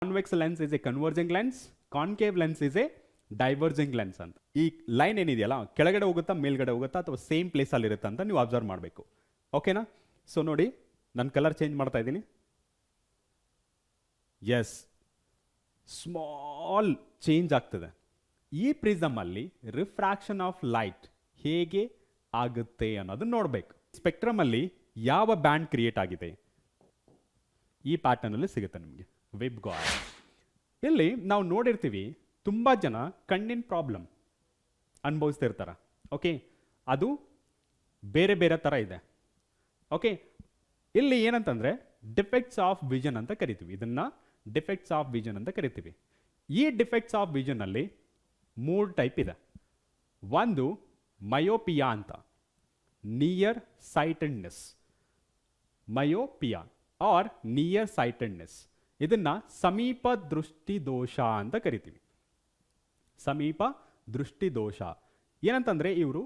Convex lens is A converging lens, concave lens is A diverging lens ಅಂತ. ಈ line ಏನಿದೆಯಲ್ಲ ಕೆಳಗಡೆ ಹೋಗುತ್ತಾ ಮೇಲ್ಗಡೆ ಹೋಗುತ್ತಾ ಅಥವಾ ಸೇಮ್ ಪ್ಲೇಸಲ್ಲಿ ಇರುತ್ತೆ ಅಂತ ನೀವು ಅಬ್ಸರ್ವ್ ಮಾಡಬೇಕು. ಓಕೆನಾ? ಸೊ ನೋಡಿ ನಾನು ಕಲರ್ ಚೇಂಜ್ ಮಾಡ್ತಾ ಇದ್ದೀನಿ. ಎಸ್, ಸ್ಮಾಲ್ ಚೇಂಜ್ ಆಗ್ತದೆ. ಈ ಪ್ರಿಸಮಲ್ಲಿ ರಿಫ್ರಾಕ್ಷನ್ ಆಫ್ ಲೈಟ್ ಹೇಗೆ ಆಗುತ್ತೆ ಅನ್ನೋದನ್ನ ನೋಡಬೇಕು. ಸ್ಪೆಕ್ಟ್ರಮಲ್ಲಿ ಯಾವ ಬ್ಯಾಂಡ್ ಕ್ರಿಯೇಟ್ ಆಗಿದೆ ಈ ಪ್ಯಾಟರ್ನಲ್ಲಿ ಸಿಗುತ್ತೆ ನಿಮಗೆ, ವೆಬ್ ಗಾರ್ಡ್. ಇಲ್ಲಿ ನಾವು ನೋಡಿರ್ತೀವಿ ತುಂಬ ಜನ ಕಣ್ಣಿನ ಪ್ರಾಬ್ಲಮ್ ಅನುಭವಿಸ್ತಿರ್ತಾರೆ. ಓಕೆ, ಅದು ಬೇರೆ ಬೇರೆ ಥರ ಇದೆ. ಓಕೆ, ಇಲ್ಲಿ ಏನಂತಂದರೆ ಡಿಫೆಕ್ಟ್ಸ್ ಆಫ್ ವಿಷನ್ ಅಂತ ಕರಿತೀವಿ. ಇದನ್ನು ಡಿಫೆಕ್ಟ್ಸ್ ಆಫ್ ವಿಷನ್ ಅಂತ ಕರಿತೀವಿ. ಈ ಡಿಫೆಕ್ಟ್ಸ್ ಆಫ್ ವಿಷನಲ್ಲಿ 3 ಟೈಪ್ ಇದೆ. ಒಂದು ಮಯೋಪಿಯಾ ಅಂತ, near sightedness, myopia or near sightedness. ಇದನ್ನ ಸಮೀಪ ದೃಷ್ಟಿ ದೋಷ ಅಂತ ಕರಿತೀವಿ. ಸಮೀಪ ದೃಷ್ಟಿ ದೋಷ ಏನಂತಂದರೆ ಇವರು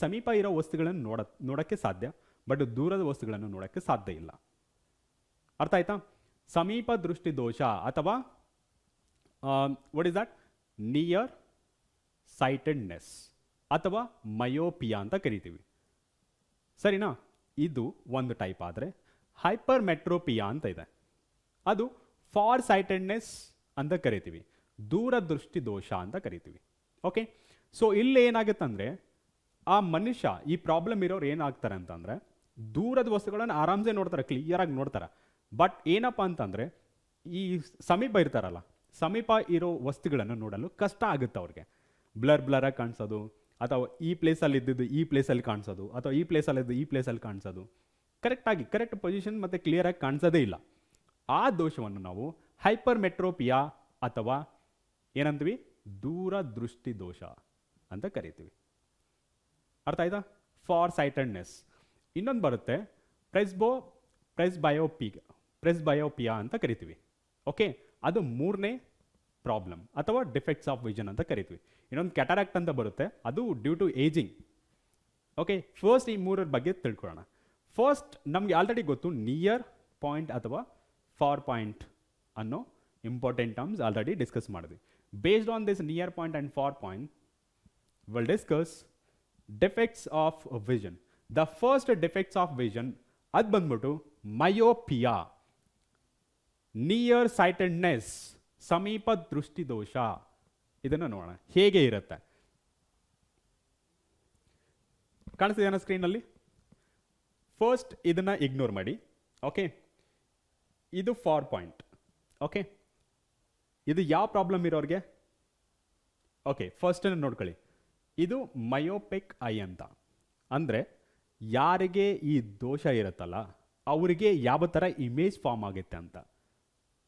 ಸಮೀಪ ಇರೋ ವಸ್ತುಗಳನ್ನು ನೋಡೋಕ್ಕೆ ಸಾಧ್ಯ, ಬಟ್ ದೂರದ ವಸ್ತುಗಳನ್ನು ನೋಡೋಕ್ಕೆ ಸಾಧ್ಯ ಇಲ್ಲ. ಅರ್ಥ ಆಯ್ತಾ? ಸಮೀಪ ದೃಷ್ಟಿ ದೋಷ ಅಥವಾ what is that, near sightedness ಅಥವಾ ಮಯೋಪಿಯಾ ಅಂತ ಕರಿತೀವಿ. ಸರಿನಾ? ಇದು ಒಂದು ಟೈಪ್. ಆದರೆ ಹೈಪರ್ ಮೆಟ್ರೋಪಿಯಾ ಅಂತ ಇದೆ, ಅದು ಫಾರ್ ಸೈಟೆಡ್ನೆಸ್ ಅಂತ ಕರಿತೀವಿ, ದೂರದೃಷ್ಟಿ ದೋಷ ಅಂತ ಕರಿತೀವಿ. ಓಕೆ, ಸೊ ಇಲ್ಲಿ ಏನಾಗುತ್ತಂದರೆ ಆ ಮನುಷ್ಯ, ಈ ಪ್ರಾಬ್ಲಮ್ ಇರೋರು ಏನಾಗ್ತಾರೆ ಅಂತಂದರೆ ದೂರದ ವಸ್ತುಗಳನ್ನು ಆರಾಮ್ಸೆ ನೋಡ್ತಾರೆ, ಕ್ಲಿಯರಾಗಿ ನೋಡ್ತಾರೆ. ಬಟ್ ಏನಪ್ಪ ಅಂತಂದರೆ ಈ ಸಮೀಪ ಇರ್ತಾರಲ್ಲ, ಸಮೀಪ ಇರೋ ವಸ್ತುಗಳನ್ನು ನೋಡಲು ಕಷ್ಟ ಆಗುತ್ತೆ ಅವ್ರಿಗೆ. ಬ್ಲರಾಗಿ ಕಾಣಿಸೋದು, ಅಥವಾ ಈ ಪ್ಲೇಸಲ್ಲಿ ಇದ್ದಿದ್ದು ಈ ಪ್ಲೇಸಲ್ಲಿ ಕಾಣಿಸೋದು, ಅಥವಾ ಈ ಪ್ಲೇಸಲ್ಲಿದ್ದು ಈ ಪ್ಲೇಸಲ್ಲಿ ಕಾಣಿಸೋದು, ಕರೆಕ್ಟ್ ಪೊಸಿಷನ್ ಮತ್ತು ಕ್ಲಿಯರಾಗಿ ಕಾಣಿಸೋದೇ ಇಲ್ಲ. ಆ ದೋಷವನ್ನು ನಾವು ಹೈಪರ್ ಮೆಟ್ರೋಪಿಯಾ ಅಥವಾ ಏನಂತೀವಿ, ದೂರದೃಷ್ಟಿ ದೋಷ ಅಂತ ಕರಿತೀವಿ. ಅರ್ಥ ಆಯ್ತಾ? For sightedness. ಇನ್ನೊಂದು ಬರುತ್ತೆ ಪ್ರೆಸ್ಬಯೋಪಿಯಾ ಅಂತ ಕರಿತೀವಿ. ಓಕೆ, ಅದು 3ನೇ ಪ್ರಾಬ್ಲಮ್ ಅಥವಾ ಡಿಫೆಕ್ಟ್ಸ್ ಆಫ್ ವಿಷನ್ ಅಂತ ಕರಿತೀವಿ. ಇನ್ನೊಂದು ಕ್ಯಾಟರಾಕ್ಟ್ ಅಂತ ಬರುತ್ತೆ, ಅದು due to ageing. Okay, first ಈ 3 ಬಗ್ಗೆ ತಿಳ್ಕೊಳ್ಳೋಣ. ಫಸ್ಟ್ ನಮಗೆ ಆಲ್ರೆಡಿ ಗೊತ್ತು, ನಿಯರ್ ಪಾಯಿಂಟ್ ಅಥವಾ ಫಾರ್ ಪಾಯಿಂಟ್ ಅನ್ನೋ ಇಂಪಾರ್ಟೆಂಟ್ ಟರ್ಮ್ಸ್ ಆಲ್ರೆಡಿ ಡಿಸ್ಕಸ್ ಮಾಡಿದ್ವಿ. Based on this near point and far point will discuss defects of vision. The first defects of vision ಅದು ಬಂದ್ಬಿಟ್ಟು ಮಯೋಪಿಯಾ, ನಿಯರ್ ಸೈಟೆಡ್ನೆಸ್, ಸಮೀಪ ದೃಷ್ಟಿ ದೋಷ. ಇದನ್ನು ನೋಡೋಣ ಹೇಗೆ ಇರುತ್ತೆ. ಕಾಣಿಸ್ತಿದೆಯಾ ಸ್ಕ್ರೀನಲ್ಲಿ? ಫಸ್ಟ್ ಇದನ್ನು ಇಗ್ನೋರ್ ಮಾಡಿ. ಓಕೆ, ಇದು ಫಾರ್ ಪಾಯಿಂಟ್. ಓಕೆ, ಇದು ಯಾವ ಪ್ರಾಬ್ಲಮ್ ಇರೋರಿಗೆ? ಓಕೆ, ಫಸ್ಟನ್ನು ನೋಡ್ಕೊಳ್ಳಿ. ಇದು ಮಯೋಪಿಕ್ ಐ ಅಂತ ಅಂದರೆ ಯಾರಿಗೆ ಈ ದೋಷ ಇರುತ್ತಲ್ಲ ಅವರಿಗೆ ಯಾವ ಥರ ಇಮೇಜ್ ಫಾರ್ಮ್ ಆಗುತ್ತೆ ಅಂತ.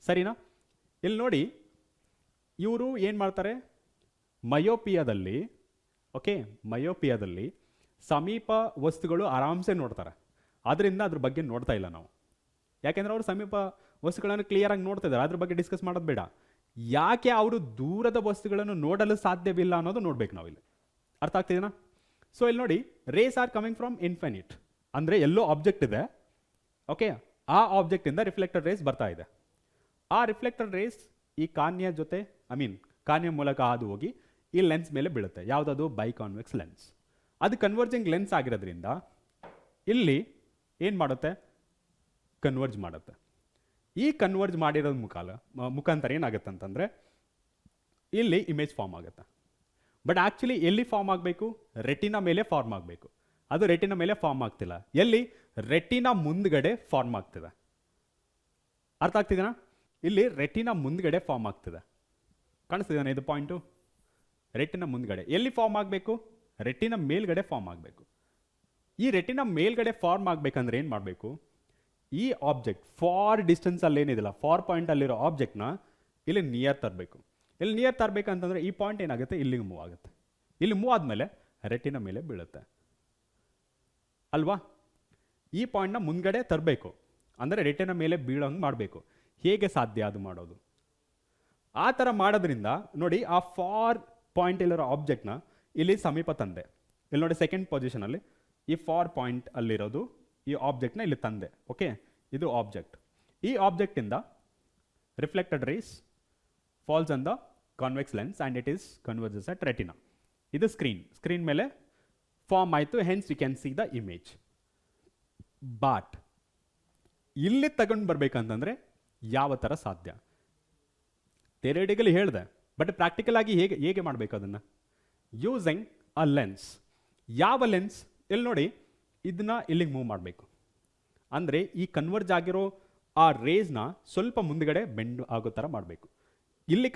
ಸರಿನಾ? ಇಲ್ಲಿ ನೋಡಿ, ಇವರು ಏನು ಮಾಡ್ತಾರೆ, ಮಯೋಪಿಯಾದಲ್ಲಿ, ಓಕೆ, ಮಯೋಪಿಯಾದಲ್ಲಿ ಸಮೀಪ ವಸ್ತುಗಳು ಆರಾಮ್ಸೆ ನೋಡ್ತಾರೆ. ಆದ್ದರಿಂದ ಅದ್ರ ಬಗ್ಗೆ ನೋಡ್ತಾ ಇಲ್ಲ ನಾವು. ಯಾಕೆಂದರೆ ಅವರು ಸಮೀಪ ವಸ್ತುಗಳನ್ನು ಕ್ಲಿಯರಾಗಿ ನೋಡ್ತಾ ಇದ್ದಾರೆ, ಅದ್ರ ಬಗ್ಗೆ ಡಿಸ್ಕಸ್ ಮಾಡೋದು ಬೇಡ. ಯಾಕೆ ಅವರು ದೂರದ ವಸ್ತುಗಳನ್ನು ನೋಡಲು ಸಾಧ್ಯವಿಲ್ಲ ಅನ್ನೋದು ನೋಡ್ಬೇಕು ನಾವಿಲ್ಲಿ. ಅರ್ಥ ಆಗ್ತಿದೆನಾ? ಸೊ ಇಲ್ಲಿ ನೋಡಿ, rays are coming from infinite ಅಂದರೆ ಎಲ್ಲೋ ಆಬ್ಜೆಕ್ಟ್ ಇದೆ. ಓಕೆ, ಆ ಆಬ್ಜೆಕ್ಟಿಂದ ರಿಫ್ಲೆಕ್ಟೆಡ್ ರೇಸ್ ಬರ್ತಾ ಇದೆ. ಆ ರಿಫ್ಲೆಕ್ಟೆಡ್ ರೇಸ್ ಈ ಕಾನ್ಯ ಮೂಲಕ ಹಾದು ಹೋಗಿ ಈ ಲೆನ್ಸ್ ಮೇಲೆ ಬೀಳುತ್ತೆ. ಯಾವುದದು? ಬೈಕಾನ್ವೆಕ್ಸ್ ಲೆನ್ಸ್. ಅದು ಕನ್ವರ್ಜಿಂಗ್ ಲೆನ್ಸ್ ಆಗಿರೋದ್ರಿಂದ ಇಲ್ಲಿ ಏನು ಮಾಡುತ್ತೆ? ಕನ್ವರ್ಜ್ ಮಾಡುತ್ತೆ. ಈ ಕನ್ವರ್ಜ್ ಮಾಡಿರೋದ್ರ ಮುಖಾಂತರ ಏನಾಗುತ್ತೆ ಅಂತಂದರೆ ಇಲ್ಲಿ ಇಮೇಜ್ ಫಾರ್ಮ್ ಆಗುತ್ತೆ. ಬಟ್ ಆ್ಯಕ್ಚುಲಿ ಎಲ್ಲಿ ಫಾರ್ಮ್ ಆಗಬೇಕು? ರೆಟಿನಾ ಮೇಲೆ ಫಾರ್ಮ್ ಆಗಬೇಕು. ಅದು ರೆಟಿನಾ ಮೇಲೆ ಫಾರ್ಮ್ ಆಗ್ತಿಲ್ಲ. ಎಲ್ಲಿ? ರೆಟಿನಾ ಮುಂದ್ಗಡೆ ಫಾರ್ಮ್ ಆಗ್ತಿದೆ. ಅರ್ಥ ಆಗ್ತಿದೆನಾ? ಇಲ್ಲಿ ರೆಟಿನಾ ಮುಂದ್ಗಡೆ ಫಾರ್ಮ್ ಆಗ್ತಿದೆ. ಕಾಣಿಸ್ತಿದ್ದಾನೆ ಇದು ಪಾಯಿಂಟು? ರೆಟಿನಾ ಮುಂದ್ಗಡೆ. ಎಲ್ಲಿ ಫಾರ್ಮ್ ಆಗಬೇಕು? ರೆಟಿನಾ ಮೇಲ್ಗಡೆ ಫಾರ್ಮ್ ಆಗಬೇಕು. ಈ ರೆಟಿನಾ ಮೇಲ್ಗಡೆ ಫಾರ್ಮ್ ಆಗಬೇಕಂದ್ರೆ ಏನು ಮಾಡಬೇಕು? ಈ ಆಬ್ಜೆಕ್ಟ್ ಫಾರ್ ಡಿಸ್ಟೆನ್ಸಲ್ಲಿ ಏನಿದಿಲ್ಲ, ಫಾರ್ ಪಾಯಿಂಟಲ್ಲಿರೋ ಆಬ್ಜೆಕ್ಟ್ನ ಇಲ್ಲಿ ನಿಯರ್ ತರಬೇಕು. ಇಲ್ಲಿ ನಿಯರ್ ತರಬೇಕಂತಂದರೆ ಈ ಪಾಯಿಂಟ್ ಏನಾಗುತ್ತೆ? ಇಲ್ಲಿಗೆ ಮೂವ್ ಆಗುತ್ತೆ. ಇಲ್ಲಿ ಮೂವ್ ಆದಮೇಲೆ ರೆಟಿನಾ ಮೇಲೆ ಬೀಳುತ್ತೆ ಅಲ್ವಾ? ಈ ಪಾಯಿಂಟ್ನ ಮುಂದ್ಗಡೆ ತರಬೇಕು ಅಂದರೆ ರೆಟಿನಾ ಮೇಲೆ ಬೀಳೋಂಗೆ ಮಾಡಬೇಕು. ಹೇಗೆ ಸಾಧ್ಯ ಅದು ಮಾಡೋದು? ಆ ಥರ ಮಾಡೋದ್ರಿಂದ ನೋಡಿ, ಆ ಫಾರ್ ಪಾಯಿಂಟ್ ಇಲ್ಲಿರೋ ಆಬ್ಜೆಕ್ಟ್ನ ಇಲ್ಲಿ ಸಮೀಪ ತಂದೆ. ಇಲ್ಲಿ ನೋಡಿ, ಸೆಕೆಂಡ್ ಪೊಸಿಷನಲ್ಲಿ ಈ ಫಾರ್ ಪಾಯಿಂಟ್ ಅಲ್ಲಿರೋದು ಈ ಆಬ್ಜೆಕ್ಟ್ನ ಇಲ್ಲಿ ತಂದೆ. ಓಕೆ, ಇದು ಆಬ್ಜೆಕ್ಟ್. ಈ ಆಬ್ಜೆಕ್ಟಿಂದ reflected rays falls on the convex lens and it is converges at retina. ಇದು ಸ್ಕ್ರೀನ್ ಮೇಲೆ ಫಾರ್ಮ್ ಆಯಿತು, hence you can see the image. But ಇಲ್ಲಿ ತಗೊಂಡು ಬರ್ಬೇಕಂತಂದ್ರೆ ಯಾವ ಥರ ಸಾಧ್ಯ? ಥಿಯರಿಟಿಕಲಿ ಹೇಳಿದೆ, ಬಟ್ ಪ್ರಾಕ್ಟಿಕಲ್ ಆಗಿ ಹೇಗೆ ಮಾಡಬೇಕು ಅದನ್ನು? Using a lens. ಯಾವ ಲೆನ್ಸ್? ಇಲ್ಲಿ ನೋಡಿ, ಇದನ್ನ ಇಲ್ಲಿಗೆ ಮೂವ್ ಮಾಡಬೇಕು. ಅಂದರೆ ಈ ಕನ್ವರ್ಜ್ ಆಗಿರೋ ಆ ರೇಸ್ನ ಸ್ವಲ್ಪ ಮುಂದ್ಗಡೆ ಬೆಂಡ್ ಆಗೋ ಥರ ಮಾಡಬೇಕು. ಇಲ್ಲಿ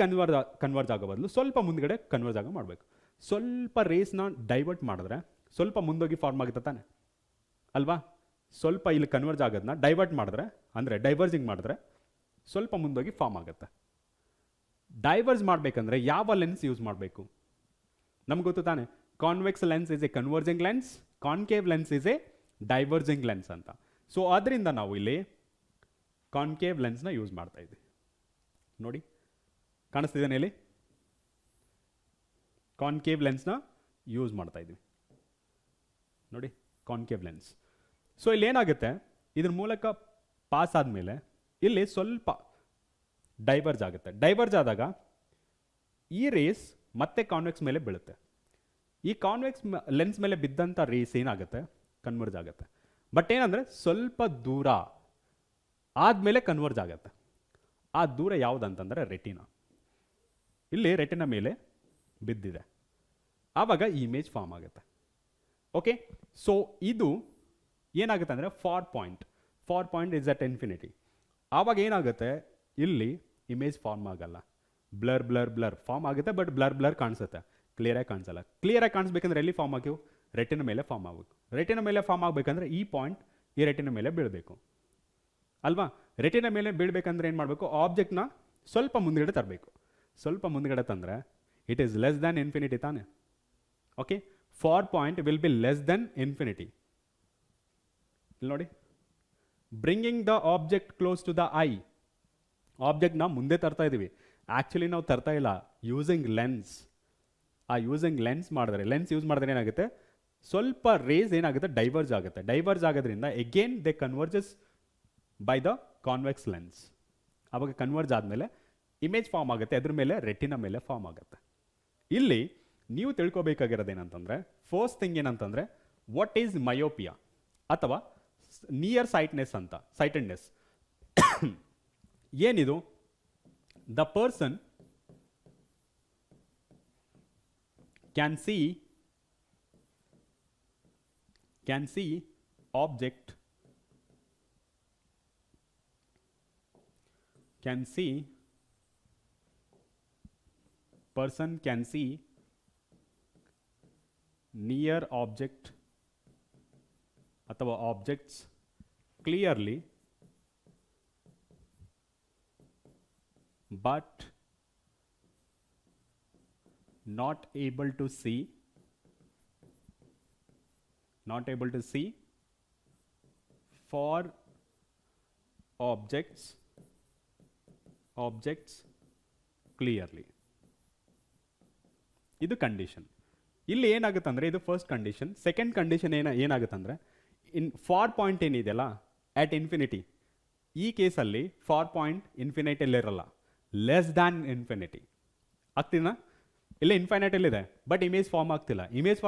ಕನ್ವರ್ಜ್ ಆಗೋ ಬದಲು ಸ್ವಲ್ಪ ಮುಂದ್ಗಡೆ ಕನ್ವರ್ಜ್ ಆಗೋ ಮಾಡಬೇಕು. ಸ್ವಲ್ಪ ರೇಸ್ನ ಡೈವರ್ಟ್ ಮಾಡಿದ್ರೆ ಸ್ವಲ್ಪ ಮುಂದೋಗಿ ಫಾರ್ಮ್ ಆಗುತ್ತೆ ತಾನೆ ಅಲ್ವಾ? ಸ್ವಲ್ಪ ಇಲ್ಲಿ ಕನ್ವರ್ಜ್ ಆಗೋದನ್ನ ಡೈವರ್ಟ್ ಮಾಡಿದ್ರೆ, ಅಂದರೆ ಡೈವರ್ಜಿಂಗ್ ಮಾಡಿದ್ರೆ ಸ್ವಲ್ಪ ಮುಂದೋಗಿ ಫಾರ್ಮ್ ಆಗುತ್ತೆ. ಡೈವರ್ಜ್ ಮಾಡಬೇಕಂದ್ರೆ ಯಾವ ಲೆನ್ಸ್ ಯೂಸ್ ಮಾಡಬೇಕು? ನಮ್ಗೆ ಗೊತ್ತು ತಾನೆ, convex lens is A converging lens, concave lens is A diverging lens ಅಂತ. ಸೊ ಅದರಿಂದ ನಾವು ಇಲ್ಲಿ ಕಾನ್ಕೇವ್ ಲೆನ್ಸ್ನ ಯೂಸ್ ಮಾಡ್ತಾ ಇದ್ವಿ. ನೋಡಿ, ಕಾಣಿಸ್ತಿದ್ದೇನೆ ಇಲ್ಲಿ? ಕಾನ್ಕೇವ್ ಲೆನ್ಸ್ನ ಯೂಸ್ ಮಾಡ್ತಾ ಇದ್ವಿ ನೋಡಿ, ಕಾನ್ಕೇವ್ ಲೆನ್ಸ್. ಸೊ ಇಲ್ಲಿ ಏನಾಗುತ್ತೆ, ಇದ್ರ ಮೂಲಕ ಪಾಸ್ ಆದಮೇಲೆ ಇಲ್ಲಿ ಸ್ವಲ್ಪ ಡೈವರ್ಜ್ ಆಗುತ್ತೆ. ಡೈವರ್ಜ್ ಆದಾಗ ಈ ರೇಸ್ ಮತ್ತೆ ಕಾನ್ವೆಕ್ಸ್ ಮೇಲೆ ಬೀಳುತ್ತೆ. ಈ ಕಾನ್ವೆಕ್ಸ್ ಲೆನ್ಸ್ ಮೇಲೆ ಬಿದ್ದಂಥ ರೇಸ್ ಏನಾಗುತ್ತೆ, ಕನ್ವರ್ಜ್ ಆಗುತ್ತೆ. ಬಟ್ ಏನಂದರೆ ಸ್ವಲ್ಪ ದೂರ ಆದಮೇಲೆ ಕನ್ವರ್ಜ್ ಆಗುತ್ತೆ. ಆ ದೂರ ಯಾವುದಂತಂದರೆ ರೆಟಿನಾ. ಇಲ್ಲಿ ರೆಟಿನಾ ಮೇಲೆ ಬಿದ್ದಿದೆ, ಆವಾಗ ಇಮೇಜ್ ಫಾರ್ಮ್ ಆಗುತ್ತೆ. ಓಕೆ, ಸೊ ಇದು ಏನಾಗುತ್ತೆ ಅಂದರೆ far point is at infinity. ಆವಾಗ ಏನಾಗುತ್ತೆ, ಇಲ್ಲಿ ಇಮೇಜ್ ಫಾರ್ಮ್ ಆಗಲ್ಲ, ಬ್ಲರ್ ಫಾರ್ಮ್ ಆಗುತ್ತೆ, ಬಟ್ ಬ್ಲರ್ ಕಾಣಿಸುತ್ತೆ, ಕ್ಲಿಯರಾಗಿ ಕಾಣಿಸಲ್ಲ. ಕ್ಲಿಯರಾಗಿ ಕಾಣಿಸ್ಬೇಕಂದ್ರೆ ಎಲ್ಲಿ ಫಾರ್ಮ್ ಆಗಿವು? ರೆಟಿನ ಮೇಲೆ ಫಾರ್ಮ್ ಆಗಬೇಕು. ರೆಟಿನ ಮೇಲೆ ಫಾರ್ಮ್ ಆಗಬೇಕಂದ್ರೆ ಈ ಪಾಯಿಂಟ್ ಈ ರೆಟಿನ ಮೇಲೆ ಬೀಳಬೇಕು ಅಲ್ವಾ? ರೆಟಿನ ಮೇಲೆ ಬೀಳಬೇಕಂದ್ರೆ ಏನು ಮಾಡಬೇಕು? ಆಬ್ಜೆಕ್ಟ್ನ ಸ್ವಲ್ಪ ಮುಂದ್ಗಡೆ ತರಬೇಕು. ಸ್ವಲ್ಪ ಮುಂದ್ಗಡೆ ತಂದರೆ it is less than infinity ತಾನೆ. Okay, far point will be less than infinity. ಇಲ್ಲಿ ನೋಡಿ, bringing the object close to the eye. ಆಬ್ಜೆಕ್ಟ್ನ ಮುಂದೆ ತರ್ತಾ ಇದ್ದೀವಿ, ಆ್ಯಕ್ಚುಲಿ ನಾವು ತರ್ತಾ ಇಲ್ಲ, ಯೂಸಿಂಗ್ ಲೆನ್ಸ್. ಆ ಯೂಸಿಂಗ್ ಲೆನ್ಸ್ ಯೂಸ್ ಮಾಡಿದ್ರೆ ಏನಾಗುತ್ತೆ, ಸ್ವಲ್ಪ ರೇಸ್ ಏನಾಗುತ್ತೆ, ಡೈವರ್ಜ್ ಆಗುತ್ತೆ. ಡೈವರ್ಜ್ ಆಗೋದ್ರಿಂದ again they converges by the convex lens. ಆವಾಗ ಕನ್ವರ್ಜ್ ಆದಮೇಲೆ ಇಮೇಜ್ ಫಾರ್ಮ್ ಆಗುತ್ತೆ, ಅದ್ರ ಮೇಲೆ ರೆಟಿನ ಮೇಲೆ ಫಾರ್ಮ್ ಆಗುತ್ತೆ. ಇಲ್ಲಿ ನೀವು ತಿಳ್ಕೊಬೇಕಾಗಿರೋದೇನಂತಂದರೆ, ಫಸ್ಟ್ ಥಿಂಗ್ ಏನಂತಂದರೆ, ವಾಟ್ ಈಸ್ ಮಯೋಪಿಯಾ ಅಥವಾ ನಿಯರ್ ಸೈಟೆಡ್ನೆಸ್ ಏನಿದು? The person can see object, person can see near object ಅಥವಾ objects clearly, but not able to see for objects clearly. ಇದು ಕಂಡೀಷನ್. ಇಲ್ಲಿ ಏನಾಗುತ್ತೆ ಅಂದರೆ, ಇದು ಫಸ್ಟ್ ಕಂಡೀಷನ್. ಸೆಕೆಂಡ್ ಕಂಡೀಷನ್ ಏನಾಗುತ್ತೆ ಅಂದರೆ, ಫಾರ್ ಪಾಯಿಂಟ್ ಏನಿದೆಯಲ್ಲ ಅಟ್ ಇನ್ಫಿನಿಟಿ, ಈ ಕೇಸಲ್ಲಿ ಫಾರ್ ಪಾಯಿಂಟ್ ಇನ್ಫಿನಿಟಿಯಲ್ಲಿರಲ್ಲ, ಲೆಸ್ ದ್ಯಾನ್ ಇನ್ಫಿನಿಟಿ ಆಗ್ತಿದೆನಾ? ಇಲ್ಲ ಇನ್ಫೈನೈಟಲ್ಲಿದೆ, ಬಟ್ ಇಮೇಜ್ ಫಾರ್ಮ್ ಆಗ್ತಿಲ್ಲ. ಇಮೇಜ್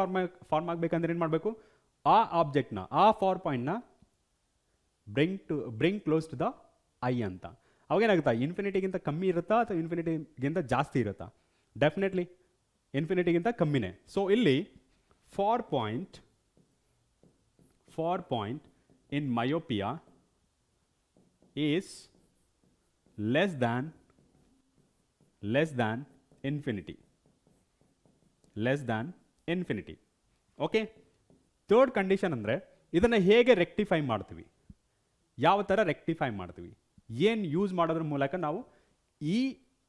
ಫಾರ್ಮ್ ಆಗಬೇಕಂದ್ರೆ ಏನು ಮಾಡಬೇಕು? ಆ ಆಬ್ಜೆಕ್ಟ್ನ, ಆ ಫಾರ್ ಪಾಯಿಂಟ್ನ bring close to the eye ಅಂತ. ಅವಾಗೇನಾಗುತ್ತಾ, ಇನ್ಫಿನಿಟಿಗಿಂತ ಕಮ್ಮಿ ಇರುತ್ತಾ ಅಥವಾ ಇನ್ಫಿನಿಟಿಗಿಂತ ಜಾಸ್ತಿ ಇರುತ್ತಾ? ಡೆಫಿನೆಟ್ಲಿ ಇನ್ಫಿನಿಟಿಗಿಂತ ಕಮ್ಮಿನೇ. ಸೊ ಇಲ್ಲಿ for point in myopia is less than infinity. Okay, third condition ಅಂದರೆ, ಇದನ್ನು ಹೇಗೆ ರೆಕ್ಟಿಫೈ ಮಾಡ್ತೀವಿ, ಯಾವ ಥರ ರೆಕ್ಟಿಫೈ ಮಾಡ್ತೀವಿ, ಏನು ಯೂಸ್ ಮಾಡೋದ್ರ ಮೂಲಕ ನಾವು ಈ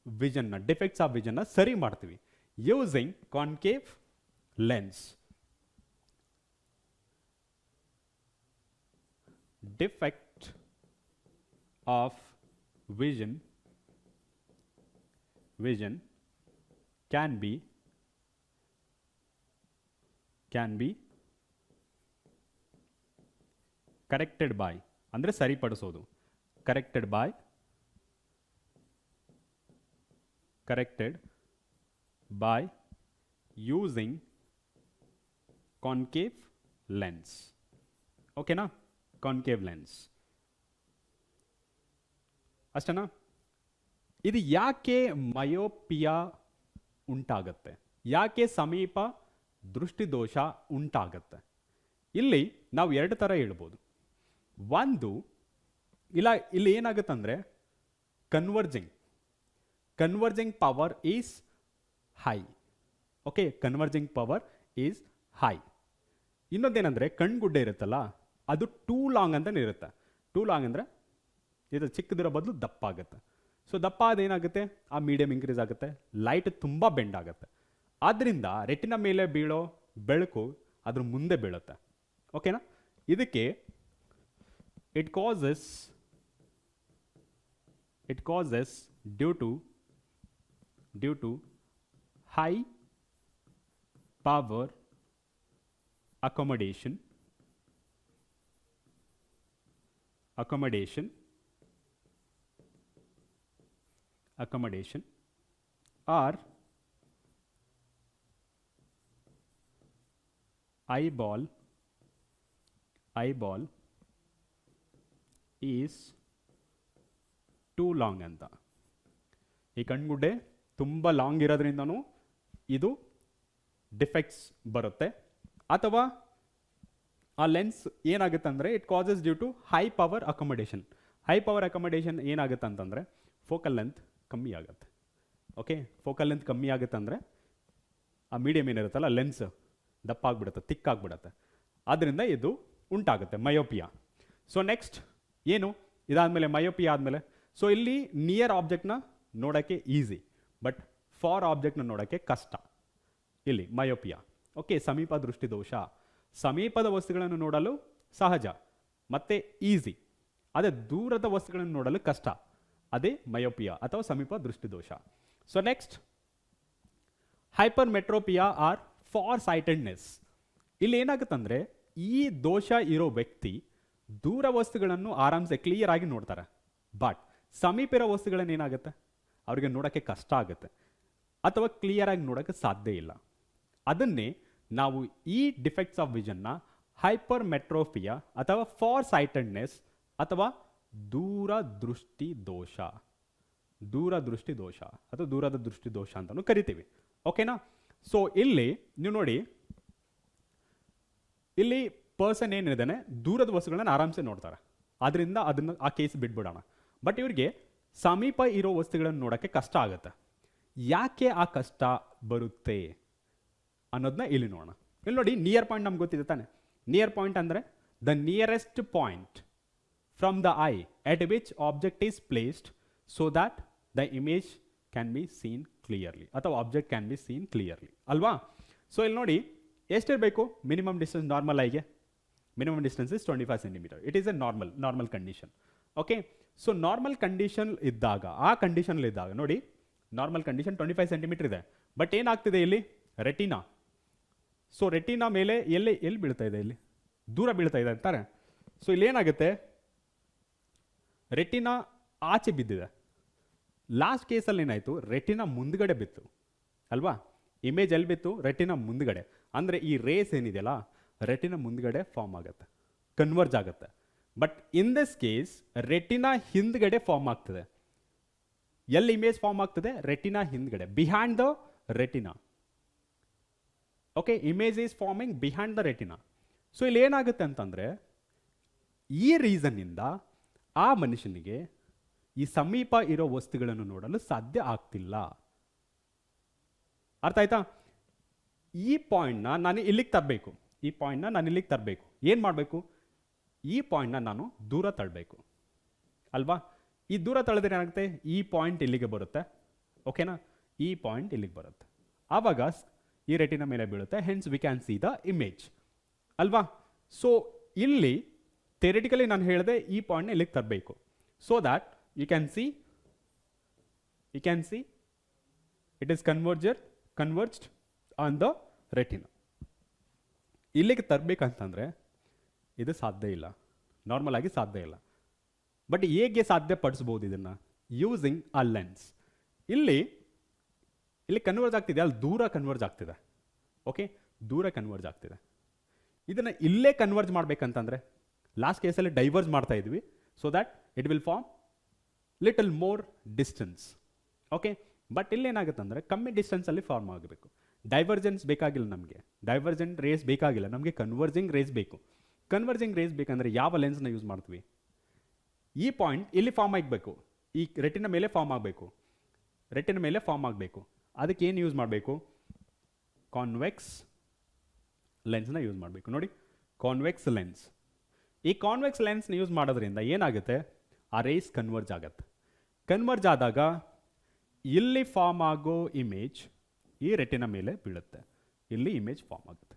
ವಿಷನ್ನ, ಡಿಫೆಕ್ಟ್ಸ್ ಆಫ್ ವಿಷನ್ನ ಸರಿ ಮಾಡ್ತೀವಿ? Using concave lens. Defect of vision can be corrected by, ಅಂದರೆ ಸರಿಪಡಿಸೋದು, corrected by corrected by using concave lens. ಓಕೆನಾ, ಕಾನ್ಕೇವ್ ಲೆನ್ಸ್ ಅಷ್ಟೇನಾ. ಇದು ಯಾಕೆ ಮಯೋಪಿಯಾ ಉಂಟಾಗತ್ತೆ, ಯಾಕೆ ಸಮೀಪ ದೃಷ್ಟಿದೋಷ ಉಂಟಾಗತ್ತೆ? ಇಲ್ಲಿ ನಾವು ಎರಡು ಥರ ಹೇಳ್ಬೋದು. ಒಂದು ಇಲ್ಲಿ ಏನಾಗುತ್ತಂದರೆ converging power is high. Okay, converging power is high. ಇನ್ನೊಂದೇನೆಂದರೆ ಕಣ್ಗುಡ್ಡೆ ಇರುತ್ತಲ್ಲ, ಅದು ಟೂ ಲಾಂಗ್ ಅಂತಲೇ ಇರುತ್ತೆ. ಟೂ ಲಾಂಗ್ ಅಂದರೆ ಇದು ಚಿಕ್ಕದಿರೋ ಬದಲು ದಪ್ಪ ಆಗುತ್ತೆ. ಸೊ ದಪ್ಪ ಅದೇನಾಗುತ್ತೆ, ಆ ಮೀಡಿಯಮ್ ಇನ್ಕ್ರೀಸ್ ಆಗುತ್ತೆ, ಲೈಟ್ ತುಂಬ ಬೆಂಡ್ ಆಗುತ್ತೆ. ಆದ್ದರಿಂದ ರೆಟಿನ ಮೇಲೆ ಬೀಳೋ ಬೆಳಕು ಅದ್ರ ಮುಂದೆ ಬೀಳುತ್ತೆ. ಓಕೆನಾ, ಇದಕ್ಕೆ it causes due to high power accommodation or eyeball is too long ಅಂತ. ಈ ಕಣ್ಗುಡ್ಡೆ ತುಂಬ ಲಾಂಗ್ ಇರೋದ್ರಿಂದನೂ ಇದು ಡಿಫೆಕ್ಟ್ಸ್ ಬರುತ್ತೆ. ಅಥವಾ ಆ ಲೆನ್ಸ್ ಏನಾಗುತ್ತೆ ಅಂದರೆ it causes due to high power accommodation ಏನಾಗುತ್ತೆ ಅಂತಂದರೆ ಫೋಕಲ್ ಲೆಂತ್ ಕಮ್ಮಿ ಆಗುತ್ತೆ. ಓಕೆ, ಫೋಕಲ್ ಲೆಂತ್ ಕಮ್ಮಿ ಆಗುತ್ತೆ ಅಂದರೆ ಆ ಮೀಡಿಯಮ್ ಏನಿರುತ್ತಲ್ಲ ಲೆನ್ಸ್ ದಪ್ಪ ಆಗಿಬಿಡುತ್ತೆ, ತಿಕ್ಕಾಗ್ಬಿಡುತ್ತೆ. ಆದ್ದರಿಂದ ಇದು ಉಂಟಾಗುತ್ತೆ ಮಯೋಪಿಯಾ. ಸೊ ನೆಕ್ಸ್ಟ್ ಏನು, ಇದಾದಮೇಲೆ ಮಯೋಪಿಯಾ ಆದಮೇಲೆ ಸೊ ಇಲ್ಲಿ ನಿಯರ್ ಆಬ್ಜೆಕ್ಟ್ನ ನೋಡೋಕ್ಕೆ ಈಸಿ, ಬಟ್ ಫಾರ್ ಆಬ್ಜೆಕ್ಟ್ನ ನೋಡೋಕ್ಕೆ ಕಷ್ಟ. ಇಲ್ಲಿ ಮಯೋಪಿಯಾ. ಓಕೆ, ಸಮೀಪ ದೃಷ್ಟಿದೋಷ, ಸಮೀಪದ ವಸ್ತುಗಳನ್ನು ನೋಡಲು ಸಹಜ ಮತ್ತು ಈಸಿ, ಅದೇ ದೂರದ ವಸ್ತುಗಳನ್ನು ನೋಡಲು ಕಷ್ಟ, ಅದೇ ಮಯೋಪಿಯಾ ಅಥವಾ ಸಮೀಪ ದೃಷ್ಟಿದೋಷ. So next hypermetropia or far ಸೈಟೆಡ್ನೆಸ್. ಇಲ್ಲಿ ಏನಾಗುತ್ತಂದರೆ ಈ ದೋಷ ಇರೋ ವ್ಯಕ್ತಿ ದೂರ ವಸ್ತುಗಳನ್ನು ಆರಾಮ್ಸೆ ಕ್ಲಿಯರ್ ಆಗಿ ನೋಡ್ತಾರೆ, ಬಟ್ ಸಮೀಪ ಇರೋ ವಸ್ತುಗಳನ್ನು ಏನಾಗುತ್ತೆ ಅವ್ರಿಗೆ ನೋಡೋಕ್ಕೆ ಕಷ್ಟ ಆಗುತ್ತೆ ಅಥವಾ ಕ್ಲಿಯರ್ ಆಗಿ ನೋಡೋಕ್ಕೆ ಸಾಧ್ಯ ಇಲ್ಲ. ಅದನ್ನೇ ನಾವು ಈ ಡಿಫೆಕ್ಟ್ಸ್ ಆಫ್ ವಿಷನ್ನ ಹೈಪರ್ ಮೆಟ್ರೋಪಿಯಾ ಅಥವಾ ಫಾರ್ ಸೈಟೆಡ್ನೆಸ್ ಅಥವಾ ದೂರದೃಷ್ಟಿ ದೋಷ ಅಥವಾ ದೂರದ ದೃಷ್ಟಿ ದೋಷ ಅಂತಲೂ ಕರಿತೀವಿ. ಓಕೆನಾ. ಸೊ ಇಲ್ಲಿ ನೀವು ನೋಡಿ, ಇಲ್ಲಿ ಪರ್ಸನ್ ಏನಿದ್ದಾನೆ ದೂರದ ವಸ್ತುಗಳನ್ನ ಆರಾಮ್ಸೆ ನೋಡ್ತಾರೆ, ಆದ್ದರಿಂದ ಅದನ್ನು ಆ ಕೇಸ್ ಬಿಟ್ಬಿಡೋಣ. ಬಟ್ ಇವರಿಗೆ ಸಮೀಪ ಇರೋ ವಸ್ತುಗಳನ್ನು ನೋಡೋಕ್ಕೆ ಕಷ್ಟ ಆಗುತ್ತೆ. ಯಾಕೆ ಆ ಕಷ್ಟ ಬರುತ್ತೆ ಅನ್ನೋದನ್ನ ಇಲ್ಲಿ ನೋಡೋಣ. ಇಲ್ಲಿ ನೋಡಿ, ನಿಯರ್ ಪಾಯಿಂಟ್ ನಮ್ಗೆ ಗೊತ್ತಿದೆ ತಾನೆ. ನಿಯರ್ ಪಾಯಿಂಟ್ ಅಂದರೆ the nearest point from the eye at which object is placed so that the image can be seen clearly ಅಥವಾ object can be seen clearly ಅಲ್ವಾ. ಸೊ ಇಲ್ಲಿ ನೋಡಿ ಎಷ್ಟಿರಬೇಕು ಮಿನಿಮಮ್ ಡಿಸ್ಟೆನ್ಸ್ ನಾರ್ಮಲ್ ಐಗೆ. Minimum distance is 25 centimetre. It is a normal condition. Okay, so normal condition ಇದ್ದಾಗ, ಆ condition ಇದ್ದಾಗ ನೋಡಿ, ನಾರ್ಮಲ್ ಕಂಡೀಷನ್ 25 ಸೆಂಟಿಮೀಟರ್ ಇದೆ. ಬಟ್ ಏನಾಗ್ತಿದೆ ಇಲ್ಲಿ ರೆಟಿನಾ. ಸೊ ರೆಟಿನಾ ಮೇಲೆ ಎಲ್ಲಿ ಬೀಳ್ತಾ ಇದೆ, ಇಲ್ಲಿ ದೂರ ಬೀಳ್ತಾ ಇದೆ ಅಂತಾರೆ. ಸೊ ಇಲ್ಲಿ ಏನಾಗುತ್ತೆ, ರೆಟಿನಾ ಆಚೆ ಬಿದ್ದಿದೆ. ಲಾಸ್ಟ್ ಕೇಸಲ್ಲಿ ಏನಾಯಿತು, ರೆಟಿನಾ ಮುಂದ್ಗಡೆ ಬಿತ್ತು ಅಲ್ವಾ. ಇಮೇಜ್ ಎಲ್ಲಿ ಬಿತ್ತು, ರೆಟಿನಾ ಮುಂದ್ಗಡೆ. ಅಂದರೆ ಈ ರೇಸ್ ಏನಿದೆಯಲ್ಲ ರೆಟಿನಾ ಮುಂದ್ಗಡೆ ಫಾರ್ಮ್ ಆಗುತ್ತೆ, ಕನ್ವರ್ಜ್ ಆಗುತ್ತೆ. But in this case retina ಹಿಂದ್ಗಡೆ ಫಾರ್ಮ್ ಆಗ್ತದೆ. ಎಲ್ಲಿ ಇಮೇಜ್ ಫಾರ್ಮ್ ಆಗ್ತದೆ, ರೆಟಿನಾ ಹಿಂದ್ಗಡೆ, behind the retina. Okay, image is farming behind the retina. So ಇಲ್ಲಿ ಏನಾಗುತ್ತೆ ಅಂತಂದರೆ, ಈ ರೀಸನ್ನಿಂದ ಆ ಮನುಷ್ಯನಿಗೆ ಈ ಸಮೀಪ ಇರೋ ವಸ್ತುಗಳನ್ನು ನೋಡಲು ಸಾಧ್ಯ ಆಗ್ತಿಲ್ಲ. ಅರ್ಥ ಆಯ್ತಾ. ಈ ಪಾಯಿಂಟ್ನ ನಾನು ಇಲ್ಲಿಗೆ ತರಬೇಕು, ಏನು ಮಾಡಬೇಕು, ಈ ಪಾಯಿಂಟ್ನ ನಾನು ದೂರ ತಳ್ಳಬೇಕು ಅಲ್ವಾ. ಈ ದೂರ ತಳ್ಳಿದ್ರೆ ಏನಾಗುತ್ತೆ, ಈ ಪಾಯಿಂಟ್ ಇಲ್ಲಿಗೆ ಬರುತ್ತೆ. ಓಕೆನಾ, ಈ ಪಾಯಿಂಟ್ ಇಲ್ಲಿಗೆ ಬರುತ್ತೆ. ಆವಾಗ ಈ ರೆಟಿನ ಮೇಲೆ ಬೀಳುತ್ತೆ. Hence we can see the image ಅಲ್ವಾ. ಸೊ ಇಲ್ಲಿ ಥಿಯರಿಟಿಕಲಿ ನಾನು ಹೇಳಿದೆ ಈ ಪಾಯಿಂಟ್ನ ಇಲ್ಲಿಗೆ ತರಬೇಕು. So that you can see it is converged on the retina. ಇಲ್ಲಿಗೆ ತರಬೇಕಂತಂದರೆ ಇದು ಸಾಧ್ಯ ಇಲ್ಲ, ನಾರ್ಮಲ್ ಆಗಿ ಸಾಧ್ಯ ಇಲ್ಲ. ಬಟ್ ಹೇಗೆ ಸಾಧ್ಯ ಪಡಿಸ್ಬೋದು ಇದನ್ನು, ಯೂಸಿಂಗ್ ಅ ಲೆನ್ಸ್. ಇಲ್ಲಿ ಇಲ್ಲಿ ಕನ್ವರ್ಜ್ ಆಗ್ತಿದೆ, ಅಲ್ಲಿ ದೂರ ಕನ್ವರ್ಜ್ ಆಗ್ತಿದೆ. ಓಕೆ, ದೂರ ಕನ್ವರ್ಜ್ ಆಗ್ತಿದೆ. ಇದನ್ನು ಇಲ್ಲೇ ಕನ್ವರ್ಜ್ ಮಾಡಬೇಕಂತಂದರೆ ಲಾಸ್ಟ್ ಕೇಸಲ್ಲಿ ಡೈವರ್ಜ್ ಮಾಡ್ತಾ ಇದ್ವಿ, so that it will form little more distance. Okay, but ಇಲ್ಲೇನಾಗುತ್ತೆ ಅಂದರೆ ಕಮ್ಮಿ ಡಿಸ್ಟೆನ್ಸಲ್ಲಿ ಫಾರ್ಮ್ ಆಗಬೇಕು. ಡೈವರ್ಜೆನ್ಸ್ ಬೇಕಾಗಿಲ್ಲ ನಮಗೆ, ಡೈವರ್ಜೆಂಟ್ ರೇಸ್ ಬೇಕಾಗಿಲ್ಲ ನಮಗೆ, ಕನ್ವರ್ಜಿಂಗ್ ರೇಸ್ ಬೇಕು. ಕನ್ವರ್ಜಿಂಗ್ ರೇಸ್ ಬೇಕಂದರೆ ಯಾವ ಲೆನ್ಸ್ನ ಯೂಸ್ ಮಾಡ್ತೀವಿ? ಈ ಪಾಯಿಂಟ್ ಇಲ್ಲಿ ಫಾರ್ಮ್ ಆಗಬೇಕು, ಈ ರೆಟಿನ ಮೇಲೆ ಫಾರ್ಮ್ ಆಗಬೇಕು, ರೆಟಿನ ಮೇಲೆ ಫಾರ್ಮ್ ಆಗಬೇಕು. ಅದಕ್ಕೆ ಏನು ಯೂಸ್ ಮಾಡಬೇಕು? ಕಾನ್ವೆಕ್ಸ್ ಲೆನ್ಸ್ನ ಯೂಸ್ ಮಾಡಬೇಕು. ನೋಡಿ, ಕಾನ್ವೆಕ್ಸ್ ಲೆನ್ಸ್. ಈ ಕಾನ್ವೆಕ್ಸ್ ಲೆನ್ಸ್ನ ಯೂಸ್ ಮಾಡೋದ್ರಿಂದ ಏನಾಗುತ್ತೆ? ಆ ರೇಸ್ ಕನ್ವರ್ಜ್ ಆಗುತ್ತೆ. ಕನ್ವರ್ಜ್ ಆದಾಗ ಇಲ್ಲಿ ಫಾರ್ಮ್ ಆಗೋ ಇಮೇಜ್ ಈ ರೆಟಿನ ಮೇಲೆ ಬೀಳುತ್ತೆ, ಇಲ್ಲಿ ಇಮೇಜ್ ಫಾರ್ಮ್ ಆಗುತ್ತೆ.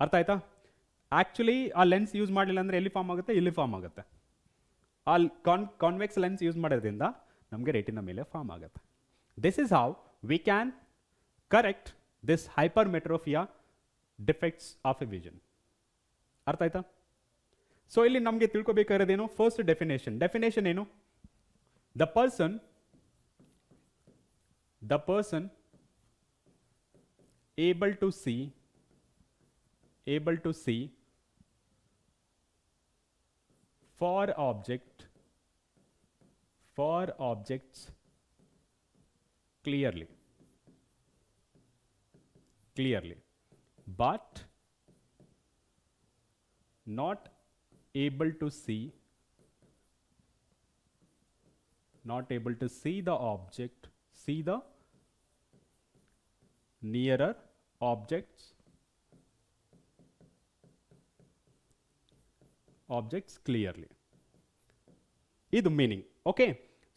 ಅರ್ಥ ಆಯ್ತಾ? ಆ್ಯಕ್ಚುಲಿ ಆ ಲೆನ್ಸ್ ಯೂಸ್ ಮಾಡಲಿಲ್ಲ ಅಂದರೆ ಎಲ್ಲಿ ಫಾರ್ಮ್ ಆಗುತ್ತೆ? ಇಲ್ಲಿ ಫಾರ್ಮ್ ಆಗುತ್ತೆ. ಆ ಕಾನ್ವೆಕ್ಸ್ ಲೆನ್ಸ್ ಯೂಸ್ ಮಾಡೋದ್ರಿಂದ ನಮಗೆ ರೆಟಿನ ಮೇಲೆ ಫಾರ್ಮ್ ಆಗುತ್ತೆ. This is how we can correct this hypermetropia defects of a vision. ಅರ್ಥ ಆಯ್ತಾ? ಸೊ ಇಲ್ಲಿ ನಮಗೆ ತಿಳ್ಕೊಬೇಕಾಗಿರೋದೇನು? ಫಸ್ಟ್ ಡೆಫಿನೇಷನ್ ಏನು? The person able to see for objects clearly, but not able to see the nearer objects clearly. ಇದು meaning. Okay,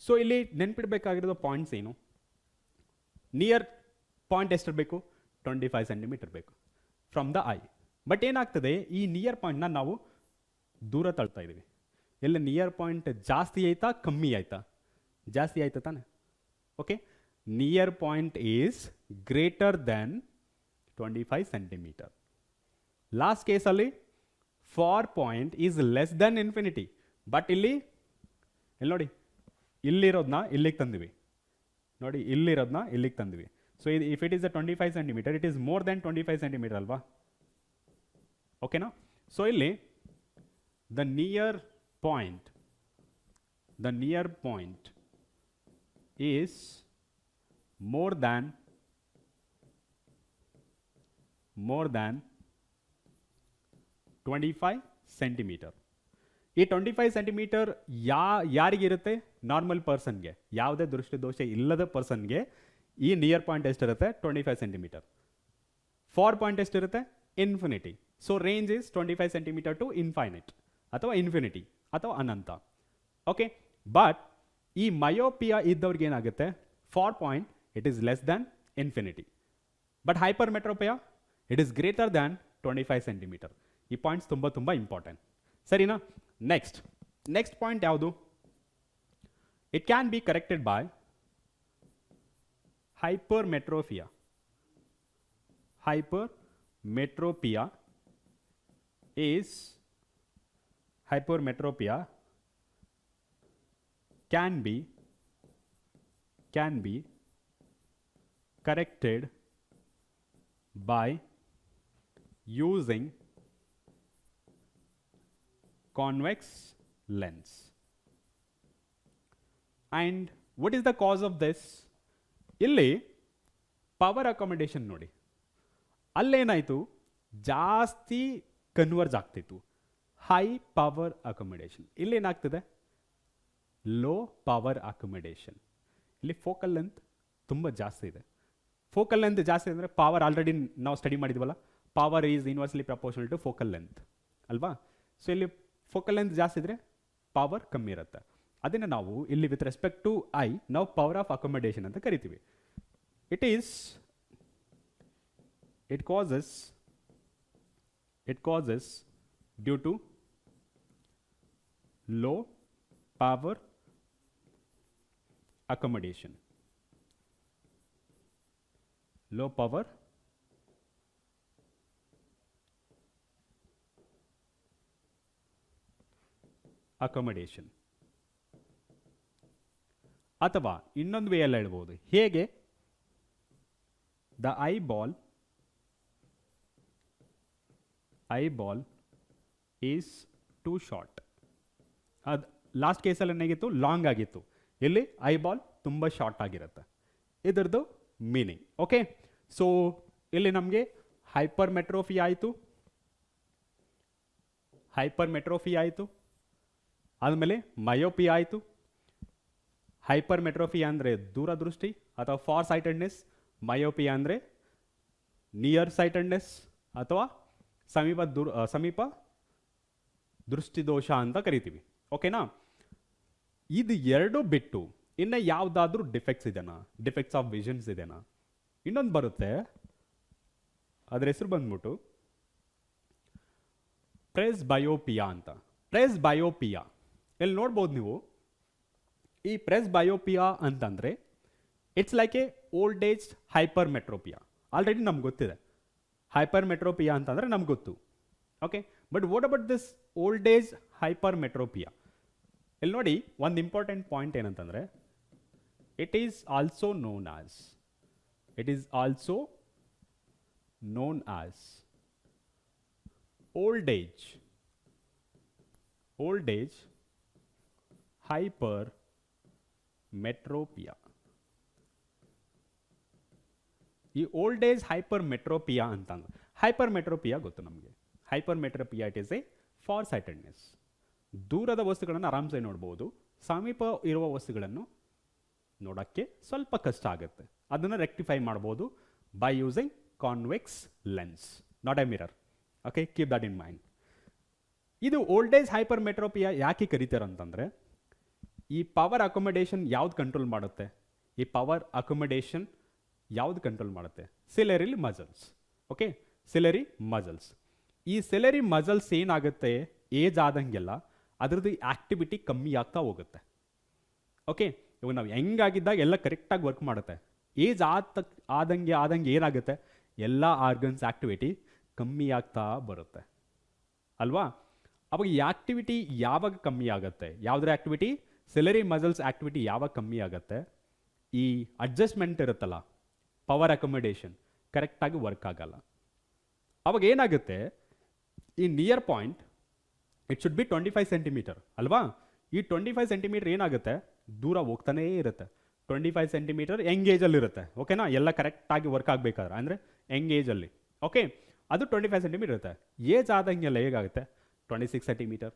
so ಇಲ್ಲಿ ನೆನ್ಪಿಡ್ಬೇಕಾಗಿರೋದು points ಏನು? ನಿಯರ್ ಪಾಯಿಂಟ್ ಎಷ್ಟಿರಬೇಕು? 25 ಸೆಂಟಿಮೀಟರ್ ಬೇಕು ಫ್ರಮ್ ದ ಐ. ಬಟ್ ಏನಾಗ್ತದೆ, ಈ ನಿಯರ್ ಪಾಯಿಂಟ್ನ ನಾವು ದೂರ ತಳ್ತಾ ಇದ್ದೀವಿ. ಎಲ್ಲ ನಿಯರ್ ಪಾಯಿಂಟ್ ಜಾಸ್ತಿ ಆಯ್ತಾ ಕಮ್ಮಿ ಆಯ್ತಾ? ಜಾಸ್ತಿ ಆಯ್ತಾ ತಾನೆ? Okay, near point is greater than 25 centimetre. Last ಕೇಸಲ್ಲಿ far point is less than infinity. But ಇಲ್ಲಿ ನೋಡಿ, ಇಲ್ಲಿರೋದನ್ನ ಇಲ್ಲಿಗೆ ತಂದಿವಿ. ನೋಡಿ, ಇಲ್ಲಿರೋದನ್ನ ಇಲ್ಲಿಗೆ ತಂದಿವಿ. ಸೊ ಇದು if it is a 25 centimetre, it is more than 25 centimetre ಅಲ್ವಾ? ಓಕೆನಾ? ಸೊ ಇಲ್ಲಿ the near point is more than 25 centimetre. ಈ 25 ಸೆಂಟಿಮೀಟರ್ ಯಾರಿಗಿರುತ್ತೆ? ನಾರ್ಮಲ್ ಪರ್ಸನ್ಗೆ, ಯಾವುದೇ ದೃಷ್ಟಿದೋಷ ಇಲ್ಲದ ಪರ್ಸನ್ಗೆ ಈ ನಿಯರ್ ಪಾಯಿಂಟ್ ಎಷ್ಟಿರುತ್ತೆ? 25 ಸೆಂಟಿಮೀಟರ್. ಫಾರ್ ಪಾಯಿಂಟ್ ಎಷ್ಟಿರುತ್ತೆ? Infinity. So range is 25 centimetre to infinite ಅಥವಾ ಇನ್ಫಿನಿಟಿ ಅಥವಾ ಅನಂತ. ಓಕೆ, ಬಟ್ ಈ ಮಯೋಪಿಯಾ ಇದ್ದವ್ರಿಗೆ ಏನಾಗುತ್ತೆ? Far point it is less than infinity, but hypermetropia it is greater than 25 centimeter. ಈ ಪಾಯಿಂಟ್ಸ್ ತುಂಬ ಇಂಪಾರ್ಟೆಂಟ್. ಸರಿನಾ? ನೆಕ್ಸ್ಟ್ ಪಾಯಿಂಟ್ ಯಾವುದು? It can be corrected by hypermetropia can be corrected by using convex lens. And what is the cause of this? ಇಲ್ಲಿ power accommodation ನೋಡಿ, ಅಲ್ಲೇನಾಯಿತು? ಜಾಸ್ತಿ converge ಆಗ್ತಿತ್ತು, high power accommodation. ಇಲ್ಲೇನಾಗ್ತದೆ? Low power accommodation. ಇಲ್ಲಿ focal length ತುಂಬ ಜಾಸ್ತಿ ಇದೆ. ಫೋಕಲ್ ಲೆಂತ್ ಜಾಸ್ತಿ ಅಂದರೆ ಪವರ್ ಆಲ್ರೆಡಿ ನಾವು ಸ್ಟಡಿ ಮಾಡಿದ್ವಲ್ಲ, power is inversely proportional to focal length ಅಲ್ವಾ? ಸೊ ಇಲ್ಲಿ ಫೋಕಲ್ ಲೆಂತ್ ಜಾಸ್ತಿ ಇದ್ದರೆ ಪವರ್ ಕಮ್ಮಿ ಇರುತ್ತೆ. ಅದನ್ನು ನಾವು ಇಲ್ಲಿ ವಿತ್ ರೆಸ್ಪೆಕ್ಟ್ ಟು ಐ ನಾವು ಪವರ್ ಆಫ್ ಅಕಾಮಿಡೇಷನ್ ಅಂತ ಕರಿತೀವಿ. it causes due to low power accommodation. Low power accommodation. ಅಥವಾ ಇನ್ನೊಂದು ವೇ ಎಲ್ಲ ಹೇಳ್ಬೋದು. ಹೇಗೆ? The eyeball is two short. ಅದು ಲಾಸ್ಟ್ ಕೇಸಲ್ಲಿ ಏನಾಗಿತ್ತು, ಲಾಂಗ್ ಆಗಿತ್ತು. ಇಲ್ಲಿ ಐಬಾಲ್ ತುಂಬ ಶಾರ್ಟ್ ಆಗಿರುತ್ತೆ. ಇದರದ್ದು ಮೀನಿಂಗ್. ಓಕೆ, ಸೊ ಇಲ್ಲಿ ನಮಗೆ ಹೈಪರ್ ಮೆಟ್ರೋಫಿ ಆಯಿತು, ಆದಮೇಲೆ ಮಯೋಪಿ ಆಯಿತು. ಹೈಪರ್ ಮೆಟ್ರೋಫಿ ಅಂದರೆ ದೂರದೃಷ್ಟಿ ಅಥವಾ ಫಾರ್ ಸೈಟೆಡ್ನೆಸ್, ಮಯೋಪಿ ಅಂದರೆ ನಿಯರ್ ಸೈಟೆಡ್ನೆಸ್ ಅಥವಾ ಸಮೀಪ ದೃಷ್ಟಿದೋಷ ಅಂತ ಕರಿತೀವಿ. ಓಕೆನಾ? ಇದು ಎರಡು ಬಿಟ್ಟು ಇನ್ನು ಯಾವುದಾದ್ರೂ ಡಿಫೆಕ್ಟ್ಸ್ ಆಫ್ ವಿಷನ್ಸ್ ಇದೆನಾ? ಇನ್ನೊಂದು ಬರುತ್ತೆ, ಅದರ ಹೆಸರು ಬಂದ್ಬಿಟ್ಟು ಪ್ರೆಸ್ಬಯೋಪಿಯಾ ಅಂತ. ಪ್ರೆಸ್ಬಯೋಪಿಯಾ ಇಲ್ಲಿ ನೋಡ್ಬೋದು ನೀವು. ಈ ಪ್ರೆಸ್ಬಯೋಪಿಯಾ ಅಂತಂದರೆ it's like a old age hypermetropia. Already ನಮ್ಗೆ ಗೊತ್ತಿದೆ ಹೈಪರ್ ಮೆಟ್ರೋಪಿಯಾ ಅಂತಂದರೆ ನಮ್ಗೆ ಗೊತ್ತು. Okay, but what about this old age hypermetropia? ಇಲ್ಲಿ ನೋಡಿ, ಒಂದು ಇಂಪಾರ್ಟೆಂಟ್ ಪಾಯಿಂಟ್ ಏನಂತಂದರೆ it is also known as old age hypermetropia. ಈ ಓಲ್ಡ್ ಏಜ್ ಹೈಪರ್ ಮೆಟ್ರೋಪಿಯಾ ಅಂತಂದ್ರೆ, ಹೈಪರ್ ಮೆಟ್ರೋಪಿಯಾ ಗೊತ್ತು ನಮಗೆ. Hypermetropia it is a far sightedness. ದೂರದ ವಸ್ತುಗಳನ್ನು ಆರಾಮ್ಸೆ ನೋಡ್ಬೋದು, ಸಮೀಪ ಇರುವ ವಸ್ತುಗಳನ್ನು ನೋಡೋಕ್ಕೆ ಸ್ವಲ್ಪ ಕಷ್ಟ ಆಗುತ್ತೆ. ಅದನ್ನು ರೆಕ್ಟಿಫೈ ಮಾಡ್ಬೋದು by using convex lens, not a mirror. Okay, keep that in mind. ಇದು ಓಲ್ಡ್ ಏಜ್ ಹೈಪರ್ ಮೆಟ್ರೋಪಿಯಾ ಯಾಕೆ ಕರೀತಾರೆ ಅಂತಂದರೆ, ಈ ಪವರ್ ಅಕೊಮಡೇಷನ್ ಯಾವ್ದು ಕಂಟ್ರೋಲ್ ಮಾಡುತ್ತೆ? Ciliary muscles. Okay, ciliary muscles. ಈ ಸಿಲೆರಿ ಮಸಲ್ಸ್ ಏನಾಗುತ್ತೆ, ಏಜ್ ಆದಂಗೆಲ್ಲ ಅದರದ್ದು ಆಕ್ಟಿವಿಟಿ ಕಮ್ಮಿ ಆಗ್ತಾ ಹೋಗುತ್ತೆ. ಓಕೆ, ಇವಾಗ ನಾವು ಹೆಂಗಾಗಿದ್ದಾಗ ಎಲ್ಲ ಕರೆಕ್ಟಾಗಿ ವರ್ಕ್ ಮಾಡುತ್ತೆ. ಏಜ್ ಆದಂಗೆ ಏನಾಗುತ್ತೆ, ಎಲ್ಲ ಆರ್ಗನ್ಸ್ ಆಕ್ಟಿವಿಟಿ ಕಮ್ಮಿ ಆಗ್ತಾ ಬರುತ್ತೆ ಅಲ್ವಾ? ಅವಾಗ ಈ ಆಕ್ಟಿವಿಟಿ ಯಾವಾಗ ಕಮ್ಮಿ ಆಗುತ್ತೆ? ಯಾವುದರ ಆಕ್ಟಿವಿಟಿ? ಸಿಲೆರಿ ಮಸಲ್ಸ್ ಆಕ್ಟಿವಿಟಿ ಯಾವಾಗ ಕಮ್ಮಿ ಆಗುತ್ತೆ? ಈ ಅಡ್ಜಸ್ಟ್ಮೆಂಟ್ ಇರುತ್ತಲ್ಲ, ಪವರ್ ಅಕೊಮಡೇಷನ್ ಕರೆಕ್ಟಾಗಿ ವರ್ಕ್ ಆಗಲ್ಲ. ಅವಾಗ ಏನಾಗುತ್ತೆ, ಈ near point it should be 25 centimetre ಅಲ್ವಾ? ಈ 25 ಸೆಂಟಿಮೀಟರ್ ಏನಾಗುತ್ತೆ, ದೂರ ಹೋಗ್ತಾನೇ ಇರುತ್ತೆ. 25 ಸೆಂಟಿಮೀಟರ್ ಎಂಗೇಜಲ್ಲಿ ಇರುತ್ತೆ. ಓಕೆನಾ? ಎಲ್ಲ ಕರೆಕ್ಟಾಗಿ ವರ್ಕ್ ಆಗಬೇಕಾದ್ರೆ ಅಂದರೆ ಎಂಗೇಜಲ್ಲಿ. ಓಕೆ, ಅದು 25 ಸೆಂಟಿಮೀಟರ್ ಇರುತ್ತೆ. ಏಜ್ ಆದಂಗೆಲ್ಲ ಹೇಗಾಗುತ್ತೆ, 26 ಸೆಂಟಿಮೀಟರ್,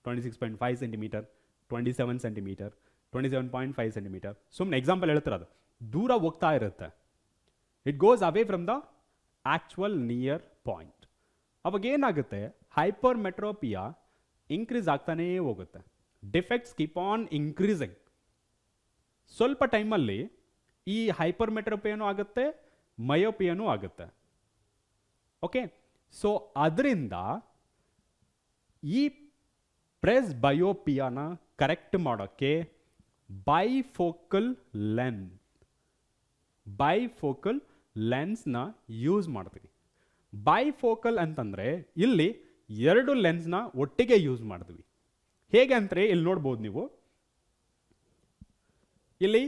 26.5 ಸೆಂಟಿಮೀಟರ್, 27 ಸೆಂಟಿಮೀಟರ್, 27.5 ಸೆಂಟಿಮೀಟರ್. ಸುಮ್ಮನೆ ಎಕ್ಸಾಂಪಲ್ ಹೇಳ್ತಿರೋದು. ದೂರ ಹೋಗ್ತಾ ಇರುತ್ತೆ. It goes away from the actual near point. ಅವಾಗ ಏನಾಗುತ್ತೆ, ಹೈಪರ್ ಮೆಟ್ರೋಪಿಯಾ ಇನ್ಕ್ರೀಸ್ ಆಗ್ತಾನೇ ಹೋಗುತ್ತೆ. Defects keep on increasing. ಸ್ವಲ್ಪ ಟೈಮಲ್ಲಿ ಈ ಹೈಪರ್ ಮೆಟ್ರೋಪಿಯಾನೂ ಆಗುತ್ತೆ, ಮಯೋಪಿಯಾನೂ ಆಗುತ್ತೆ. ಓಕೆ, ಸೊ ಅದರಿಂದ ಈ ಪ್ರೆಸ್ಬಯೋಪಿಯಾನ ಕರೆಕ್ಟ್ ಮಾಡೋಕ್ಕೆ ಬೈಫೋಕಲ್ ಲೆನ್ಸ್ನ ಯೂಸ್ ಮಾಡ್ತೀವಿ. ಬೈಫೋಕಲ್ ಅಂತಂದರೆ ಇಲ್ಲಿ ಎರಡು ಲೆನ್ಸ್ನ ಒಟ್ಟಿಗೆ ಯೂಸ್ ಮಾಡ್ತೀವಿ. ಹೇಗೆ ಅಂದರೆ ಇಲ್ಲಿ ನೋಡ್ಬೋದು ನೀವು, ಇಲ್ಲಿ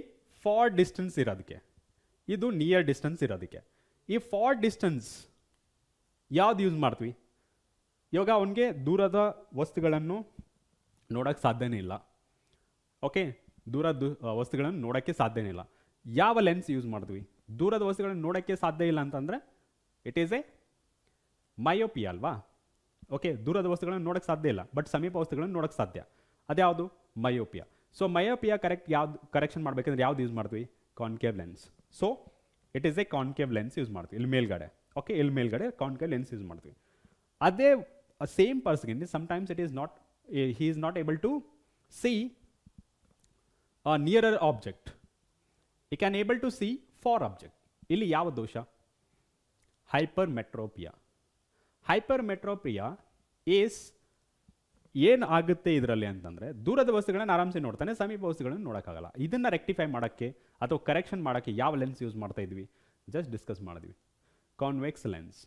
ಫಾರ್ ಡಿಸ್ಟೆನ್ಸ್ ಇರೋದಕ್ಕೆ, ಇದು ನಿಯರ್ ಡಿಸ್ಟೆನ್ಸ್ ಇರೋದಕ್ಕೆ. ಈ ಫಾರ್ ಡಿಸ್ಟೆನ್ಸ್ ಯಾವ್ದು ಯೂಸ್ ಮಾಡ್ತೀವಿ? ಇವಾಗ ಅವನಿಗೆ ದೂರದ ವಸ್ತುಗಳನ್ನು ನೋಡೋಕ್ಕೆ ಸಾಧ್ಯನೇ ಇಲ್ಲ. ಓಕೆ, ದೂರದ ವಸ್ತುಗಳನ್ನು ನೋಡೋಕ್ಕೆ ಸಾಧ್ಯನೇ ಇಲ್ಲ. ಯಾವ ಲೆನ್ಸ್ ಯೂಸ್ ಮಾಡ್ತೀವಿ? ದೂರದ ವಸ್ತುಗಳನ್ನು ನೋಡೋಕ್ಕೆ ಸಾಧ್ಯ ಇಲ್ಲ ಅಂತಂದರೆ ಇಟ್ ಈಸ್ ಎ ಮಯೋಪಿಯಾ ಅಲ್ವಾ? ಓಕೆ, ದೂರದ ವಸ್ತುಗಳನ್ನು ನೋಡೋಕ್ಕೆ ಸಾಧ್ಯ ಇಲ್ಲ, ಬಟ್ ಸಮೀಪ ವಸ್ತುಗಳನ್ನು ನೋಡೋಕ್ಕೆ ಸಾಧ್ಯ. ಅದ್ಯಾವುದು? ಮಯೋಪಿಯಾ. ಸೊ ಮಯೋಪಿಯಾ ಕರೆಕ್ಷನ್ ಮಾಡಬೇಕಂದ್ರೆ ಯಾವ್ದು ಯೂಸ್ ಮಾಡ್ತೀವಿ? Concave lens. So it is A concave lens use ಮಾಡ್ತೀವಿ ಇಲ್ಲಿ ಮೇಲ್ಗಡೆ. ಓಕೆ, ಇಲ್ಲಿ ಮೇಲ್ಗಡೆ ಕಾನ್ಕೇವ್ ಲೆನ್ಸ್ ಯೂಸ್ ಮಾಡ್ತೀವಿ. ಅದೇ same person sometimes he is not able to see a nearer object. He can able to see far object. ಇಲ್ಲಿ ಯಾವ ದೋಷ? ಹೈಪರ್ಮೆಟ್ರೋಪಿಯಾ. ಹೈಪರ್ಮೆಟ್ರೋಪಿಯಾ ಏನು ಆಗುತ್ತೆ ಇದರಲ್ಲಿ ಅಂತಂದರೆ, ದೂರದ ವಸ್ತುಗಳನ್ನು ಆರಾಮ್ಸೆ ನೋಡ್ತಾನೆ, ಸಮೀಪ ವಸ್ತುಗಳನ್ನು ನೋಡೋಕ್ಕಾಗಲ್ಲ. ಇದನ್ನು ರೆಕ್ಟಿಫೈ ಮಾಡೋಕ್ಕೆ ಅಥವಾ ಕರೆಕ್ಷನ್ ಮಾಡೋಕ್ಕೆ ಯಾವ ಲೆನ್ಸ್ ಯೂಸ್ ಮಾಡ್ತಾ ಇದ್ವಿ? ಜಸ್ಟ್ ಡಿಸ್ಕಸ್ ಮಾಡಿದ್ವಿ, ಕಾನ್ವೆಕ್ಸ್ ಲೆನ್ಸ್.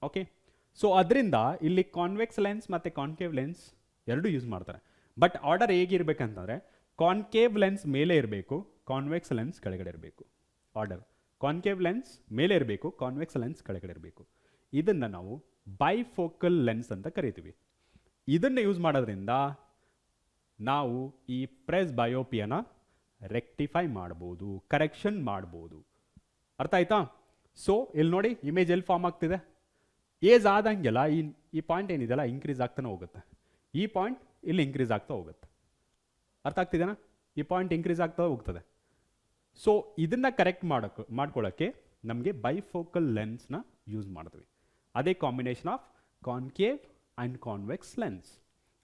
ಓಕೆ, ಸೊ ಅದರಿಂದ ಇಲ್ಲಿ ಕಾನ್ವೆಕ್ಸ್ ಲೆನ್ಸ್ ಮತ್ತು ಕಾನ್ಕೇವ್ ಲೆನ್ಸ್ ಎರಡೂ ಯೂಸ್ ಮಾಡ್ತಾರೆ. ಬಟ್ ಆರ್ಡರ್ ಹೇಗಿರ್ಬೇಕಂತಂದರೆ, ಕಾನ್ಕೇವ್ ಲೆನ್ಸ್ ಮೇಲೆ ಇರಬೇಕು, ಕಾನ್ವೆಕ್ಸ್ ಲೆನ್ಸ್ ಕೆಳಗಡೆ ಇರಬೇಕು. ಆರ್ಡರ್ ಕಾನ್ಕೇವ್ ಲೆನ್ಸ್ ಮೇಲೆ ಇರಬೇಕು, ಕಾನ್ವೆಕ್ಸ್ ಲೆನ್ಸ್ ಕೆಳಗಡೆ ಇರಬೇಕು. ಇದನ್ನು ನಾವು ಬೈಫೋಕಲ್ ಲೆನ್ಸ್ ಅಂತ ಕರಿತೀವಿ. ಇದನ್ನು ಯೂಸ್ ಮಾಡೋದ್ರಿಂದ ನಾವು ಈ ಪ್ರೆಸ್ ಬಯೋಪಿಯನ ರೆಕ್ಟಿಫೈ ಮಾಡ್ಬೋದು, ಕರೆಕ್ಷನ್ ಮಾಡ್ಬೋದು. ಅರ್ಥ ಆಯ್ತಾ? ಸೊ ಇಲ್ಲಿ ನೋಡಿ, ಇಮೇಜ್ ಎಲ್ಲಿ ಫಾರ್ಮ್ ಆಗ್ತಿದೆ, ಏಜ್ ಆದಂಗೆಲ್ಲ ಈ ಪಾಯಿಂಟ್ ಏನಿದೆಯಲ್ಲ ಇನ್ಕ್ರೀಸ್ ಆಗ್ತಾನೆ ಹೋಗುತ್ತೆ, ಈ ಪಾಯಿಂಟ್ ಇಲ್ಲಿ ಇನ್ಕ್ರೀಸ್ ಆಗ್ತಾ ಹೋಗುತ್ತೆ. ಅರ್ಥ ಆಗ್ತಿದೆನಾ? ಈ ಪಾಯಿಂಟ್ ಇನ್ಕ್ರೀಸ್ ಆಗ್ತಾ ಹೋಗ್ತದೆ. ಸೊ ಇದನ್ನು ಕರೆಕ್ಟ್ ಮಾಡ್ಕೊಳ್ಳೋಕ್ಕೆ ನಮಗೆ ಬೈಫೋಕಲ್ ಲೆನ್ಸ್ನ ಯೂಸ್ ಮಾಡ್ತೀವಿ. ಅದೇ combination of concave and convex lens.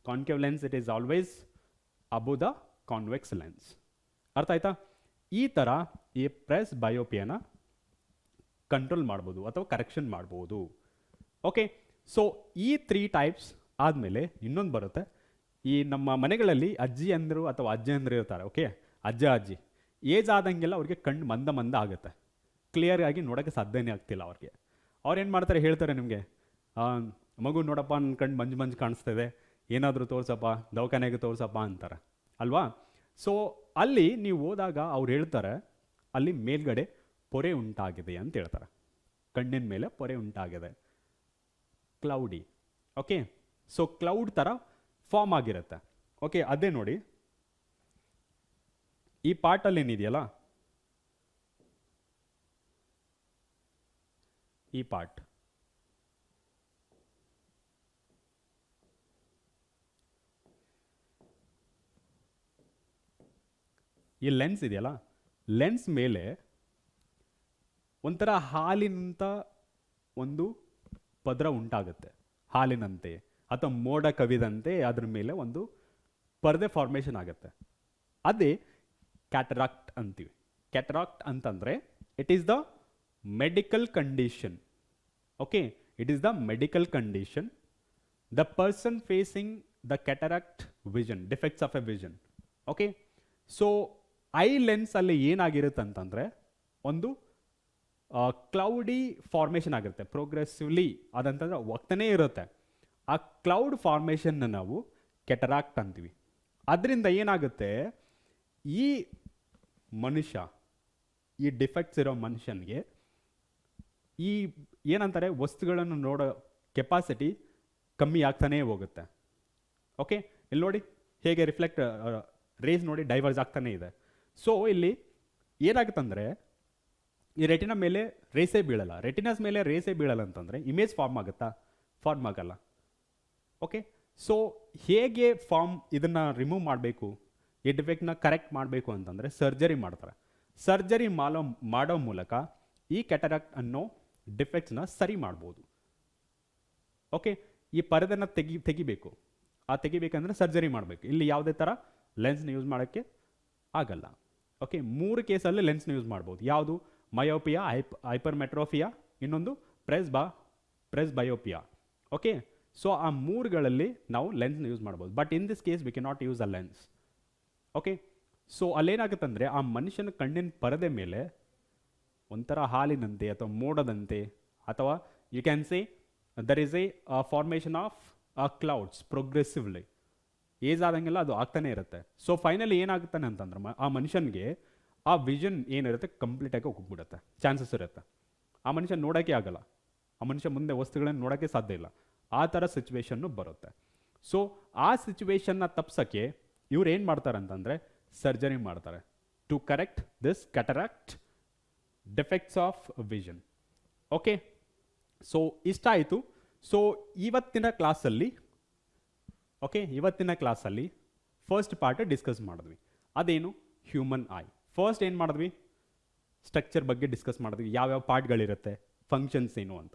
Concave lens it is always above the convex lens. ಅರ್ಥ ಆಯ್ತಾ? ಈ ಥರ ಈ ಪ್ರೆಸ್ ಬಯೋಪಿಯನ ಕಂಟ್ರೋಲ್ ಮಾಡ್ಬೋದು ಅಥವಾ ಕರೆಕ್ಷನ್ ಮಾಡ್ಬೋದು. ಓಕೆ, ಸೊ ಈ 3 ಟೈಪ್ಸ್ ಆದಮೇಲೆ ಇನ್ನೊಂದು ಬರುತ್ತೆ. ಈ ನಮ್ಮ ಮನೆಗಳಲ್ಲಿ ಅಜ್ಜಿ ಅಂದರು ಅಥವಾ ಅಜ್ಜಿ ಅಂದರು ಇರ್ತಾರೆ. ಓಕೆ, ಅಜ್ಜ ಅಜ್ಜಿ ಏಜ್ ಆದಂಗೆಲ್ಲ ಅವ್ರಿಗೆ ಕಣ್ಣು ಮಂದ ಆಗುತ್ತೆ, ಕ್ಲಿಯರ್ ಆಗಿ ನೋಡೋಕ್ಕೆ ಸಾಧ್ಯನೇ ಆಗ್ತಿಲ್ಲ ಅವ್ರಿಗೆ. ಅವ್ರು ಏನು ಮಾಡ್ತಾರೆ ಹೇಳ್ತಾರೆ ನಿಮಗೆ, ಮಗು ನೋಡಪ್ಪ ನನ್ನ ಕಣ್ಣು ಮಂಜು ಕಾಣಿಸ್ತಿದೆ, ಏನಾದರೂ ತೋರ್ಸಪ್ಪ, ದವಾಖಾನೆಗೆ ತೋರ್ಸಪ್ಪ ಅಂತಾರೆ ಅಲ್ವಾ. ಸೊ ಅಲ್ಲಿ ನೀವು ಹೋದಾಗ ಅವ್ರು ಹೇಳ್ತಾರೆ ಅಲ್ಲಿ ಮೇಲ್ಗಡೆ ಪೊರೆ ಉಂಟಾಗಿದೆ ಅಂತ ಹೇಳ್ತಾರೆ, ಕಣ್ಣಿನ ಮೇಲೆ ಪೊರೆ ಉಂಟಾಗಿದೆ, ಕ್ಲೌಡಿ. ಓಕೆ, ಸೊ ಕ್ಲೌಡ್ ಥರ ಫಾರ್ಮ್ ಆಗಿರುತ್ತೆ. ಓಕೆ, ಅದೇ ನೋಡಿ ಈ ಪಾರ್ಟಲ್ಲಿ ಏನಿದೆಯಲ್ಲ, ಈ ಪಾರ್ಟ್ ಈ ಲೆನ್ಸ್ ಇದೆಯಲ್ಲ, ಲೆನ್ಸ್ ಮೇಲೆ ಒಂಥರ ಹಾಲಿನಂಥ ಒಂದು ಪದರ ಉಂಟಾಗುತ್ತೆ, ಹಾಲಿನಂತೆ ಅಥವಾ ಮೋಡ ಕವಿದಂತೆ ಅದ್ರ ಮೇಲೆ ಒಂದು ಪರದೆ ಫಾರ್ಮೇಷನ್ ಆಗುತ್ತೆ. ಅದೇ ಕ್ಯಾಟರಾಕ್ಟ್ ಅಂತೀವಿ. ಕ್ಯಾಟರಾಕ್ಟ್ ಅಂತಂದರೆ it is the medical condition. Okay, it is the medical condition. The person facing the cataract vision, defects of a vision. Okay, so eye ಲೆನ್ಸಲ್ಲಿ ಏನಾಗಿರುತ್ತೆ ಅಂತಂದರೆ ಒಂದು ಕ್ಲೌಡಿ ಫಾರ್ಮೇಷನ್ ಆಗಿರುತ್ತೆ, ಪ್ರೋಗ್ರೆಸಿವ್ಲಿ ಅದಂತಂದ್ರೆ ಹೋಗ್ತಾನೇ ಇರುತ್ತೆ. ಆ ಕ್ಲೌಡ್ ಫಾರ್ಮೇಷನ್ನ ನಾವು ಕ್ಯಾಟರಾಕ್ಟ್ ಅಂತೀವಿ. ಅದರಿಂದ ಏನಾಗುತ್ತೆ, ಈ ಮನುಷ್ಯ, ಈ ಡಿಫೆಕ್ಟ್ಸ್ ಇರೋ ಮನುಷ್ಯನಿಗೆ ಈ ಏನಂತಾರೆ ವಸ್ತುಗಳನ್ನು ನೋಡೋ ಕೆಪಾಸಿಟಿ ಕಮ್ಮಿ ಆಗ್ತಾನೇ ಹೋಗುತ್ತೆ. ಓಕೆ, ಇಲ್ಲಿ ನೋಡಿ ಹೇಗೆ ರಿಫ್ಲೆಕ್ಟ್ ರೇಸ್ ನೋಡಿ ಡೈವರ್ಸ್ ಆಗ್ತಾನೇ ಇದೆ. ಸೊ ಇಲ್ಲಿ ಏನಾಗುತ್ತಂದರೆ ಈ ರೆಟಿನ ಮೇಲೆ ರೇಸೇ ಬೀಳಲ್ಲ, ರೆಟಿನಾಸ್ ಮೇಲೆ ರೇಸೇ ಬೀಳಲ್ಲ ಅಂತಂದರೆ ಇಮೇಜ್ ಫಾರ್ಮ್ ಆಗುತ್ತಾ? ಫಾರ್ಮ್ ಆಗಲ್ಲ. ಓಕೆ, ಸೊ ಹೇಗೆ ಇದನ್ನು ರಿಮೂವ್ ಮಾಡಬೇಕು, ಈ ಡಿಫೆಕ್ಟ್ನ ಕರೆಕ್ಟ್ ಮಾಡಬೇಕು ಅಂತಂದರೆ ಸರ್ಜರಿ ಮಾಡ್ತಾರೆ. ಸರ್ಜರಿ ಮಾಡೋ ಮೂಲಕ ಈ ಕ್ಯಾಟರಾಕ್ಟ್ ಅನ್ನೋ ಡಿಫೆಕ್ಟ್ಸ್ನ ಸರಿ ಮಾಡ್ಬೋದು. ಓಕೆ, ಈ ಪರದೆನ ತೆಗಿಬೇಕು. ತೆಗಿಬೇಕಂದ್ರೆ ಸರ್ಜರಿ ಮಾಡಬೇಕು. ಇಲ್ಲಿ ಯಾವುದೇ ಥರ ಲೆನ್ಸ್ನ ಯೂಸ್ ಮಾಡೋಕ್ಕೆ ಆಗಲ್ಲ. ಓಕೆ, 3 ಕೇಸಲ್ಲಿ ಲೆನ್ಸ್ನ ಯೂಸ್ ಮಾಡ್ಬೋದು. ಯಾವುದು? ಮಯೋಪಿಯಾ, ಹೈಪರ್ಮೆಟ್ರೋಫಿಯಾ, ಇನ್ನೊಂದು ಪ್ರೆಸ್ ಬಯೋಪಿಯಾ. ಓಕೆ, ಸೊ ಆ 3ಗಳಲ್ಲಿ ನಾವು ಲೆನ್ಸ್ನ ಯೂಸ್ ಮಾಡ್ಬೋದು. But in this case we can not use a lens. Okay, so ಅಲ್ಲೇನಾಗುತ್ತಂದರೆ ಆ ಮನುಷ್ಯನ ಕಣ್ಣಿನ ಪರದೆ ಮೇಲೆ ಒಂಥರ ಹಾಲಿನಂತೆ ಅಥವಾ ಮೋಡದಂತೆ, ಅಥವಾ you can say there is a formation of clouds progressively. Age ಆದಂಗೆಲ್ಲ ಅದು ಆಗ್ತಾನೆ ಇರುತ್ತೆ. ಸೊ ಫೈನಲಿ ಏನಾಗುತ್ತಾನೆ ಅಂತಂದ್ರೆ ಆ ಮನುಷ್ಯನಿಗೆ ಆ ವಿಷನ್ ಏನಿರುತ್ತೆ ಕಂಪ್ಲೀಟಾಗಿ ಹೋಗ್ಬಿಡುತ್ತೆ, ಚಾನ್ಸಸ್ ಇರುತ್ತೆ. ಆ ಮನುಷ್ಯ ನೋಡೋಕ್ಕೆ ಆಗಲ್ಲ, ಆ ಮನುಷ್ಯ ಮುಂದೆ ವಸ್ತುಗಳನ್ನು ನೋಡೋಕ್ಕೆ ಸಾಧ್ಯ ಇಲ್ಲ, ಆ ಥರ ಸಿಚುವೇಶನ್ನು ಬರುತ್ತೆ. ಸೊ ಆ ಸಿಚುವೇಶನ್ನ ತಪ್ಸೋಕ್ಕೆ ಇವ್ರು ಏನು ಮಾಡ್ತಾರೆ ಅಂತಂದರೆ ಸರ್ಜರಿ ಮಾಡ್ತಾರೆ to correct this cataract defects of vision. Okay, so ಇಷ್ಟ ಆಯಿತು. ಸೊ ಇವತ್ತಿನ ಕ್ಲಾಸಲ್ಲಿ ಫಸ್ಟ್ ಪಾರ್ಟ್ ಡಿಸ್ಕಸ್ ಮಾಡಿದ್ವಿ. ಅದೇನು? Human I. ಫಸ್ಟ್ ಏನು ಮಾಡಿದ್ವಿ? ಸ್ಟ್ರಕ್ಚರ್ ಬಗ್ಗೆ ಡಿಸ್ಕಸ್ ಮಾಡಿದ್ವಿ, ಯಾವ್ಯಾವ ಪಾರ್ಟ್ಗಳಿರುತ್ತೆ, ಫಂಕ್ಷನ್ಸ್ ಏನು ಅಂತ.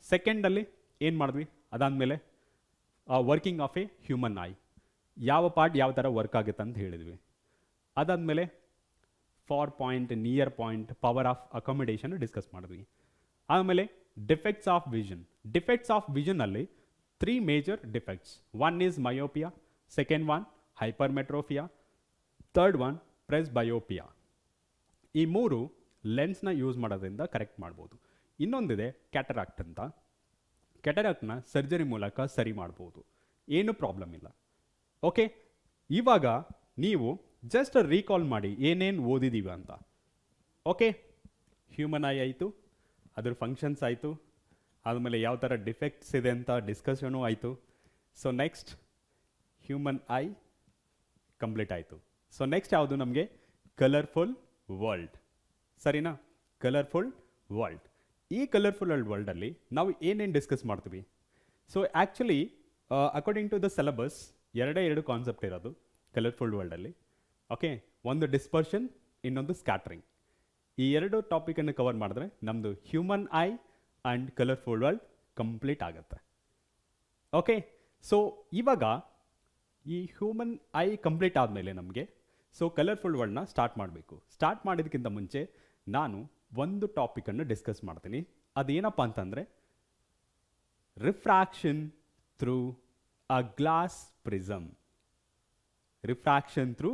ಸೆಕೆಂಡಲ್ಲಿ ಏನು ಮಾಡಿದ್ವಿ? ಅದಾದಮೇಲೆ working of a human eye, ಯಾವ ಪಾರ್ಟ್ ಯಾವ ಥರ ವರ್ಕ್ ಆಗುತ್ತೆ ಅಂತ ಹೇಳಿದ್ವಿ. ಅದಾದಮೇಲೆ far point, near point, power of accommodation discuss ಮಾಡಿದ್ವಿ. ಆಮೇಲೆ ಡಿಫೆಕ್ಟ್ಸ್ ಆಫ್ ವಿಷನಲ್ಲಿ 3 major defects. 1 is myopia, second 1 hypermetropia, third 1 presbyopia. ಈ 3 ಲೆನ್ಸ್ನ ಯೂಸ್ ಮಾಡೋದ್ರಿಂದ ಕರೆಕ್ಟ್ ಮಾಡ್ಬೋದು. ಇನ್ನೊಂದಿದೆ ಕ್ಯಾಟರಾಕ್ಟ್ ಅಂತ. ಕ್ಯಾಟರಾಕ್ಟ್ನ ಸರ್ಜರಿ ಮೂಲಕ ಸರಿ ಮಾಡ್ಬೋದು, ಏನೂ ಪ್ರಾಬ್ಲಮ್ ಇಲ್ಲ. ಓಕೆ, ಇವಾಗ ನೀವು ಜಸ್ಟ್ ರೀಕಾಲ್ ಮಾಡಿ ಏನೇನು ಓದಿದ್ದೀವಿ ಅಂತ. ಓಕೆ, ಹ್ಯೂಮನ್ ಐ ಆಯಿತು, ಅದ್ರ ಫಂಕ್ಷನ್ಸ್ ಆಯಿತು, ಆದಮೇಲೆ ಯಾವ ಥರ ಡಿಫೆಕ್ಟ್ಸ್ ಇದೆ ಅಂತ ಡಿಸ್ಕಷನು ಆಯಿತು. So next human eye complete ಆಯಿತು. ಸೊ ನೆಕ್ಸ್ಟ್ ಯಾವುದು ನಮಗೆ ಕಲರ್ಫುಲ್ ವರ್ಲ್ಡ್, ಸರಿನಾ? Colourful world. ಈ ಕಲರ್ಫುಲ್ ವರ್ಲ್ಡಲ್ಲಿ ನಾವು ಏನೇನು ಡಿಸ್ಕಸ್ ಮಾಡ್ತೀವಿ? So actually according to the syllabus ಎರಡು ಕಾನ್ಸೆಪ್ಟ್ ಇರೋದು ಕಲರ್ಫುಲ್ ವರ್ಲ್ಡಲ್ಲಿ. ಓಕೆ, ಒಂದು ಡಿಸ್ಪರ್ಷನ್, ಇನ್ನೊಂದು ಸ್ಕ್ಯಾಟ್ರಿಂಗ್. ಈ ಎರಡು ಟಾಪಿಕನ್ನು ಕವರ್ ಮಾಡಿದ್ರೆ ನಮ್ಮದು human eye and colourful world complete ಆಗುತ್ತೆ. ಓಕೆ, ಸೊ ಇವಾಗ ಈ ಹ್ಯೂಮನ್ ಐ ಕಂಪ್ಲೀಟ್ ಆದಮೇಲೆ ನಮಗೆ ಸೊ ಕಲರ್ಫುಲ್ ವರ್ಲ್ಡ್ನ ಸ್ಟಾರ್ಟ್ ಮಾಡಬೇಕು. ಸ್ಟಾರ್ಟ್ ಮಾಡೋದಕ್ಕಿಂತ ಮುಂಚೆ ನಾನು ಒಂದು ಟಾಪಿಕನ್ನು ಡಿಸ್ಕಸ್ ಮಾಡ್ತೀನಿ. ಅದೇನಪ್ಪ ಅಂತಂದರೆ refraction through a glass prism. Refraction through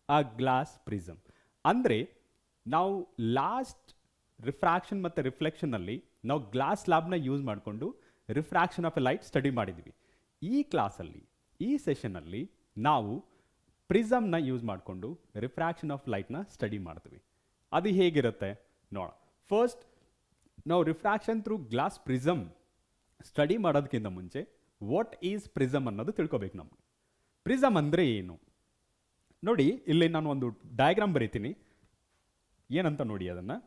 a glass prism ಅಂದರೆ ನಾವು ಲಾಸ್ಟ್ ರಿಫ್ರಾಕ್ಷನ್ ಮತ್ತು ರಿಫ್ಲೆಕ್ಷನಲ್ಲಿ ನಾವು ಗ್ಲಾಸ್ ಲ್ಯಾಬ್ನ ಯೂಸ್ ಮಾಡಿಕೊಂಡು refraction of a light study ಮಾಡಿದ್ದೀವಿ. ಈ ಕ್ಲಾಸಲ್ಲಿ, ಈ ಸೆಷನ್ನಲ್ಲಿ ನಾವು ಪ್ರಿಸಮ್ನ ಯೂಸ್ ಮಾಡಿಕೊಂಡು ರಿಫ್ರಾಕ್ಷನ್ ಆಫ್ ಲೈಟ್ನ ಸ್ಟಡಿ ಮಾಡ್ತೀವಿ. ಅದು ಹೇಗಿರುತ್ತೆ ನೋಡೋಣ. ಫಸ್ಟ್ ನಾವು refraction through glass prism study ಮಾಡೋದಕ್ಕಿಂತ ಮುಂಚೆ ವಾಟ್ ಈಸ್ ಪ್ರಿಸಮ್ ಅನ್ನೋದು ತಿಳ್ಕೊಬೇಕು ನಮಗೆ. ಪ್ರಿಸಮ್ ಅಂದರೆ ಏನು ನೋಡಿ, ಇಲ್ಲಿ ನಾನು ಒಂದು ಡಯಾಗ್ರಾಮ್ ಬರೀತೀನಿ, ಏನಂತ ನೋಡಿ ಅದನ್ನು.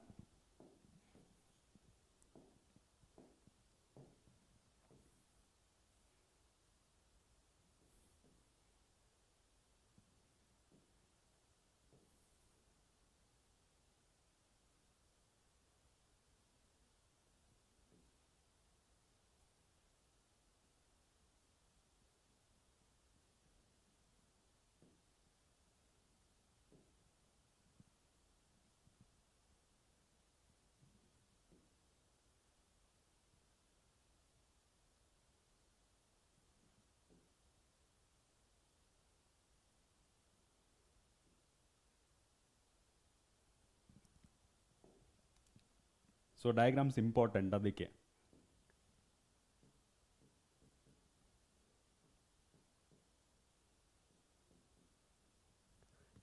ಸೊ ಡಯಾಗ್ರಾಮ್ಸ್ ಇಂಪಾರ್ಟೆಂಟ್, ಅದಕ್ಕೆ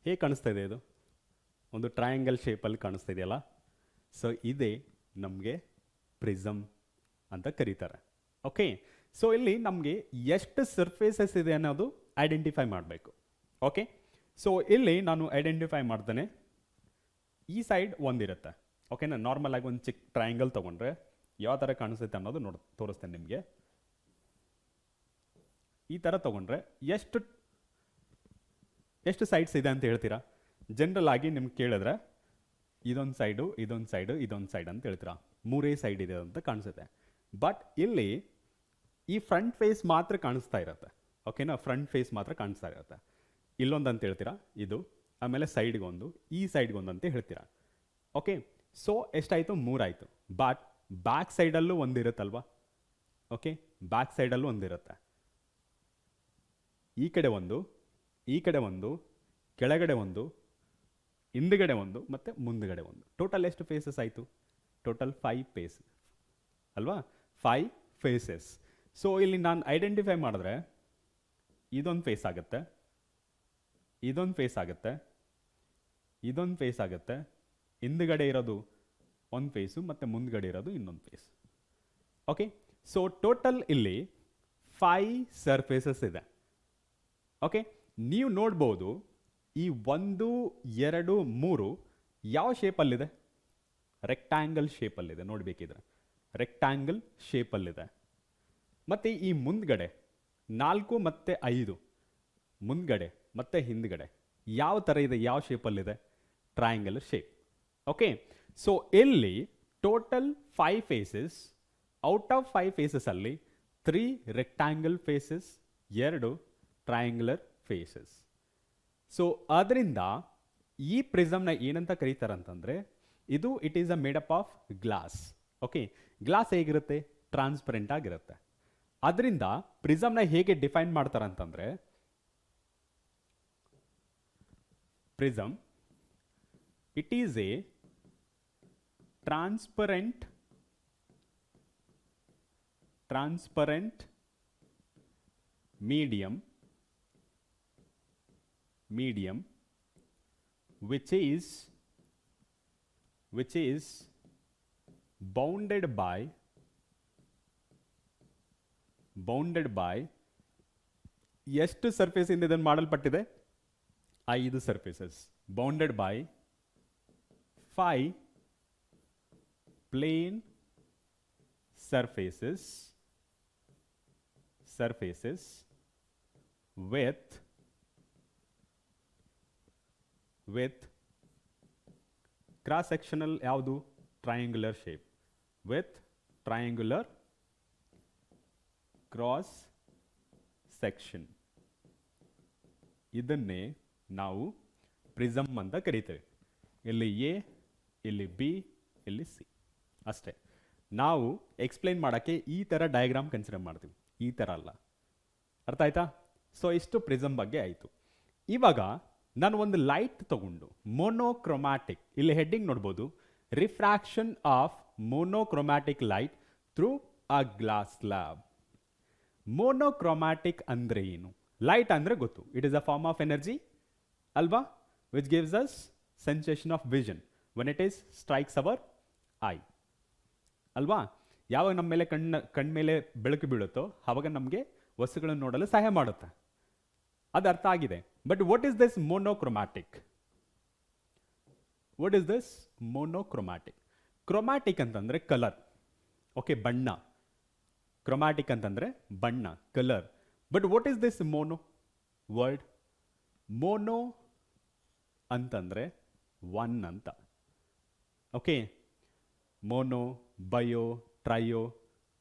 ಹೇಗೆ ಕಾಣಿಸ್ತಾ ಇದೆ? ಇದು ಒಂದು ಟ್ರಯಾಂಗಲ್ ಶೇಪಲ್ಲಿ ಕಾಣಿಸ್ತಾ ಇದೆಯಲ್ಲ. ಸೊ ಇದೇ ನಮಗೆ ಪ್ರಿಸಮ್ ಅಂತ ಕರೀತಾರೆ. ಓಕೆ, ಸೊ ಇಲ್ಲಿ ನಮಗೆ ಎಷ್ಟು ಸರ್ಫೇಸಸ್ ಇದೆ ಅನ್ನೋದು ಐಡೆಂಟಿಫೈ ಮಾಡಬೇಕು. ಓಕೆ, ಸೊ ಇಲ್ಲಿ ನಾನು ಐಡೆಂಟಿಫೈ ಮಾಡ್ತೇನೆ. ಈ ಸೈಡ್ ಒಂದಿರುತ್ತೆ. ಓಕೆನಾ? ನಾರ್ಮಲ್ ಆಗಿ ಒಂದು ಚಿಕ್ಕ ಟ್ರಯಾಂಗಲ್ ತೊಗೊಂಡ್ರೆ ಯಾವ ಥರ ಕಾಣಿಸುತ್ತೆ ಅನ್ನೋದು ತೋರಿಸ್ತೇನೆ ನಿಮಗೆ. ಈ ಥರ ತೊಗೊಂಡ್ರೆ ಎಷ್ಟು ಸೈಡ್ಸ್ ಇದೆ ಅಂತ ಹೇಳ್ತೀರಾ? ಜನರಲ್ ಆಗಿ ನಿಮ್ಗೆ ಕೇಳಿದ್ರೆ ಇದೊಂದು ಸೈಡು, ಇದೊಂದು ಸೈಡು, ಇದೊಂದು ಸೈಡ್ ಅಂತ ಹೇಳ್ತೀರಾ. 3 ಸೈಡ್ ಇದೆ ಅಂತ ಕಾಣಿಸುತ್ತೆ. ಬಟ್ ಇಲ್ಲಿ ಈ ಫ್ರಂಟ್ ಫೇಸ್ ಮಾತ್ರ ಕಾಣಿಸ್ತಾ ಇರುತ್ತೆ. ಓಕೆನಾ? ಫ್ರಂಟ್ ಫೇಸ್ ಮಾತ್ರ ಕಾಣಿಸ್ತಾ ಇರುತ್ತೆ. ಇಲ್ಲೊಂದು ಅಂತ ಹೇಳ್ತೀರಾ, ಇದು, ಆಮೇಲೆ ಸೈಡ್ಗೊಂದು, ಈ ಸೈಡ್ಗೊಂದು ಅಂತ ಹೇಳ್ತೀರಾ. ಓಕೆ, ಸೊ ಎಷ್ಟಾಯಿತು? 3 ಆಯಿತು. ಬಟ್ ಬ್ಯಾಕ್ ಸೈಡಲ್ಲೂ ಒಂದಿರುತ್ತಲ್ವಾ? ಓಕೆ, ಬ್ಯಾಕ್ ಸೈಡಲ್ಲೂ ಒಂದಿರುತ್ತೆ. ಈ ಕಡೆ ಒಂದು, ಈ ಕಡೆ ಒಂದು, ಕೆಳಗಡೆ ಒಂದು, ಹಿಂದುಗಡೆ ಒಂದು, ಮತ್ತು ಮುಂದುಗಡೆ ಒಂದು. ಟೋಟಲ್ ಎಷ್ಟು ಫೇಸಸ್ ಆಯಿತು? ಟೋಟಲ್ 5 ಫೇಸ್ ಅಲ್ವಾ? 5 ಫೇಸಸ್. ಸೊ ಇಲ್ಲಿ ನಾನು ಐಡೆಂಟಿಫೈ ಮಾಡಿದ್ರೆ ಇದೊಂದು ಫೇಸ್ ಆಗುತ್ತೆ, ಇದೊಂದು ಫೇಸ್ ಆಗುತ್ತೆ, ಇದೊಂದು ಫೇಸ್ ಆಗುತ್ತೆ, ಹಿಂದುಗಡೆ ಇರೋದು ಒಂದು ಫೇಸು ಮತ್ತು ಮುಂದುಗಡೆ ಇರೋದು ಇನ್ನೊಂದು ಫೇಸ್. ಓಕೆ, ಸೊ ಟೋಟಲ್ ಇಲ್ಲಿ 5 ಸರ್ಫೇಸಸ್ ಇದೆ. ಓಕೆ, ನೀವು ನೋಡ್ಬೋದು ಈ 1, 2, 3 ಯಾವ ಶೇಪಲ್ಲಿದೆ? ರೆಕ್ಟ್ಯಾಂಗಲ್ ಶೇಪಲ್ಲಿದೆ. ನೋಡಬೇಕಿದ್ರೆ ರೆಕ್ಟ್ಯಾಂಗಲ್ ಶೇಪಲ್ಲಿದೆ. ಮತ್ತು ಈ ಮುಂದ್ಗಡೆ 4 ಮತ್ತು 5 ಮುಂದ್ಗಡೆ ಮತ್ತು ಹಿಂದ್ಗಡೆ ಯಾವ ಥರ ಇದೆ? ಯಾವ ಶೇಪಲ್ಲಿದೆ? Triangle shape. ಓಕೆ, ಸೊ ಇಲ್ಲಿ ಟೋಟಲ್ 5 ಫೇಸಸ್. ಔಟ್ ಆಫ್ 5 ಫೇಸಸಲ್ಲಿ 3 rectangle faces, 2 triangular faces. So ಅದರಿಂದ ಈ ಪ್ರಿಸಮ್ನ ಏನಂತ ಕರೀತಾರಂತಂದರೆ ಇದು it is a made up of glass. Okay, glass ಹೇಗಿರುತ್ತೆ? ಟ್ರಾನ್ಸ್ಪರೆಂಟ್ ಆಗಿರುತ್ತೆ. ಅದರಿಂದ ಪ್ರಿಸಮ್ನ ಹೇಗೆ ಡಿಫೈನ್ ಮಾಡ್ತಾರಂತಂದರೆ prism it is a transparent medium which is bounded by ಎಷ್ಟು ಸರ್ಫೇಸ್ ಇಂದ ಇದನ್ನು ಮಾಡಲ್ಪಟ್ಟಿದೆ? 5 surfaces. Bounded by 5 plane surfaces with cross sectional ಯಾವುದು? triangular shape, with triangular cross section. ಇದನ್ನೇ ನಾವು ಪ್ರಿಸಮ್ ಅಂತ ಕರೀತೇವೆ. ಇಲ್ಲಿ ಎ, ಇಲ್ಲಿ ಬಿ, ಇಲ್ಲಿ ಸಿ ಅಷ್ಟೇ. ನಾವು ಎಕ್ಸ್ಪ್ಲೈನ್ ಮಾಡೋಕ್ಕೆ ಈ ಥರ ಡಯಾಗ್ರಾಮ್ ಕನ್ಸಿಡರ್ ಮಾಡ್ತೀವಿ, ಈ ಥರ ಅಲ್ಲ. ಅರ್ಥ ಆಯ್ತಾ? ಸೊ ಇಷ್ಟು ಪ್ರಿಸಮ್ ಬಗ್ಗೆ ಆಯಿತು. ಇವಾಗ ನಾನು ಒಂದು ಲೈಟ್ ತಗೊಂಡು ಮೋನೋಕ್ರೊಮ್ಯಾಟಿಕ್, ಇಲ್ಲಿ ಹೆಡ್ಡಿಂಗ್ ನೋಡ್ಬೋದು, refraction of monochromatic light through a glass slab. Monochromatic ಅಂದರೆ ಏನು? ಲೈಟ್ ಅಂದರೆ ಗೊತ್ತು, it is a form of energy ಅಲ್ವಾ, which gives us sensation of vision when it is strikes our eye ಅಲ್ವಾ. ಯಾವಾಗ ನಮ್ಮ ಮೇಲೆ ಕಣ್ಮೇಲೆ ಬೆಳಕು ಬೀಳುತ್ತೋ ಆವಾಗ ನಮಗೆ ವಸ್ತುಗಳನ್ನು ನೋಡಲು ಸಹಾಯ ಮಾಡುತ್ತೆ. ಅದು ಅರ್ಥ ಆಗಿದೆ. But what is this monochromatic? What is this monochromatic? Chromatic ಅಂತಂದರೆ ಕಲರ್, ಓಕೆ, ಬಣ್ಣ. ಕ್ರೊಮ್ಯಾಟಿಕ್ ಅಂತಂದರೆ ಬಣ್ಣ, colour. But what is this mono word? Mono ಅಂತಂದರೆ ಒನ್ ಅಂತ. ಓಕೆ, ಮೋನೋ, ಬಯೋ, ಟ್ರಯೋ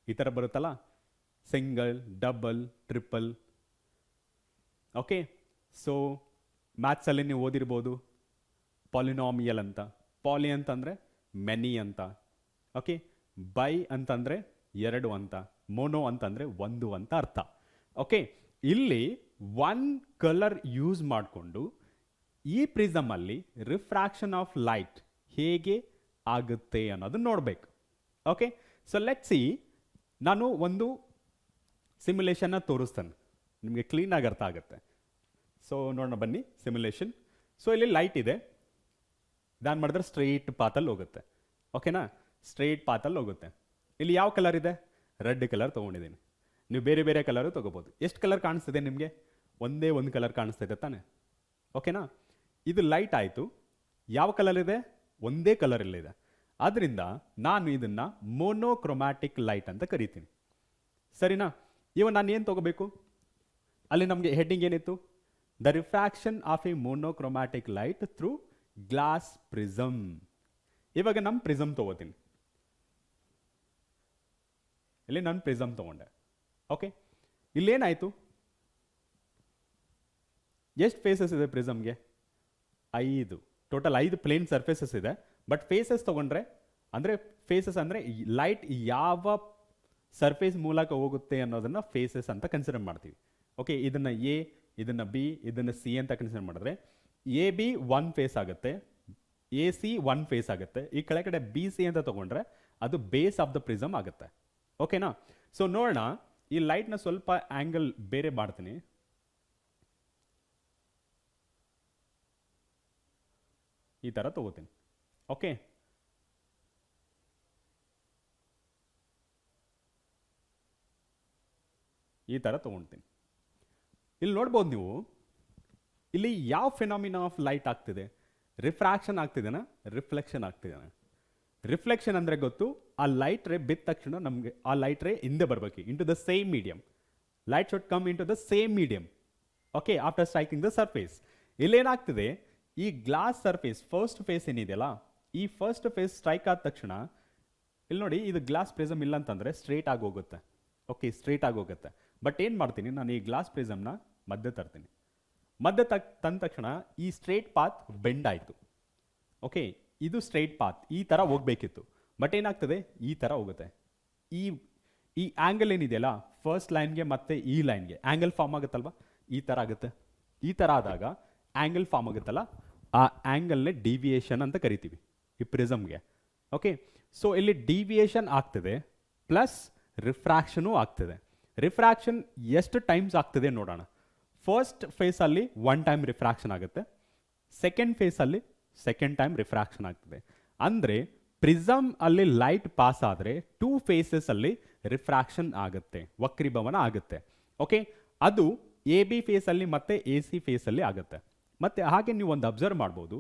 ಈ ಥರ ಬರುತ್ತಲ್ಲ, single, double, triple. Okay, so ಮ್ಯಾಥ್ಸಲ್ಲಿ ನೀವು ಓದಿರ್ಬೋದು ಪಾಲಿನಾಮಿಯಲ್ ಅಂತ. ಪಾಲಿ ಅಂತಂದರೆ ಮೆನಿ ಅಂತ. ಓಕೆ, ಬೈ ಅಂತಂದರೆ 2 ಅಂತ, ಮೋನೋ ಅಂತಂದರೆ 1 ಅಂತ ಅರ್ಥ. ಓಕೆ, ಇಲ್ಲಿ 1 ಕಲರ್ ಯೂಸ್ ಮಾಡಿಕೊಂಡು ಈ ಪ್ರಿಸಮಲ್ಲಿ ರಿಫ್ರಾಕ್ಷನ್ ಆಫ್ ಲೈಟ್ ಹೇಗೆ ಆಗುತ್ತೆ ಅನ್ನೋದನ್ನ ನೋಡಬೇಕು. Okay, so let see. ನಾನು ಒಂದು ಸಿಮ್ಯುಲೇಷನ್ನ ತೋರಿಸ್ತೇನೆ, ನಿಮಗೆ ಕ್ಲೀನಾಗಿ ಅರ್ಥ ಆಗುತ್ತೆ. ಸೊ ನೋಡೋಣ ಬನ್ನಿ ಸಿಮ್ಯುಲೇಷನ್. ಸೊ ಇಲ್ಲಿ ಲೈಟ್ ಇದೆ, ದಾನ್ ಮಾಡಿದ್ರೆ ಸ್ಟ್ರೈಟ್ ಪಾತಲ್ಲಿ ಹೋಗುತ್ತೆ. ಓಕೆನಾ, ಸ್ಟ್ರೈಟ್ ಪಾತಲ್ಲಿ ಹೋಗುತ್ತೆ. ಇಲ್ಲಿ ಯಾವ ಕಲರ್ ಇದೆ? ರೆಡ್ ಕಲರ್ ತೊಗೊಂಡಿದ್ದೀನಿ. ನೀವು ಬೇರೆ ಬೇರೆ ಕಲರು ತೊಗೋಬೋದು. ಎಷ್ಟು ಕಲರ್ ಕಾಣಿಸ್ತಿದೆ ನಿಮಗೆ? ಒಂದೇ ಒಂದು ಕಲರ್ ಕಾಣಿಸ್ತಿದೆ ತಾನೆ? ಓಕೆನಾ, ಇದು ಲೈಟ್ ಆಯಿತು. ಯಾವ ಕಲರ್ ಇದೆ? ಒಂದೇ ಕಲರ್ ಇಲ್ಲಿದೆ. ಆದ್ದರಿಂದ ನಾನು ಇದನ್ನು ಮೋನೋಕ್ರೊಮ್ಯಾಟಿಕ್ ಲೈಟ್ ಅಂತ ಕರಿತೀನಿ. ಸರಿನಾ? ಇವಾಗ ನಾನು ಏನು ತೊಗೋಬೇಕು? ಅಲ್ಲಿ ನಮಗೆ ಹೆಡ್ಡಿಂಗ್ ಏನಿತ್ತು? The refraction of a monochromatic light through glass prism. ಇವಾಗ ನಮ್ಮ ಪ್ರಿಸಮ್ ತೊಗೋತೀನಿ. ಇಲ್ಲಿ ನಾನು ಪ್ರಿಸಮ್ ತೊಗೊಂಡೆ. ಓಕೆ, ಇಲ್ಲೇನಾಯಿತು? ಎಷ್ಟು ಫೇಸಸ್ ಇದೆ ಪ್ರಿಸಮ್ಗೆ? 5. ಟೋಟಲ್ 5 ಪ್ಲೇನ್ ಸರ್ಫೇಸಸ್ ಇದೆ. ಬಟ್ ಫೇಸಸ್ ತೊಗೊಂಡ್ರೆ, ಅಂದರೆ ಫೇಸಸ್ ಅಂದರೆ ಲೈಟ್ ಯಾವ ಸರ್ಫೇಸ್ ಮೂಲಕ ಹೋಗುತ್ತೆ ಅನ್ನೋದನ್ನು ಫೇಸಸ್ ಅಂತ ಕನ್ಸಿಡರ್ ಮಾಡ್ತೀವಿ. ಓಕೆ, ಇದನ್ನು ಎ, ಇದನ್ನು ಬಿ, ಇದನ್ನು ಸಿ ಅಂತ ಕನ್ಸಿಡರ್ ಮಾಡಿದ್ರೆ ಎ ಬಿ 1 ಫೇಸ್ ಆಗುತ್ತೆ, ಎ ಸಿ 1 ಫೇಸ್ ಆಗುತ್ತೆ. ಈ ಕೆಳಗಡೆ ಬಿ ಸಿ ಅಂತ ತೊಗೊಂಡ್ರೆ ಅದು ಬೇಸ್ ಆಫ್ ದ ಪ್ರಿಸಮ್ ಆಗುತ್ತೆ. ಓಕೆನಾ? ಸೊ ನೋಡೋಣ, ಈ ಲೈಟ್ನ ಸ್ವಲ್ಪ ಆ್ಯಂಗಲ್ ಬೇರೆ ಮಾಡ್ತೀನಿ. ಈ ಥರ ತಗೋತೀನಿ. ಓಕೆ, ಈ ಥರ ತೊಗೊಳ್ತೀನಿ. ಇಲ್ಲಿ ನೋಡ್ಬೋದು ನೀವು, ಇಲ್ಲಿ ಯಾವ ಫಿನಾಮಿನಾ ಆಫ್ ಲೈಟ್ ಆಗ್ತಿದೆ? ರಿಫ್ರಾಕ್ಷನ್ ಆಗ್ತಿದೆನಾ, ರಿಫ್ಲೆಕ್ಷನ್ ಆಗ್ತಿದೆನಾ? ರಿಫ್ಲೆಕ್ಷನ್ ಅಂದರೆ ಗೊತ್ತು, ಆ ಲೈಟ್ ರೇ ಬಿದ್ದ ತಕ್ಷಣ ನಮಗೆ ಆ ಲೈಟ್ ರೇ ಹಿಂದೆ ಬರಬೇಕು, into the same medium. Light should come into the same medium. Okay, after striking the surface. ಇಲ್ಲೇನಾಗ್ತಿದೆ? ಈ ಗ್ಲಾಸ್ ಸರ್ಫೇಸ್ ಫಸ್ಟ್ ಫೇಸ್ ಏನಿದೆಯಲ್ಲ, ಈ ಫಸ್ಟ್ ಫೇಸ್ ಸ್ಟ್ರೈಕ್ ಆದ ತಕ್ಷಣ ಇಲ್ಲಿ ನೋಡಿ, ಇದು ಗ್ಲಾಸ್ ಪ್ರಿಸಮ್ ಇಲ್ಲ ಅಂತಂದರೆ ಸ್ಟ್ರೇಟ್ ಆಗಿ ಹೋಗುತ್ತೆ. ಓಕೆ, ಸ್ಟ್ರೇಟ್ ಆಗಿ ಹೋಗುತ್ತೆ. ಬಟ್ ಏನು ಮಾಡ್ತೀನಿ ನಾನು, ಈ ಗ್ಲಾಸ್ ಪ್ರಿಸಮ್ನ ಮಧ್ಯೆ ತರ್ತೀನಿ. ಮಧ್ಯೆ ತಂದ ತಕ್ಷಣ ಈ ಸ್ಟ್ರೇಟ್ ಪಾತ್ ಬೆಂಡ್ ಆಯಿತು. ಓಕೆ, ಇದು ಸ್ಟ್ರೇಟ್ ಪಾತ್ ಈ ಥರ ಹೋಗಬೇಕಿತ್ತು. ಬಟ್ ಏನಾಗ್ತದೆ? ಈ ಥರ ಹೋಗುತ್ತೆ. ಈ ಆ್ಯಂಗಲ್ ಏನಿದೆಯಲ್ಲ, ಫಸ್ಟ್ ಲೈನ್ಗೆ ಮತ್ತು ಈ ಲೈನ್ಗೆ ಆ್ಯಂಗಲ್ ಫಾರ್ಮ್ ಆಗುತ್ತಲ್ವ, ಈ ಥರ ಆಗುತ್ತೆ. ಈ ಥರ ಆದಾಗ ಆ್ಯಂಗಲ್ ಫಾರ್ಮ್ ಆಗುತ್ತಲ್ಲ, ಆ ಆ್ಯಂಗಲ್ನೇ ಡಿವಿಯೇಷನ್ ಅಂತ ಕರಿತೀವಿ ಈ ಪ್ರಿಸಮ್ಗೆ. ಓಕೆ, ಸೊ ಇಲ್ಲಿ ಡಿವಿಯೇಷನ್ ಆಗ್ತದೆ ಪ್ಲಸ್ ರಿಫ್ರಾಕ್ಷನೂ ಆಗ್ತದೆ. ರಿಫ್ರಾಕ್ಷನ್ ಎಷ್ಟು ಟೈಮ್ಸ್ ಆಗ್ತದೆ ನೋಡೋಣ. ಫಸ್ಟ್ ಫೇಸಲ್ಲಿ 1 ಟೈಮ್ ರಿಫ್ರಾಕ್ಷನ್ ಆಗುತ್ತೆ, ಸೆಕೆಂಡ್ ಫೇಸಲ್ಲಿ 2nd ಟೈಮ್ ರಿಫ್ರಾಕ್ಷನ್ ಆಗ್ತದೆ. ಅಂದರೆ ಪ್ರಿಸಮ್ ಅಲ್ಲಿ ಲೈಟ್ ಪಾಸ್ ಆದರೆ 2 ಫೇಸಸ್ ಅಲ್ಲಿ ರಿಫ್ರಾಕ್ಷನ್ ಆಗುತ್ತೆ, ವಕ್ರೀಭವನ ಆಗುತ್ತೆ. ಓಕೆ, ಅದು ಎ ಬಿ ಫೇಸ್ ಅಲ್ಲಿ ಮತ್ತೆ ಎ ಸಿ ಫೇಸ್ ಅಲ್ಲಿ ಆಗುತ್ತೆ. ಮತ್ತೆ ಹಾಗೆ ನೀವು ಒಂದು ಅಬ್ಸರ್ವ್ ಮಾಡ್ಬೋದು,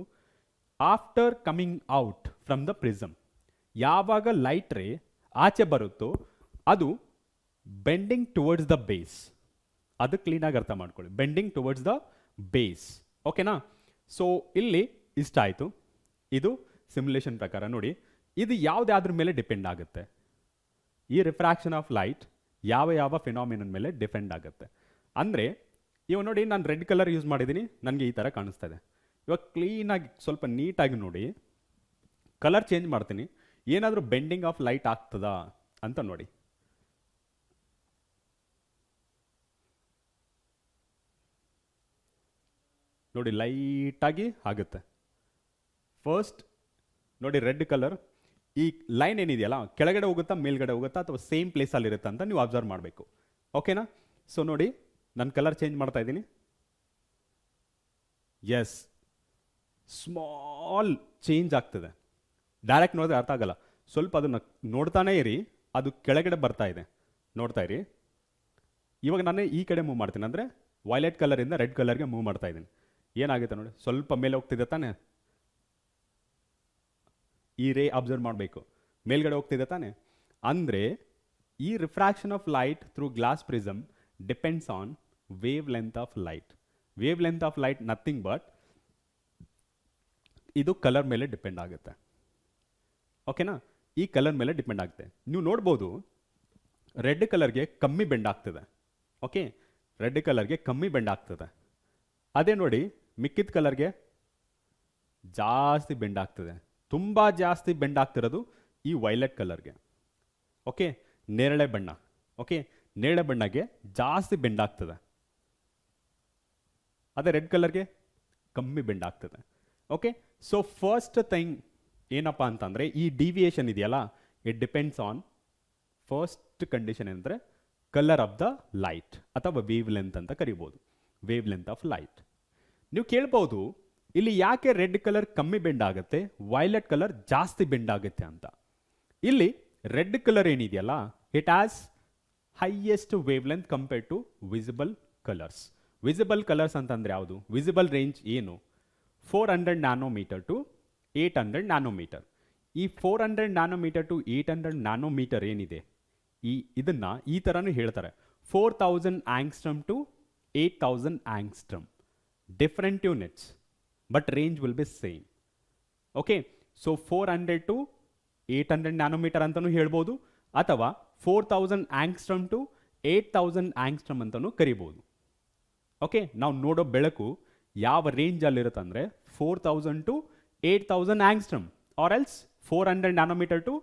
after coming out from the prism, ಯಾವಾಗ ಲೈಟ್ ರೇ ಆಚೆ ಬರುತ್ತೋ ಅದು ಬೆಂಡಿಂಗ್ ಟುವರ್ಡ್ಸ್ ದ ಬೇಸ್. ಅದು ಕ್ಲೀನಾಗಿ ಅರ್ಥ ಮಾಡ್ಕೊಳ್ಳಿ, ಬೆಂಡಿಂಗ್ ಟುವರ್ಡ್ಸ್ ದ ಬೇಸ್. ಓಕೆನಾ? ಸೊ ಇಲ್ಲಿ ಇಷ್ಟ ಆಯಿತು. ಇದು ಸಿಮ್ಯುಲೇಷನ್ ಪ್ರಕಾರ ನೋಡಿ, ಇದು ಯಾವುದಾದ್ರ ಮೇಲೆ ಡಿಪೆಂಡ್ ಆಗುತ್ತೆ, ಈ ರಿಫ್ರಾಕ್ಷನ್ ಆಫ್ ಲೈಟ್ ಯಾವ ಫಿನಾಮಿನನ್ ಮೇಲೆ ಡಿಪೆಂಡ್ ಆಗುತ್ತೆ. ಅಂದರೆ ಇವಾಗ ನೋಡಿ, ನಾನು ರೆಡ್ ಕಲರ್ ಯೂಸ್ ಮಾಡಿದ್ದೀನಿ, ನನಗೆ ಈ ಥರ ಕಾಣಿಸ್ತಾ ಇದೆ. ಇವಾಗ ಕ್ಲೀನಾಗಿ ಸ್ವಲ್ಪ ನೀಟಾಗಿ ನೋಡಿ, ಕಲರ್ ಚೇಂಜ್ ಮಾಡ್ತೀನಿ, ಏನಾದರೂ ಬೆಂಡಿಂಗ್ ಆಫ್ ಲೈಟ್ ಆಗ್ತದಾ ಅಂತ ನೋಡಿ. ನೋಡಿ ಲೈಟಾಗಿ ಆಗುತ್ತೆ. ಫಸ್ಟ್ ನೋಡಿ, ರೆಡ್ ಕಲರ್, ಈ ಲೈನ್ ಏನಿದೆಯಲ್ಲ ಕೆಳಗಡೆ ಹೋಗುತ್ತಾ ಮೇಲ್ಗಡೆ ಹೋಗುತ್ತಾ ಅಥವಾ ಸೇಮ್ ಪ್ಲೇಸಲ್ಲಿ ಇರುತ್ತಾ ಅಂತ ನೀವು ಅಬ್ಸರ್ವ್ ಮಾಡಬೇಕು. ಓಕೆನಾ? ಸೊ ನೋಡಿ, ನಾನು ಕಲರ್ ಚೇಂಜ್ ಮಾಡ್ತಾ ಇದ್ದೀನಿ. ಎಸ್, ಸ್ಮಾಲ್ ಚೇಂಜ್ ಆಗ್ತದೆ. ಡೈರೆಕ್ಟ್ ನೋಡಿದ್ರೆ ಅರ್ಥ ಆಗಲ್ಲ, ಸ್ವಲ್ಪ ಅದನ್ನು ನೋಡ್ತಾನೇ ಇರಿ, ಅದು ಕೆಳಗಡೆ ಬರ್ತಾ ಇದೆ, ನೋಡ್ತಾ ಇರಿ. ಇವಾಗ ನಾನು ಈ ಕಡೆ ಮೂವ್ ಮಾಡ್ತೀನಿ, ಅಂದರೆ ವೈಲೆಟ್ ಕಲರಿಂದ ರೆಡ್ ಕಲರ್ಗೆ ಮೂವ್ ಮಾಡ್ತಾ ಇದ್ದೀನಿ. ಏನಾಗುತ್ತೆ ನೋಡಿ, ಸ್ವಲ್ಪ ಮೇಲೆ ಹೋಗ್ತಿದೆ ತಾನೆ, ಈ ರೇ ಅಬ್ಸರ್ವ್ ಮಾಡಬೇಕು, ಮೇಲ್ಗಡೆ ಹೋಗ್ತಿದೆ ತಾನೆ. ಅಂದರೆ ಈ refraction of light through glass prism depends on wave length of light. Wave length of light nothing but ಇದು ಕಲರ್ ಮೇಲೆ ಡಿಪೆಂಡ್ ಆಗುತ್ತೆ. ಓಕೆನಾ? ಈ ಕಲರ್ ಮೇಲೆ ಡಿಪೆಂಡ್ ಆಗುತ್ತೆ. ನೀವು ನೋಡ್ಬೋದು, ರೆಡ್ ಕಲರ್ಗೆ ಕಮ್ಮಿ ಬೆಂಡ್ ಆಗ್ತದೆ. ಓಕೆ, ರೆಡ್ ಕಲರ್ಗೆ ಕಮ್ಮಿ ಬೆಂಡ್ ಆಗ್ತದೆ. ಅದೇ ನೋಡಿ, ಮಿಕ್ಕಿದ ಕಲರ್ಗೆ ಜಾಸ್ತಿ ಬೆಂಡ್ ಆಗ್ತದೆ. ತುಂಬ ಜಾಸ್ತಿ ಬೆಂಡ್ ಆಗ್ತಿರೋದು ಈ ವೈಲೆಟ್ ಕಲರ್ಗೆ. ಓಕೆ, ನೇರಳೆ ಬಣ್ಣ. ಓಕೆ, ನೇರಳೆ ಬಣ್ಣಗೆ ಜಾಸ್ತಿ ಬೆಂಡ್ ಆಗ್ತದೆ. ಅದೇ ರೆಡ್ ಕಲರ್ಗೆ ಕಮ್ಮಿ ಬೆಂಡ್ ಆಗ್ತದೆ. ಓಕೆ, ಸೊ ಫಸ್ಟ್ ಥಿಂಗ್ ಏನಪ್ಪ ಅಂತಂದರೆ, ಈ ಡಿವಿಯೇಷನ್ ಇದೆಯಲ್ಲ, it depends on first condition ಅಂದರೆ ಕಲರ್ ಆಫ್ ದ ಲೈಟ್ ಅಥವಾ ವೇವ್ ಲೆಂತ್ ಅಂತ ಕರಿಬೋದು, ವೇವ್ ಲೆಂತ್ ಆಫ್ ಲೈಟ್. ನೀವು ಕೇಳ್ಬೋದು, ಇಲ್ಲಿ ಯಾಕೆ ರೆಡ್ ಕಲರ್ ಕಮ್ಮಿ ಬೆಂಡ್ ಆಗುತ್ತೆ, ವೈಲೆಟ್ ಕಲರ್ ಜಾಸ್ತಿ ಬೆಂಡ್ ಆಗುತ್ತೆ ಅಂತ. ಇಲ್ಲಿ ರೆಡ್ ಕಲರ್ ಏನಿದೆಯಲ್ಲ, it has highest wavelength compared to visible colours. Visible colours ಅಂತಂದರೆ ಯಾವುದು? ವಿಸಿಬಲ್ ರೇಂಜ್ ಏನು? 400 ನ್ಯಾನೋಮೀಟರ್ ಟು 800 ನ್ಯಾನೋಮೀಟರ್. ಈ 400 ನ್ಯಾನೋಮೀಟರ್ ಟು 800 ನ್ಯಾನೋಮೀಟರ್ ಏನಿದೆ, ಇದನ್ನು ಈ ಥರನೂ ಹೇಳ್ತಾರೆ, 4000 angstrom to 8000 angstrom. Different units, but range will be same. Okay, so 400 to 800 nanometre ಅಂತಲೂ ಹೇಳ್ಬೋದು, ಅಥವಾ 4000 ಆಂಗ್ಸ್ಟ್ರಮ್ ಟು 8000 ಆಂಗ್ಸ್ಟ್ರಮ್ ಅಂತಲೂ ಕರಿಬೋದು. ಓಕೆ, ನಾವು ನೋಡೋ ಬೆಳಕು ಯಾವ ರೇಂಜಲ್ಲಿರುತ್ತೆ ಅಂದರೆ 4000 to 8000 angstrom, or else 400 nanometre to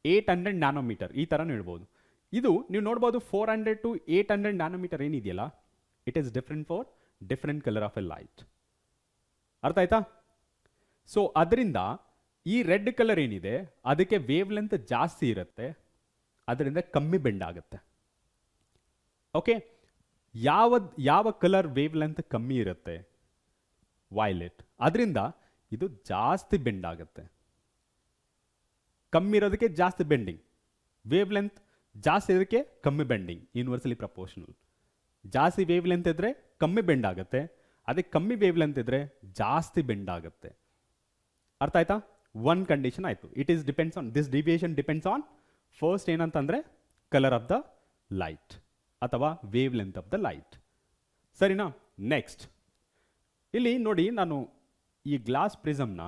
800 nanometre, ಈ ಥರನೂ ಹೇಳ್ಬೋದು. ಇದು ನೀವು ನೋಡ್ಬೋದು, 400 ಟು 800 ನ್ಯಾನೋಮೀಟರ್ ಏನಿದೆಯಲ್ಲ, it is different for different colour of a light. ಅರ್ಥ ಆಯ್ತಾ? ಸೊ ಅದರಿಂದ ಈ ರೆಡ್ ಕಲರ್ ಏನಿದೆ ಅದಕ್ಕೆ ವೇವ್ ಲೆಂತ್ ಜಾಸ್ತಿ ಇರುತ್ತೆ, ಅದರಿಂದ ಕಮ್ಮಿ ಬೆಂಡ್ ಆಗುತ್ತೆ. ಓಕೆ, ಯಾವ ಕಲರ್ ವೇವ್ ಲೆಂತ್ ಕಮ್ಮಿ ಇರುತ್ತೆ? ವೈಲೆಟ್. ಅದರಿಂದ ಇದು ಜಾಸ್ತಿ ಬೆಂಡ್ ಆಗುತ್ತೆ. ಕಮ್ಮಿ ಇರೋದಕ್ಕೆ ಜಾಸ್ತಿ ಬೆಂಡಿಂಗ್, ವೇವ್ ಲೆಂತ್ ಜಾಸ್ತಿ ಇರೋದಕ್ಕೆ ಕಮ್ಮಿ ಬೆಂಡಿಂಗ್, ಯೂನಿವರ್ಸಲಿ ಪ್ರಪೋರ್ಷನಲ್. ಜಾಸ್ತಿ ವೇವ್ ಲೆಂತ್ ಇದ್ರೆ ಕಮ್ಮಿ ಬೆಂಡ್ ಆಗುತ್ತೆ, ಅದಕ್ಕೆ ಕಮ್ಮಿ ವೇವ್ ಲೆಂತ್ ಇದ್ರೆ ಜಾಸ್ತಿ ಬೆಂಡ್ ಆಗುತ್ತೆ. ಅರ್ಥ ಆಯ್ತಾ? ಒನ್ ಕಂಡೀಷನ್ ಆಯಿತು. It is depends on this deviation depends on first ಏನಂತಂದರೆ ಕಲರ್ ಆಫ್ ದ ಲೈಟ್ ಅಥವಾ wave length of the light. ಸರಿನಾ? ನೆಕ್ಸ್ಟ್ ಇಲ್ಲಿ ನೋಡಿ, ನಾನು ಈ ಗ್ಲಾಸ್ ಪ್ರಿಸಮ್ನ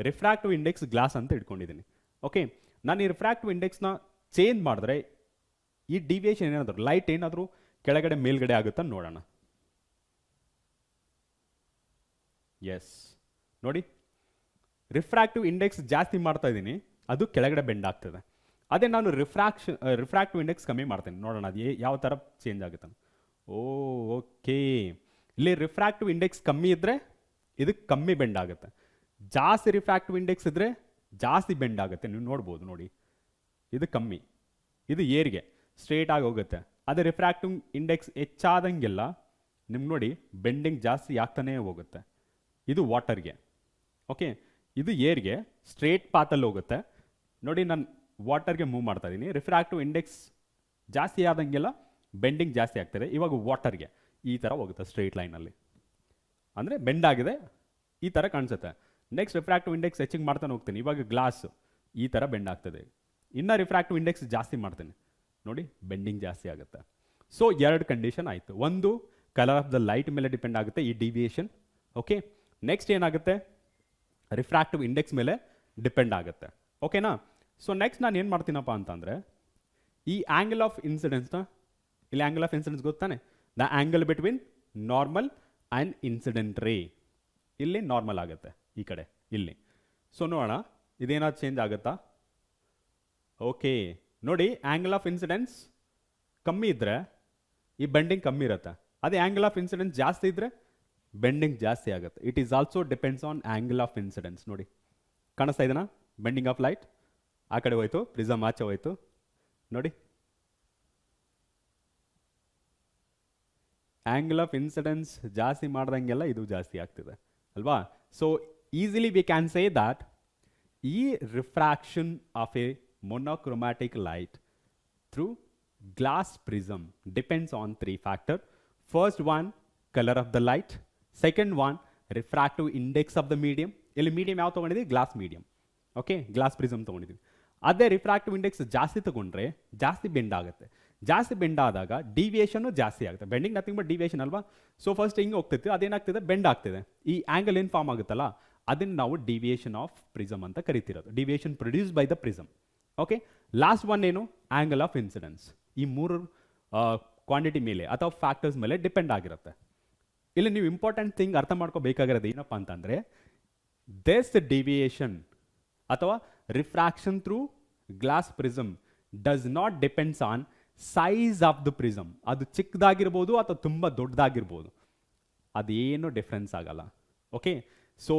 ರಿಫ್ರಾಕ್ಟಿವ್ ಇಂಡೆಕ್ಸ್ ಗ್ಲಾಸ್ ಅಂತ ಇಟ್ಕೊಂಡಿದ್ದೀನಿ. ಓಕೆ, ನಾನು ಈ ರಿಫ್ರಾಕ್ಟಿವ್ ಇಂಡೆಕ್ಸ್ನ ಚೇಂಜ್ ಮಾಡಿದ್ರೆ ಈ ಡಿವಿಯೇಷನ್ ಏನಾದರೂ, ಲೈಟ್ ಏನಾದರೂ ಕೆಳಗಡೆ ಮೇಲ್ಗಡೆ ಆಗುತ್ತಾ ನೋಡೋಣ. ಎಸ್, ನೋಡಿ, ರಿಫ್ರಾಕ್ಟಿವ್ ಇಂಡೆಕ್ಸ್ ಜಾಸ್ತಿ ಮಾಡ್ತಾ ಇದ್ದೀನಿ, ಅದು ಕೆಳಗಡೆ ಬೆಂಡ್ ಆಗ್ತದೆ. ಅದೇ ನಾನು ರಿಫ್ರಾಕ್ಟಿವ್ ಇಂಡೆಕ್ಸ್ ಕಮ್ಮಿ ಮಾಡ್ತೇನೆ, ನೋಡೋಣ ಅದು ಯಾವ ಥರ ಚೇಂಜ್ ಆಗುತ್ತೆ. ಓಕೆ, ಇಲ್ಲಿ ರಿಫ್ರಾಕ್ಟಿವ್ ಇಂಡೆಕ್ಸ್ ಕಮ್ಮಿ ಇದ್ದರೆ ಇದು ಕಮ್ಮಿ ಬೆಂಡ್ ಆಗುತ್ತೆ, ಜಾಸ್ತಿ ರಿಫ್ರಾಕ್ಟಿವ್ ಇಂಡೆಕ್ಸ್ ಇದ್ದರೆ ಜಾಸ್ತಿ ಬೆಂಡ್ ಆಗುತ್ತೆ. ನೀವು ನೋಡ್ಬೋದು, ನೋಡಿ ಇದು ಕಮ್ಮಿ, ಇದು ಏರ್ಗೆ ಸ್ಟ್ರೇಟ್ ಆಗಿ ಹೋಗುತ್ತೆ. ಅದೇ ರಿಫ್ರಾಕ್ಟಿವ್ ಇಂಡೆಕ್ಸ್ ಹೆಚ್ಚಾದಂಗೆಲ್ಲ ನಿಮ್ಗೆ ನೋಡಿ ಬೆಂಡಿಂಗ್ ಜಾಸ್ತಿ ಆಗ್ತಾನೇ ಹೋಗುತ್ತೆ. ಇದು ವಾಟರ್ಗೆ. ಓಕೆ, ಇದು ಏರ್ಗೆ ಸ್ಟ್ರೇಟ್ ಪಾತಲ್ಲಿ ಹೋಗುತ್ತೆ, ನೋಡಿ ನಾನು ವಾಟರ್ಗೆ ಮೂವ್ ಮಾಡ್ತಾ ಇದ್ದೀನಿ, ರಿಫ್ರಾಕ್ಟಿವ್ ಇಂಡೆಕ್ಸ್ ಜಾಸ್ತಿ ಆದಂಗೆಲ್ಲ ಬೆಂಡಿಂಗ್ ಜಾಸ್ತಿ ಆಗ್ತದೆ. ಇವಾಗ ವಾಟರ್ಗೆ ಈ ಥರ ಹೋಗುತ್ತೆ ಸ್ಟ್ರೈಟ್ ಲೈನಲ್ಲಿ, ಅಂದರೆ ಬೆಂಡ್ ಆಗಿದೆ ಈ ಥರ ಕಾಣಿಸುತ್ತೆ. ನೆಕ್ಸ್ಟ್ ರಿಫ್ರಾಕ್ಟಿವ್ ಇಂಡೆಕ್ಸ್ ಹೆಚ್ಚಿಗೆ ಮಾಡ್ತಾನೆ ಹೋಗ್ತೀನಿ, ಇವಾಗ ಗ್ಲಾಸ್ ಈ ಥರ ಬೆಂಡ್ ಆಗ್ತದೆ. ಇನ್ನು ರಿಫ್ರಾಕ್ಟಿವ್ ಇಂಡೆಕ್ಸ್ ಜಾಸ್ತಿ ಮಾಡ್ತೀನಿ, ನೋಡಿ ಬೆಂಡಿಂಗ್ ಜಾಸ್ತಿ ಆಗುತ್ತೆ. ಸೊ ಎರಡು ಕಂಡೀಷನ್ ಆಯಿತು. ಒಂದು ಕಲರ್ ಆಫ್ ದ ಲೈಟ್ ಮೇಲೆ ಡಿಪೆಂಡ್ ಆಗುತ್ತೆ ಈ ಡಿವಿಯೇಷನ್. ಓಕೆ, ನೆಕ್ಸ್ಟ್ ಏನಾಗುತ್ತೆ, ರಿಫ್ರಾಕ್ಟಿವ್ ಇಂಡೆಕ್ಸ್ ಮೇಲೆ ಡಿಪೆಂಡ್ ಆಗುತ್ತೆ. ಓಕೆನಾ? ಸೊ ನೆಕ್ಸ್ಟ್ ನಾನು ಏನು ಮಾಡ್ತೀನಪ್ಪ ಅಂತಂದರೆ, ಈ ಆ್ಯಂಗಲ್ ಆಫ್ ಇನ್ಸಿಡೆನ್ಸ್ನ, ಇಲ್ಲಿ ಆ್ಯಂಗಲ್ ಆಫ್ ಇನ್ಸಿಡೆನ್ಸ್ ಗೊತ್ತಾನೆ, the angle between normal and incident ray, ಇಲ್ಲಿ ನಾರ್ಮಲ್ ಆಗುತ್ತೆ ಈ ಕಡೆ ಇಲ್ಲಿ. ಸೊ ನೋಡೋಣ ಇದೇನಾದ್ರು ಚೇಂಜ್ ಆಗುತ್ತಾ. ಓಕೆ ನೋಡಿ, ಆ್ಯಂಗಲ್ ಆಫ್ ಇನ್ಸಿಡೆನ್ಸ್ ಕಮ್ಮಿ ಇದ್ದರೆ ಈ ಬೆಂಡಿಂಗ್ ಕಮ್ಮಿ ಇರುತ್ತೆ, ಅದೇ ಆ್ಯಂಗಲ್ ಆಫ್ ಇನ್ಸಿಡೆನ್ಸ್ ಜಾಸ್ತಿ ಇದ್ದರೆ ಬೆಂಡಿಂಗ್ ಜಾಸ್ತಿ ಆಗುತ್ತೆ. It is also depends on angle of incidence. ನೋಡಿ ಕಾಣಿಸ್ತಾ ಇದೆನಾ, ಬೆಂಡಿಂಗ್ ಆಫ್ ಲೈಟ್ ಆ ಕಡೆ ಹೋಯ್ತು, ಪ್ರಿಸಮ್ ಆಚೆ ಹೋಯ್ತು. ನೋಡಿ ಆ್ಯಂಗಲ್ ಆಫ್ ಇನ್ಸಿಡೆನ್ಸ್ ಜಾಸ್ತಿ ಮಾಡ್ದಂಗೆಲ್ಲ ಇದು ಜಾಸ್ತಿ ಆಗ್ತಿದೆ ಅಲ್ವಾ. So easily we can say that ಈ refraction of a monochromatic light through glass prism depends on three factors. First one, color of the light. Second one, refractive index of the medium. ಇಲ್ಲಿ medium ಯಾವ ತೊಗೊಂಡಿದ್ದೀವಿ, glass medium. Okay, glass prism ತೊಗೊಂಡಿದ್ದೀವಿ. ಅದೇ refractive index ಜಾಸ್ತಿ ತೊಗೊಂಡ್ರೆ ಜಾಸ್ತಿ bend ಆಗುತ್ತೆ. ಜಾಸ್ತಿ ಬೆಂಡ್ ಆದಾಗ ಡಿವಿಯೇಷನ್ನು ಜಾಸ್ತಿ ಆಗುತ್ತೆ. ಬೆಂಡಿಂಗ್ ನಥಿಂಗ್ ಬಟ್ ಡಿವಿಯೇಷನ್ ಅಲ್ವಾ. ಸೊ ಫಸ್ಟ್ ಹಿಂಗೆ ಹೋಗ್ತಿತ್ತು, ಅದೇನಾಗ್ತಿದೆ, ಬೆಂಡ್ ಆಗ್ತಿದೆ. ಈ ಆ್ಯಂಗಲ್ ಏನು ಫಾರ್ಮ್ ಆಗುತ್ತಲ್ಲ ಅದನ್ನು ನಾವು ಡಿವಿಯೇಷನ್ ಆಫ್ ಪ್ರಿಸಮ್ ಅಂತ ಕರಿತಿರೋದು, deviation produce by the prism. Okay, last one ಏನು, ಆ್ಯಂಗಲ್ ಆಫ್ ಇನ್ಸಿಡೆನ್ಸ್. ಈ ಮೂರು ಕ್ವಾಂಟಿಟಿ ಮೇಲೆ ಅಥವಾ ಫ್ಯಾಕ್ಟರ್ಸ್ ಮೇಲೆ ಡಿಪೆಂಡ್ ಆಗಿರುತ್ತೆ. ಇಲ್ಲಿ ನೀವು ಇಂಪಾರ್ಟೆಂಟ್ ಥಿಂಗ್ ಅರ್ಥ ಮಾಡ್ಕೋಬೇಕಾಗಿರೋದು ಏನಪ್ಪ ಅಂತಂದರೆ, ದಿಸ್ ಡಿವಿಯೇಷನ್ ಅಥವಾ refraction through glass prism does not depends on size of the prism. ಅದು ಚಿಕ್ಕದಾಗಿರ್ಬೋದು ಅಥವಾ ತುಂಬ ದೊಡ್ಡದಾಗಿರ್ಬೋದು, ಅದೇನು ಡಿಫ್ರೆನ್ಸ್ ಆಗಲ್ಲ. ಓಕೆ, ಸೊ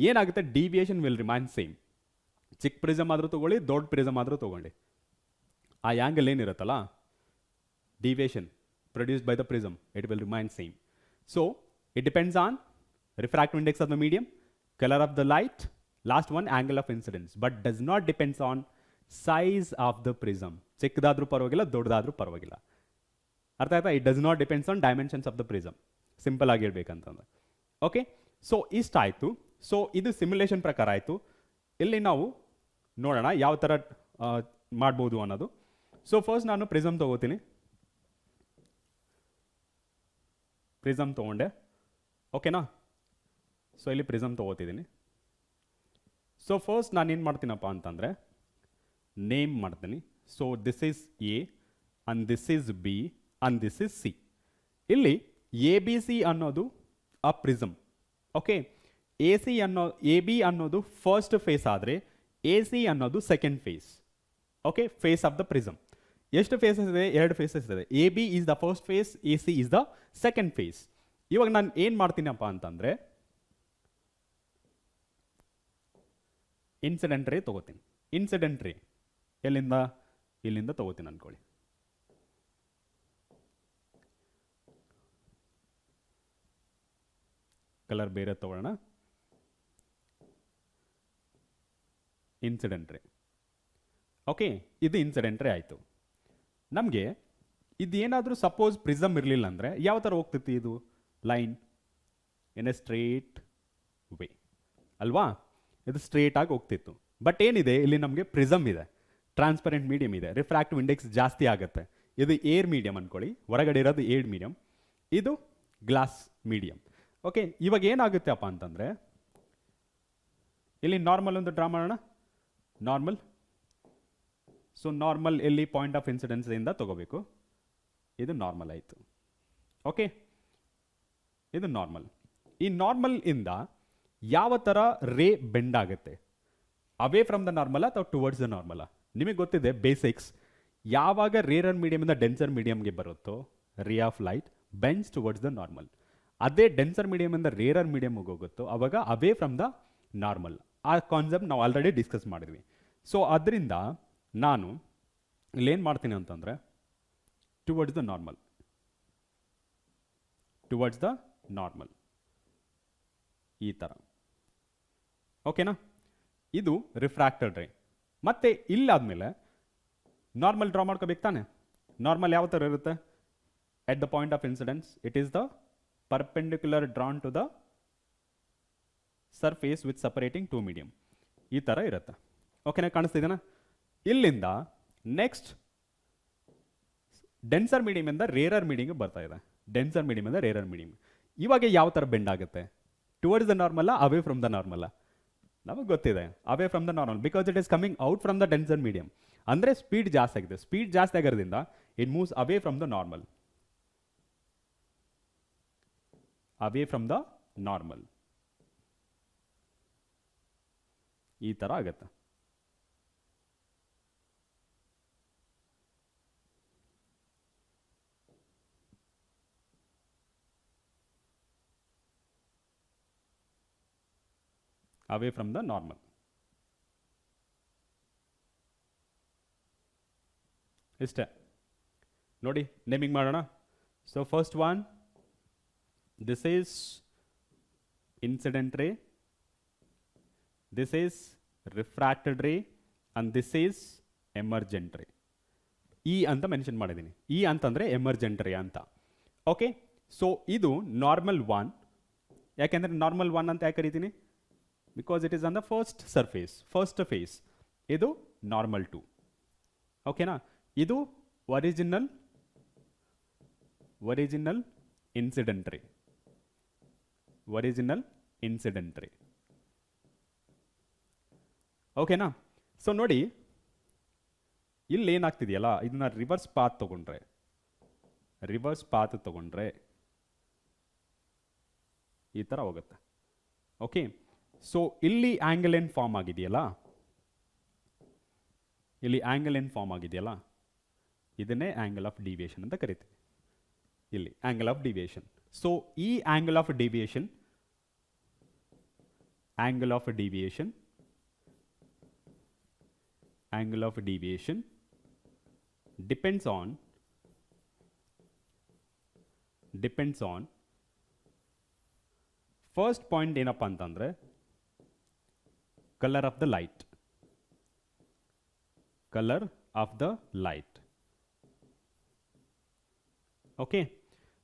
ಏನಾಗುತ್ತೆ, ಡಿವಿಯೇಷನ್ ವಿಲ್ ರಿಮೈನ್ ಸೇಮ್. ಚಿಕ್ಕ ಪ್ರಿಸಮ್ ಆದರೂ ತೊಗೊಳ್ಳಿ, ದೊಡ್ಡ ಪ್ರಿಸಮ್ ಆದರೂ ತೊಗೊಳ್ಳಿ, ಆ angle ಏನಿರುತ್ತಲ್ಲ, deviation produced by the prism, it will remain same. So it depends on refractive index of the medium, color of the light, last one angle of incidence, but does not depends on size of the prism. ಚಿಕ್ಕದಾದ್ರೂ ಪರವಾಗಿಲ್ಲ, ದೊಡ್ಡದಾದ್ರೂ ಪರವಾಗಿಲ್ಲ. ಅರ್ಥ ಆಯ್ತಾ? It does not depends on dimensions of the prism, simple ಆಗಿ ಹೇಳ್ಬೇಕಂತಂದ್ರೆ. Okay, so ಇಷ್ಟ ಆಯಿತು. So ಇದು simulation ಪ್ರಕಾರ ಆಯಿತು. ಇಲ್ಲಿ ನಾವು ನೋಡೋಣ ಯಾವ ಥರ ಮಾಡ್ಬೋದು ಅನ್ನೋದು. ಸೊ ಫಸ್ಟ್ ನಾನು ಪ್ರಿಸಮ್ ತೊಗೋತೀನಿ, ಪ್ರಿಸಮ್ ತೊಗೊಂಡೆ. ಓಕೆನಾ? ಸೊ ಇಲ್ಲಿ ಪ್ರಿಸಮ್ ತೊಗೋತಿದ್ದೀನಿ. ಸೊ ಫಸ್ಟ್ ನಾನು ಏನು ಮಾಡ್ತೀನಪ್ಪ ಅಂತಂದರೆ, ನೇಮ್ ಮಾಡ್ತೀನಿ. So this is A and this is B and this is C. ಇಲ್ಲಿ ಎ ಬಿ ಸಿ ಅನ್ನೋದು a prism. Okay, A B ಅನ್ನೋದು ಫಸ್ಟ್ ಫೇಸ್ ಆದರೆ ಎ ಸಿ ಅನ್ನೋದು second face. Okay, face of the prism. ಎಷ್ಟು faces ಇದೆ? ಎರಡು faces ಇದೆ. A B is the first face, A C is the second face. ಇವಾಗ ನಾನು ಏನು ಮಾಡ್ತೀನಪ್ಪ ಅಂತಂದರೆ, ಇನ್ಸಿಡೆಂಟ್ ರೇ ತೊಗೋತೀನಿ. ಇನ್ಸಿಡೆಂಟ್ ರೇ ಎಲ್ಲಿಂದ? ಇಲ್ಲಿಂದ ತೊಗೋತೀನಿ ಅಂದ್ಕೊಳ್ಳಿ. ಕಲರ್ ಬೇರೆ ತೊಗೊಳ್ಳೋಣ. ಇನ್ಸಿಡೆಂಟ್ ರೇ. ಓಕೆ, ಇದು ಇನ್ಸಿಡೆಂಟ್ ರೇ ಆಯಿತು. ನಮಗೆ ಇದೇನಾದರೂ ಸಪೋಸ್ ಪ್ರಿಸಮ್ ಇರಲಿಲ್ಲ ಅಂದರೆ ಯಾವ ಥರ ಹೋಗ್ತಿತ್ತು ಇದು? Line in a straight way ಅಲ್ವಾ, ಇದು ಸ್ಟ್ರೇಟ್ ಆಗಿ ಹೋಗ್ತಿತ್ತು. ಬಟ್ ಏನಿದೆ ಇಲ್ಲಿ, ನಮಗೆ ಪ್ರಿಸಮ್ ಇದೆ, ಟ್ರಾನ್ಸ್ಪರೆಂಟ್ ಮೀಡಿಯಮ್ ಇದೆ, ರಿಫ್ರಾಕ್ಟಿವ್ ಇಂಡೆಕ್ಸ್ ಜಾಸ್ತಿ ಆಗುತ್ತೆ. ಇದು ಏರ್ ಮೀಡಿಯಮ್ ಅಂದ್ಕೊಳ್ಳಿ, ಹೊರಗಡೆ ಇರೋದು ಏರ್ ಮೀಡಿಯಮ್, ಇದು ಗ್ಲಾಸ್ ಮೀಡಿಯಮ್. ಓಕೆ, ಇವಾಗ ಏನಾಗುತ್ತೆ ಅಪ್ಪ ಅಂತಂದರೆ, ಇಲ್ಲಿ ನಾರ್ಮಲ್ ಒಂದು ಡ್ರಾ ಮಾಡೋಣ. ನಾರ್ಮಲ್. ಸೊ ನಾರ್ಮಲ್ ಎಲ್ಲಿ ಪಾಯಿಂಟ್ ಆಫ್ ಇನ್ಸಿಡೆನ್ಸಿಂದ ತಗೋಬೇಕು. ಇದು ನಾರ್ಮಲ್ ಆಯಿತು. ಓಕೆ, ಇದು ನಾರ್ಮಲ್. ಈ ನಾರ್ಮಲ್ ಇಂದ ಯಾವ ಥರ ರೇ ಬೆಂಡ್ ಆಗುತ್ತೆ? ಅವೇ ಫ್ರಮ್ ದ ನಾರ್ಮಲ್ ಅಥವಾ ಟುವರ್ಡ್ಸ್ ದ ನಾರ್ಮಲ್? ನಿಮಗೆ ಗೊತ್ತಿದೆ ಬೇಸಿಕ್ಸ್. ಯಾವಾಗ ರೇರರ್ ಮೀಡಿಯಮಿಂದ ಡೆನ್ಸರ್ ಮೀಡಿಯಮ್ಗೆ ಬರುತ್ತೋ ರೇ of light bends towards the normal. ಅದೇ ಡೆನ್ಸರ್ ಮೀಡಿಯಮಿಂದ ರೇರರ್ ಮೀಡಿಯಮ್ಗೆ ಹೋಗುತ್ತೋ ಅವಾಗ ಅವೇ ಫ್ರಮ್ ದ ನಾರ್ಮಲ್. ಆ ಕಾನ್ಸೆಪ್ಟ್ ನಾವು ಆಲ್ರೆಡಿ ಡಿಸ್ಕಸ್ ಮಾಡಿದ್ವಿ. ಸೊ ಅದರಿಂದ ನಾನು ಇಲ್ಲೇನು ಮಾಡ್ತೀನಿ ಅಂತಂದರೆ, towards the normal, towards the normal ಈ ಥರ. ಓಕೆನಾ? ಇದು ರಿಫ್ರಾಕ್ಟೆಡ್ ರೇ. ಮತ್ತೆ ಇಲ್ಲಾದ್ಮೇಲೆ ನಾರ್ಮಲ್ ಡ್ರಾ ಮಾಡ್ಕೋಬೇಕು ತಾನೆ. ನಾರ್ಮಲ್ ಯಾವ ಥರ ಇರುತ್ತೆ? At the point of incidence it is the perpendicular drawn to the surface with separating two medium. ಈ ಥರ ಇರುತ್ತೆ. ಓಕೆನಾ, ಕಾಣಿಸ್ತಿದೆನಾ? ಇಲ್ಲಿಂದ ನೆಕ್ಸ್ಟ್ ಡೆನ್ಸರ್ ಮೀಡಿಯಮಿಂದ ರೇರರ್ ಮೀಡಿಯಮ್ಗೆ ಬರ್ತಾ ಇದೆ. ಡೆನ್ಸರ್ ಮೀಡಿಯಮಿಂದ ರೇರರ್ ಮೀಡಿಯಮ್ ಇವಾಗ ಯಾವ ಥರ ಬೆಂಡ್ ಆಗುತ್ತೆ? ಟುವರ್ಡ್ಸ್ ದ ನಾರ್ಮಲ್ಲ, ಅವೇ ಫ್ರಮ್ ದ ನಾರ್ಮಲ್ಲ? ನಮಗೆ ಗೊತ್ತಿದೆ away from the normal, because it is coming out from the denser medium. ಅಂದರೆ ಸ್ಪೀಡ್ ಜಾಸ್ತಿ ಆಗಿದೆ. ಸ್ಪೀಡ್ ಜಾಸ್ತಿ ಆಗಿರೋದ್ರಿಂದ it moves away from the normal. Away from the normal ಈ ಥರ ಆಗುತ್ತೆ. away from the normal. ಇಷ್ಟೇ ನೋಡಿ, ನೇಮಿಂಗ್ ಮಾಡೋಣ. So first one, this is incident ರೇ, ದಿಸ್ ಈಸ್ ರಿಫ್ರಾಕ್ಟೆಡ್ ರೇ ಅಂಡ್ ದಿಸ್ ಈಸ್ ಎಮರ್ಜೆಂಟ್ ರೇ. ಇ ಅಂತ ಮೆನ್ಷನ್ ಮಾಡಿದ್ದೀನಿ. ಇ ಅಂತಂದರೆ ಎಮರ್ಜೆಂಟ್ ರೇ ಅಂತ. ಓಕೆ, ಸೊ ಇದು ನಾರ್ಮಲ್ ಒನ್. ಯಾಕೆಂದರೆ ನಾರ್ಮಲ್ ಒನ್ ಅಂತ ಯಾಕೆ ಕರಿತೀನಿ? Because it is on the first surface, first phase. ಇದು ನಾರ್ಮಲ್ 2. ಓಕೆನಾ? ಇದು ಒರಿಜಿನಲ್ ಇನ್ಸಿಡೆಂಟ್ ರೇ, ಒರಿಜಿನಲ್ ಇನ್ಸಿಡೆಂಟ್ ರೇ. ಓಕೆನಾ? ಸೊ ನೋಡಿ, ಇಲ್ಲಿ ಏನಾಗ್ತಿದೆಯಲ್ಲ, ಇದನ್ನ ರಿವರ್ಸ್ ಪಾತ್ ತಗೊಂಡ್ರೆ ಈ ಥರ ಹೋಗುತ್ತೆ. ಓಕೆ, ಸೊ ಇಲ್ಲಿ ಆಂಗಲ್ ಏನು ಫಾರ್ಮ್ ಆಗಿದೆಯಲ್ಲ, ಇದನ್ನೇ ಆಂಗಲ್ ಆಫ್ ಡಿವಿಯೇಷನ್ ಅಂತ ಕರಿತೀವಿ. ಇಲ್ಲಿ ಆಂಗಲ್ ಆಫ್ ಡಿವಿಯೇಷನ್. ಸೊ ಈ angle of deviation depends on first point ಏನಪ್ಪ ಅಂತಂದ್ರೆ color of the light. Okay,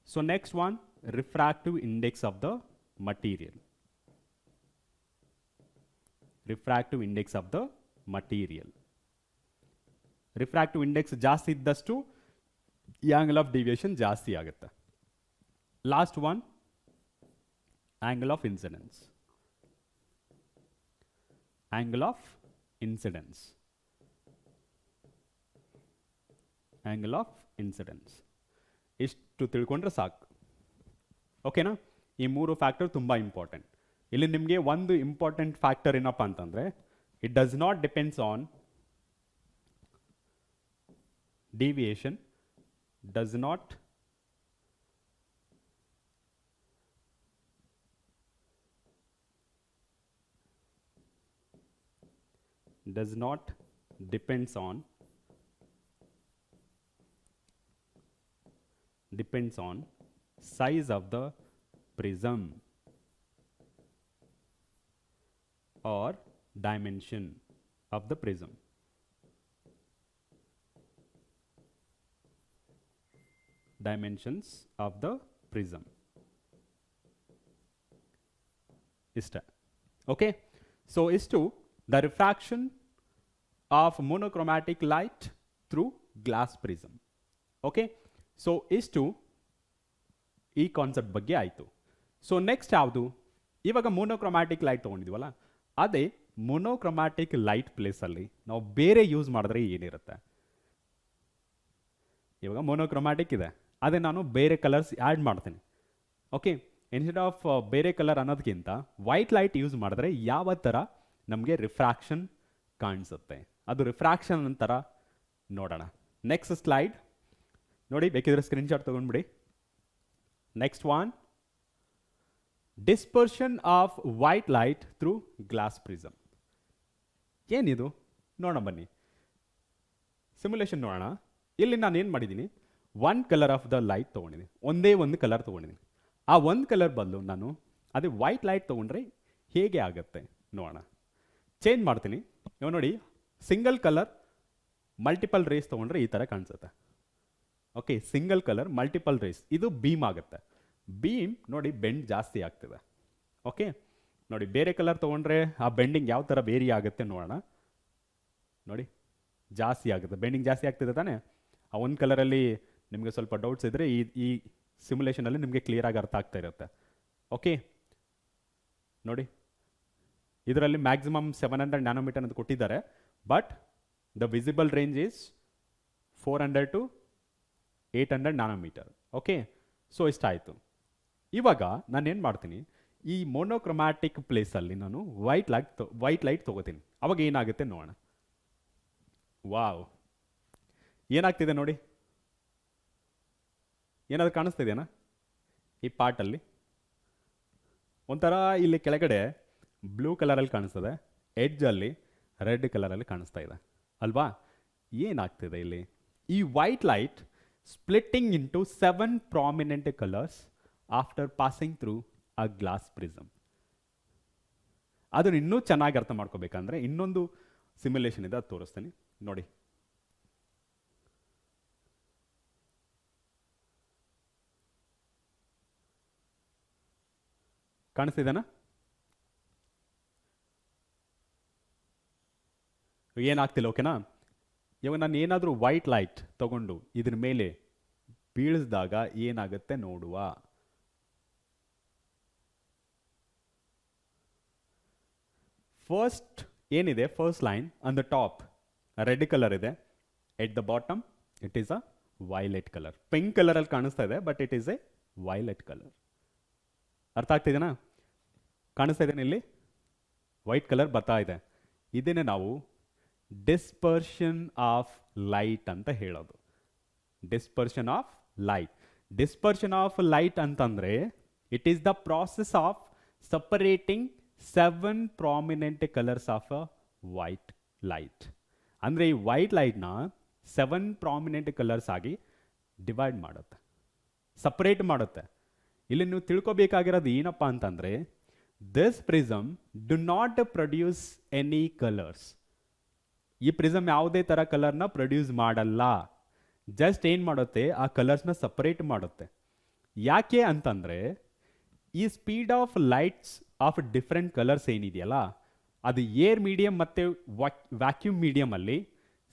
so next one, refractive index of the material. Refractive index ಜಾಸ್ತಿ ಇದ್ದಷ್ಟು ಈ angle of deviation ಜಾಸ್ತಿ ಆಗುತ್ತೆ. Last one, angle of incidence. ಇಷ್ಟು ತಿಳ್ಕೊಂಡ್ರೆ ಸಾಕು. ಓಕೆನಾ? ಈ 3 ಫ್ಯಾಕ್ಟರ್ ತುಂಬ ಇಂಪಾರ್ಟೆಂಟ್. ಇಲ್ಲಿ ನಿಮಗೆ ಒಂದು ಇಂಪಾರ್ಟೆಂಟ್ ಫ್ಯಾಕ್ಟರ್ ಏನಪ್ಪ ಅಂತಂದರೆ, it does not depends on deviation, does not depends on size of the prism or dimension of the prism. Dimensions of the prism. Ista. Okay, so istu the refraction of monochromatic light through glass prism. Okay, so istu ಈ concept ಬಗ್ಗೆ ಆಯಿತು. So next ಯಾವುದು? ಇವಾಗ ಮೋನೋಕ್ರೊಮ್ಯಾಟಿಕ್ light ತೊಗೊಂಡಿದ್ವಲ್ಲ, ಅದೇ ಮೋನೋಕ್ರೊಮ್ಯಾಟಿಕ್ light ಪ್ಲೇಸಲ್ಲಿ ನಾವು ಬೇರೆ use ಮಾಡಿದ್ರೆ ಏನಿರುತ್ತೆ? ಇವಾಗ ಮೋನೋಕ್ರೊಮ್ಯಾಟಿಕ್ ಇದೆ, ಅದೇ ನಾನು ಬೇರೆ ಕಲರ್ಸ್ ಆ್ಯಡ್ ಮಾಡ್ತೀನಿ. ಓಕೆ, ಇನ್ಸ್ಟೆಡ್ ಆಫ್ ಬೇರೆ ಕಲರ್ ಅನ್ನೋದಕ್ಕಿಂತ ವೈಟ್ ಲೈಟ್ ಯೂಸ್ ಮಾಡಿದ್ರೆ ಯಾವ ಥರ ನಮಗೆ ರಿಫ್ರಾಕ್ಷನ್ ಕಾಣಿಸುತ್ತೆ? ಅದು ರಿಫ್ರಾಕ್ಷನ್ ಅಂತರ ನೋಡೋಣ. ನೆಕ್ಸ್ಟ್ ಸ್ಲೈಡ್ ನೋಡಿ, ಬೇಕಿದ್ರೆ ಸ್ಕ್ರೀನ್ಶಾಟ್ ತೊಗೊಂಡ್ಬಿಡಿ. Next one, dispersion of white light through glass prism. ಏನಿದು ನೋಡೋಣ ಬನ್ನಿ, ಸಿಮ್ಯುಲೇಷನ್ ನೋಡೋಣ. ಇಲ್ಲಿ ನಾನು ಏನು ಮಾಡಿದ್ದೀನಿ, one colour of the light ತೊಗೊಂಡಿದ್ದೀನಿ, ಒಂದೇ ಒಂದು ಕಲರ್ ತೊಗೊಂಡಿದ್ದೀನಿ. ಆ ಒಂದು ಕಲರ್ ಬದಲು ನಾನು ಅದೇ ವೈಟ್ ಲೈಟ್ ತೊಗೊಂಡ್ರೆ ಹೇಗೆ ಆಗುತ್ತೆ ನೋಡೋಣ. ಚೇಂಜ್ ಮಾಡ್ತೀನಿ. ಇವಾಗ ನೋಡಿ, ಸಿಂಗಲ್ ಕಲರ್ ಮಲ್ಟಿಪಲ್ ರೇಸ್ ತೊಗೊಂಡ್ರೆ ಈ ಥರ ಕಾಣಿಸುತ್ತೆ. Okay, single colour multiple rays, ಇದು ಬೀಮ್ ಆಗುತ್ತೆ. ಬೀಮ್ ನೋಡಿ ಬೆಂಡ್ ಜಾಸ್ತಿ ಆಗ್ತಿದೆ. ಓಕೆ, ನೋಡಿ ಬೇರೆ ಕಲರ್ ತೊಗೊಂಡ್ರೆ ಆ ಬೆಂಡಿಂಗ್ ಯಾವ ಥರ ವೇರಿ ಆಗುತ್ತೆ ನೋಡೋಣ. ನೋಡಿ ಜಾಸ್ತಿ ಆಗುತ್ತೆ, ಬೆಂಡಿಂಗ್ ಜಾಸ್ತಿ ಆಗ್ತಿದೆ ತಾನೇ. ಆ ಒಂದು ಕಲರಲ್ಲಿ ನಿಮಗೆ ಸ್ವಲ್ಪ ಡೌಟ್ಸ್ ಇದ್ದರೆ ಈ ಸಿಮ್ಯುಲೇಷನಲ್ಲಿ ನಿಮಗೆ ಕ್ಲಿಯರಾಗಿ ಅರ್ಥ ಆಗ್ತಾ ಇರುತ್ತೆ. ಓಕೆ, ನೋಡಿ ಇದರಲ್ಲಿ ಮ್ಯಾಕ್ಸಿಮಮ್ 700 ನ್ಯಾನೋಮೀಟರ್ ಅಂತ ಕೊಟ್ಟಿದ್ದಾರೆ, but the visible range is 400 to 800 nanometre. Okay, so ಇಷ್ಟಾಯಿತು. ಇವಾಗ ನಾನು ಏನು ಮಾಡ್ತೀನಿ, ಈ ಮೊನೋಕ್ರೊಮ್ಯಾಟಿಕ್ ಪ್ಲೇಸಲ್ಲಿ ನಾನು ವೈಟ್ ಲೈಟ್ ತೊಗೋತೀನಿ. ಅವಾಗ ಏನಾಗುತ್ತೆ ನೋಡೋಣ. ವಾವ್, ಏನಾಗ್ತಿದೆ ನೋಡಿ, ಏನಾದರೂ ಕಾಣಿಸ್ತಿದೆಯಾ ಈ ಪಾರ್ಟಲ್ಲಿ? ಒಂಥರ ಇಲ್ಲಿ ಕೆಳಗಡೆ ಬ್ಲೂ ಕಲರಲ್ಲಿ ಕಾಣಿಸ್ತದೆ, ಎಡ್ಜಲ್ಲಿ ರೆಡ್ ಕಲರಲ್ಲಿ ಕಾಣಿಸ್ತಾ ಇದೆ ಅಲ್ವಾ? ಏನಾಗ್ತಿದೆ ಇಲ್ಲಿ? ಈ white light splitting into 7 prominent colours after passing through a glass prism. ಅದನ್ನು ಇನ್ನೂ ಚೆನ್ನಾಗಿ ಅರ್ಥ ಮಾಡ್ಕೋಬೇಕಂದ್ರೆ ಇನ್ನೊಂದು ಸಿಮ್ಯುಲೇಷನ್ ಇದೆ, ಅದು ತೋರಿಸ್ತೀನಿ ನೋಡಿ. ಕಾಣಿಸ್ತಿದೆನಾ? ಏನಾಗ್ತಿಲ್ಲ, ಓಕೆನಾ? ಇವಾಗ ನಾನು ಏನಾದರೂ ವೈಟ್ ಲೈಟ್ ತಗೊಂಡು ಇದ್ರ ಮೇಲೆ ಬೀಳಿಸಿದಾಗ ಏನಾಗುತ್ತೆ ನೋಡುವ. ಫಸ್ಟ್ ಏನಿದೆ, first line on the top red colour ಇದೆ, at the bottom it is a violet colour. Pink ಕಲರಲ್ಲಿ ಕಾಣಿಸ್ತಾ ಇದೆ, but it is a violet colour. ಅರ್ಥ ಆಗ್ತಿದೆನಾ? ಕಾಣಿಸ್ತಾ ಇದ್ದೇನೆ, ಇಲ್ಲಿ ವೈಟ್ ಕಲರ್ ಬರ್ತಾ ಇದೆ. ಇದನ್ನೇ ನಾವು ಡಿಸ್ಪರ್ಷನ್ ಆಫ್ ಲೈಟ್ ಅಂತ ಹೇಳೋದು. Dispersion of light. Dispersion of light ಅಂತಂದ್ರೆ it is the process of separating 7 prominent colours of a white light. ಅಂದರೆ ಈ ವೈಟ್ ಲೈಟ್ನ 7 ಪ್ರಾಮಿನೆಂಟ್ ಕಲರ್ಸ್ ಆಗಿ ಡಿವೈಡ್ ಮಾಡುತ್ತೆ, ಸಪರೇಟ್ ಮಾಡುತ್ತೆ. ಇಲ್ಲಿ ನೀವು ತಿಳ್ಕೊಬೇಕಾಗಿರೋದು ಏನಪ್ಪ ಅಂತಂದರೆ, this prism do not produce any colours. ಈ ಪ್ರಿಸಮ್ ಯಾವುದೇ ಥರ ಕಲರ್ನ ಪ್ರೊಡ್ಯೂಸ್ ಮಾಡಲ್ಲ, ಜಸ್ಟ್ ಏನು ಮಾಡುತ್ತೆ, ಆ ಕಲರ್ಸ್ನ ಸಪರೇಟ್ ಮಾಡುತ್ತೆ. ಯಾಕೆ ಅಂತಂದರೆ ಈ speed of lights off different colours ಏನಿದೆಯಲ್ಲ, ಅದು ಏರ್ ಮೀಡಿಯಮ್ ಮತ್ತು ವ್ಯಾಕ್ಯೂಮ್ ಮೀಡಿಯಮಲ್ಲಿ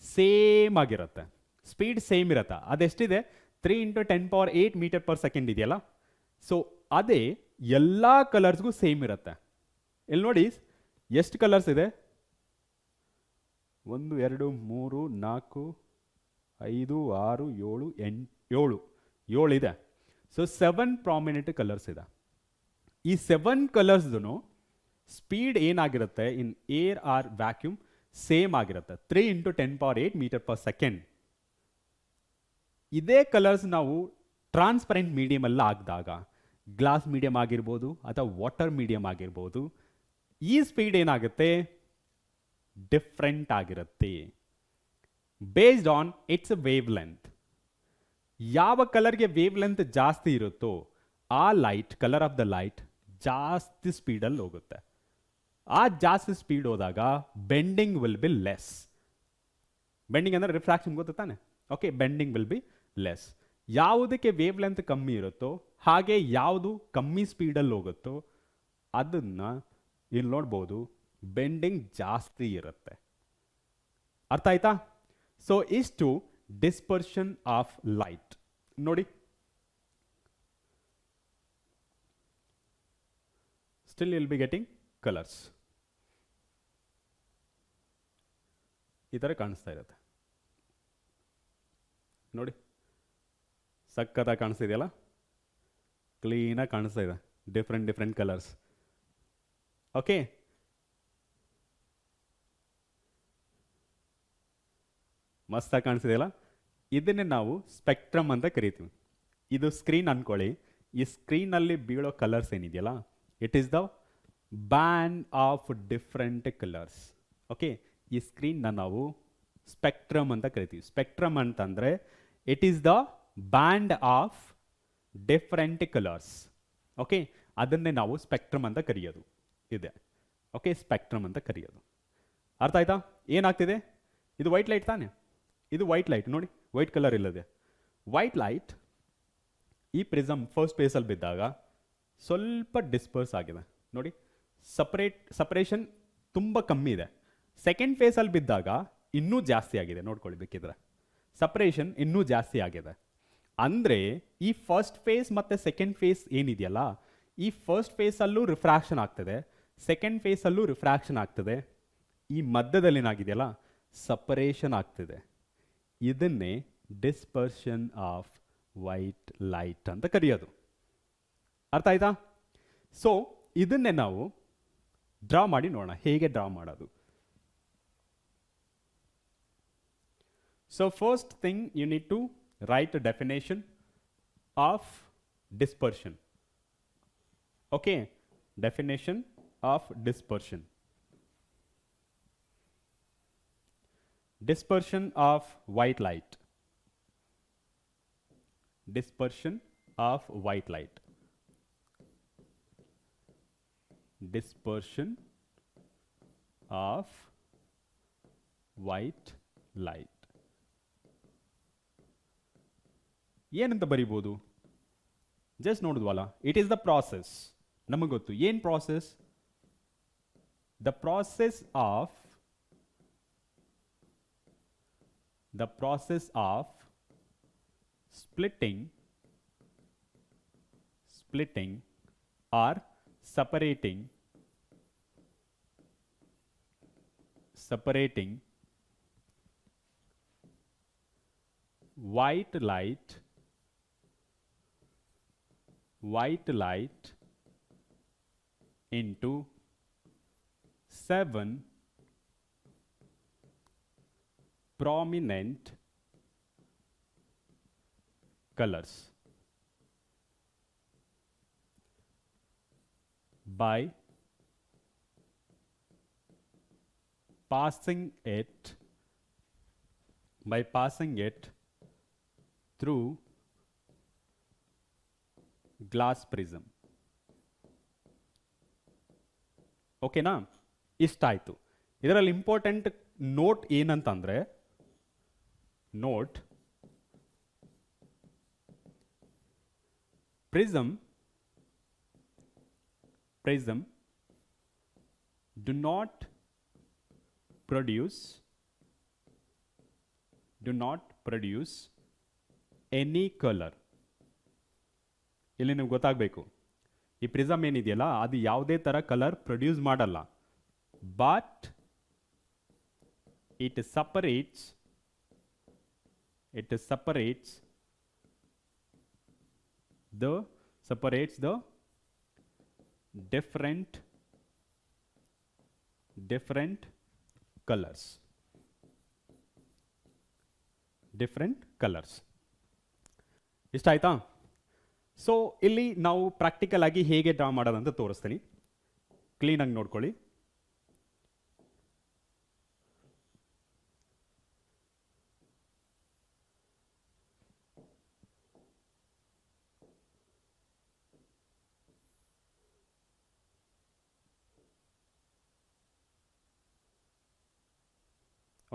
ಸೇಮ್ ಆಗಿರುತ್ತೆ, ಸ್ಪೀಡ್ ಸೇಮ್ ಇರುತ್ತೆ. ಅದೆಷ್ಟಿದೆ, 3 × 10⁸ ಮೀಟರ್ ಪರ್ ಸೆಕೆಂಡ್ ಇದೆಯಲ್ಲ, ಸೊ ಅದೇ ಎಲ್ಲ ಕಲರ್ಸ್ಗೂ ಸೇಮ್ ಇರುತ್ತೆ. ಇಲ್ಲಿ ನೋಡಿ ಎಷ್ಟು ಕಲರ್ಸ್ ಇದೆ, 1 2 3 4 5 6 7 7 ಇದೆ. ಸೊ 7 ಪ್ರಾಮಿನೆಂಟ್ ಕಲರ್ಸ್ ಇದೆ. ಈ 7 ಕಲರ್ಸ್ದು ಸ್ಪೀಡ್ ಏನಾಗಿರುತ್ತೆ in air R vacuum same ಆಗಿರುತ್ತೆ, 3 × 10⁸ ಮೀಟರ್ ಪರ್ ಸೆಕೆಂಡ್. ಇದೇ ಕಲರ್ಸ್ ನಾವು ಟ್ರಾನ್ಸ್ಪರೆಂಟ್ ಮೀಡಿಯಮ್ ಎಲ್ಲ ಹಾಕಿದಾಗ, ಗ್ಲಾಸ್ ಮೀಡಿಯಮ್ ಆಗಿರ್ಬೋದು ಅಥವಾ ವಾಟರ್ ಮೀಡಿಯಮ್ ಆಗಿರ್ಬೋದು, ಈ ಸ್ಪೀಡ್ ಏನಾಗುತ್ತೆ, ಡಿಫ್ರೆಂಟ್ ಆಗಿರುತ್ತೆ based on its wave length. ಯಾವ ಕಲರ್ಗೆ ವೇವ್ ಲೆಂತ್ ಜಾಸ್ತಿ ಇರುತ್ತೋ ಆ light, colour of the light ಜಾಸ್ತಿ ಸ್ಪೀಡಲ್ಲಿ ಹೋಗುತ್ತೆ. ಆ ಜಾಸ್ತಿ ಸ್ಪೀಡ್ ಹೋದಾಗ bending will be less. Bending ಅಂದರೆ ರಿಫ್ರಾಕ್ಷನ್ ಗೊತ್ತು ತಾನೆ? Okay, bending will be less. ಯಾವುದಕ್ಕೆ ವೇವ್ ಲೆಂತ್ ಕಮ್ಮಿ ಇರುತ್ತೋ ಹಾಗೆ ಯಾವುದು ಕಮ್ಮಿ ಸ್ಪೀಡಲ್ಲಿ ಹೋಗುತ್ತೋ ಅದನ್ನು ಇಲ್ಲಿ ನೋಡ್ಬೋದು, ಬೆಂಡಿಂಗ್ ಜಾಸ್ತಿ ಇರುತ್ತೆ. ಅರ್ಥ ಆಯ್ತಾ? ಸೊ ಇಷ್ಟು ಡಿಸ್ಪರ್ಷನ್ ಆಫ್ ಲೈಟ್. ನೋಡಿ, still will be getting colours. ಈ ಥರ ಕಾಣಿಸ್ತಾ ಇರುತ್ತೆ ನೋಡಿ, ಸಕ್ಕತ್ತಾಗಿ ಕಾಣಿಸ್ತಿದೆಯಲ್ಲ, ಕ್ಲೀನಾಗಿ ಕಾಣಿಸ್ತಾ ಇದೆ, ಡಿಫ್ರೆಂಟ್ ಕಲರ್ಸ್. ಓಕೆ, ಮಸ್ತಾಗಿ ಕಾಣಿಸ್ತಿದೆಯಲ್ಲ. ಇದನ್ನೇ ನಾವು ಸ್ಪೆಕ್ಟ್ರಮ್ ಅಂತ ಕರಿತೀವಿ. ಇದು ಸ್ಕ್ರೀನ್ ಅನ್ಕೊಳ್ಳಿ, ಈ ಸ್ಕ್ರೀನಲ್ಲಿ ಬೀಳೋ ಕಲರ್ಸ್ ಏನಿದೆಯಲ್ಲ, it is the band of different colours. Okay, ಈ ಸ್ಕ್ರೀನ್ನ ನಾವು ಸ್ಪೆಕ್ಟ್ರಮ್ ಅಂತ ಕರಿತೀವಿ. ಸ್ಪೆಕ್ಟ್ರಮ್ ಅಂತಂದರೆ it is the band of different colours. Okay, ಅದನ್ನೇ ನಾವು ಸ್ಪೆಕ್ಟ್ರಮ್ ಅಂತ ಕರೆಯೋದು ಇದೆ. ಓಕೆ, ಸ್ಪೆಕ್ಟ್ರಮ್ ಅಂತ ಕರೆಯೋದು. ಅರ್ಥ ಆಯ್ತಾ? ಏನಾಗ್ತಿದೆ, ಇದು ವೈಟ್ ಲೈಟ್ ತಾನೆ, ಇದು ವೈಟ್ ಲೈಟ್ ನೋಡಿ, ವೈಟ್ ಕಲರ್ ಇಲ್ಲದೆ ವೈಟ್ ಲೈಟ್ ಈ ಪ್ರಿಸಮ್ ಫಸ್ಟ್ ಫೇಸಲ್ಲಿ ಬಿದ್ದಾಗ ಸ್ವಲ್ಪ ಡಿಸ್ಪರ್ಸ್ ಆಗಿದೆ ನೋಡಿ, ಸಪರೇಷನ್ ತುಂಬ ಕಮ್ಮಿ ಇದೆ. ಸೆಕೆಂಡ್ ಫೇಸಲ್ಲಿ ಬಿದ್ದಾಗ ಇನ್ನೂ ಜಾಸ್ತಿ ಆಗಿದೆ, ನೋಡ್ಕೊಳ್ಳಿ ಬೇಕಿದ್ರೆ ಸಪರೇಷನ್ ಇನ್ನೂ ಜಾಸ್ತಿ ಆಗಿದೆ. ಅಂದರೆ ಈ ಫಸ್ಟ್ ಫೇಸ್ ಮತ್ತು ಸೆಕೆಂಡ್ ಫೇಸ್ ಏನಿದೆಯಲ್ಲ, ಈ ಫಸ್ಟ್ ಫೇಸಲ್ಲೂ ರಿಫ್ರಾಕ್ಷನ್ ಆಗ್ತದೆ, ಸೆಕೆಂಡ್ ಫೇಸಲ್ಲೂ ರಿಫ್ರಾಕ್ಷನ್ ಆಗ್ತದೆ, ಈ ಮಧ್ಯದಲ್ಲಿ ಏನಾಗಿದೆಯಲ್ಲ ಸಪರೇಷನ್ ಆಗ್ತಿದೆ. ಇದನ್ನೇ ಡಿಸ್ಪರ್ಷನ್ ಆಫ್ ವೈಟ್ ಲೈಟ್ ಅಂತ ಕರೆಯೋದು. ಅರ್ಥ ಆಯ್ತಾ? ಸೊ ಇದನ್ನೇ ನಾವು ಡ್ರಾ ಮಾಡಿ ನೋಡೋಣ, ಹೇಗೆ ಡ್ರಾ ಮಾಡೋದು. So first thing you need to write a definition of dispersion. Okay, definition of dispersion. Dispersion of white light. Dispersion of white light. Dispersion of white light. ಏನಂತ ಬರಿಬೋದು? ಜಸ್ಟ್ ನೋಡಿದ್ವಲ್ಲ, it is the process. ನಮಗೆ ಗೊತ್ತು ಏನು process? The process of splitting or separating white light into 7 prominent colors by passing it through glass prism. ಓಕೆನಾ? ಇಷ್ಟಾಯಿತು. ಇದರಲ್ಲಿ important note ಏನಂತಂದ್ರೆ, note prism do not produce any colour. ಇಲ್ಲಿ ನೀವು ಗೊತ್ತಾಗಬೇಕು, ಈ ಪ್ರಿಸಮ್ ಏನಿದೆಯಲ್ಲ ಅದು ಯಾವುದೇ ಥರ ಕಲರ್ ಪ್ರೊಡ್ಯೂಸ್ ಮಾಡಲ್ಲ, but it separates the different colours. ಇಷ್ಟ ಆಯ್ತಾ? ಸೊ ಇಲ್ಲಿ ನಾವು ಪ್ರಾಕ್ಟಿಕಲ್ ಆಗಿ ಹೇಗೆ ಡ್ರಾ ಮಾಡೋದಂತ ತೋರಿಸ್ತೀನಿ, ಕ್ಲೀನಾಗಿ ನೋಡ್ಕೊಳ್ಳಿ.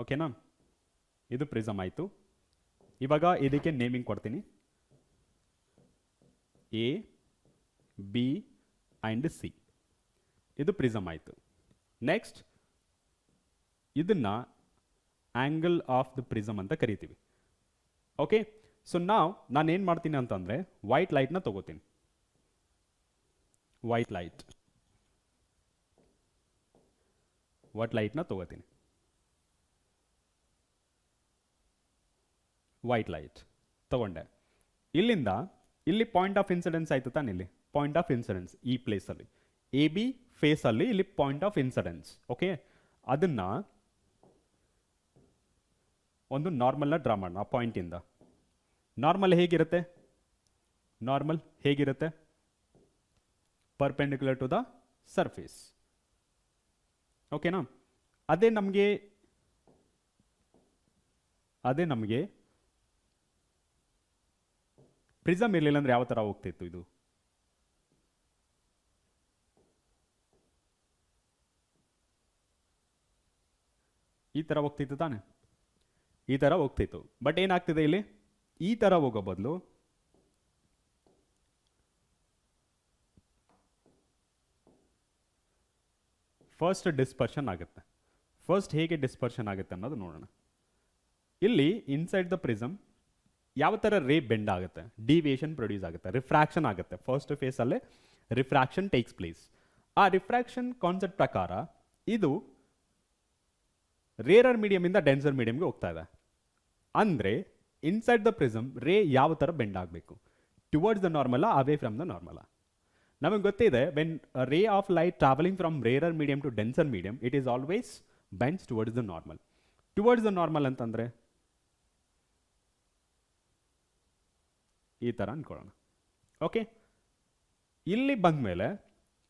ಓಕೆನಾ? ಇದು ಪ್ರಿಸಮ್ ಆಯಿತು. ಇವಾಗ ಇದಕ್ಕೆ ನೇಮಿಂಗ್ ಕೊಡ್ತೀನಿ, ಎ, ಬಿ ಆ್ಯಂಡ್ ಸಿ. ಇದು ಪ್ರಿಸಮ್ ಆಯಿತು. ನೆಕ್ಸ್ಟ್ ಇದನ್ನ ಆಂಗಲ್ ಆಫ್ ದ ಪ್ರಿಸಮ್ ಅಂತ ಕರಿತೀವಿ. ಓಕೆ, ಸೊ ನಾನೇನು ಮಾಡ್ತೀನಿ ಅಂತಂದರೆ ವೈಟ್ ಲೈಟ್ನ ತಗೋತೀನಿ. ವೈಟ್ ಲೈಟ್ನ ತಗೋತೀನಿ. ವೈಟ್ ಲೈಟ್ ತಗೊಂಡೆ. ಇಲ್ಲಿ ಪಾಯಿಂಟ್ ಆಫ್ ಇನ್ಸಿಡೆನ್ಸ್ ಆಯಿತು ತಾನೆ, ಇಲ್ಲಿ ಪಾಯಿಂಟ್ ಆಫ್ ಇನ್ಸಿಡೆನ್ಸ್ ಈ ಪ್ಲೇಸಲ್ಲಿ ಎ ಬಿ ಫೇಸಲ್ಲಿ ಇಲ್ಲಿ ಪಾಯಿಂಟ್ ಆಫ್ ಇನ್ಸಿಡೆನ್ಸ್. ಓಕೆ, ಅದನ್ನು ಒಂದು ನಾರ್ಮಲ್ನ ಡ್ರಾ ಮಾಡೋಣ. ಆ ಪಾಯಿಂಟಿಂದ ನಾರ್ಮಲ್ ಹೇಗಿರುತ್ತೆ? Perpendicular to the surface. ಓಕೆನಾ? ಅದೇ ನಮಗೆ ಪ್ರಿಸಮ್ ಇರಲಿಲ್ಲ ಅಂದರೆ ಯಾವ ಥರ ಹೋಗ್ತಿತ್ತು? ಇದು ಈ ಥರ ಹೋಗ್ತಿತ್ತು ತಾನೆ. ಈ ಥರ ಹೋಗ್ತಿತ್ತು. ಬಟ್ ಏನಾಗ್ತಿದೆ ಇಲ್ಲಿ, ಈ ಥರ ಹೋಗೋ ಬದಲು ಫಸ್ಟ್ ಡಿಸ್ಪರ್ಷನ್ ಆಗುತ್ತೆ. ಫಸ್ಟ್ ಹೇಗೆ ಡಿಸ್ಪರ್ಷನ್ ಆಗುತ್ತೆ ಅನ್ನೋದು ನೋಡೋಣ. ಇಲ್ಲಿ ಇನ್ಸೈಡ್ ದ ಪ್ರಿಸಮ್ ಯಾವ ಥರ ರೇ ಬೆಂಡ್ ಆಗುತ್ತೆ, ಡಿವಿಯೇಷನ್ ಪ್ರೊಡ್ಯೂಸ್ ಆಗುತ್ತೆ, ರಿಫ್ರಾಕ್ಷನ್ ಆಗುತ್ತೆ. ಫಸ್ಟ್ ಫೇಸಲ್ಲೇ ರಿಫ್ರಾಕ್ಷನ್ ಟೇಕ್ಸ್ ಪ್ಲೇಸ್. ಆ ರಿಫ್ರಾಕ್ಷನ್ ಕಾನ್ಸೆಪ್ಟ್ ಪ್ರಕಾರ ಇದು ರೇರರ್ ಮೀಡಿಯಮಿಂದ ಡೆನ್ಸರ್ ಮೀಡಿಯಮ್ಗೆ ಹೋಗ್ತಾ ಇದೆ. ಅಂದರೆ ಇನ್ಸೈಡ್ ದ ಪ್ರಿಸಮ್ ರೇ ಯಾವ ಥರ ಬೆಂಡ್ ಆಗಬೇಕು, towards the ನಾರ್ಮಲ, away from the ನಾರ್ಮಲ. ನಮಗೆ ಗೊತ್ತಿದೆ, when ray of light travelling from rarer medium to denser medium, it is always bends towards the normal. Towards the normal ಅಂತಂದರೆ ಈ ಥರ ಅನ್ಕೊಳ್ಳೋಣ. ಓಕೆ, ಇಲ್ಲಿ ಬಂದ ಮೇಲೆ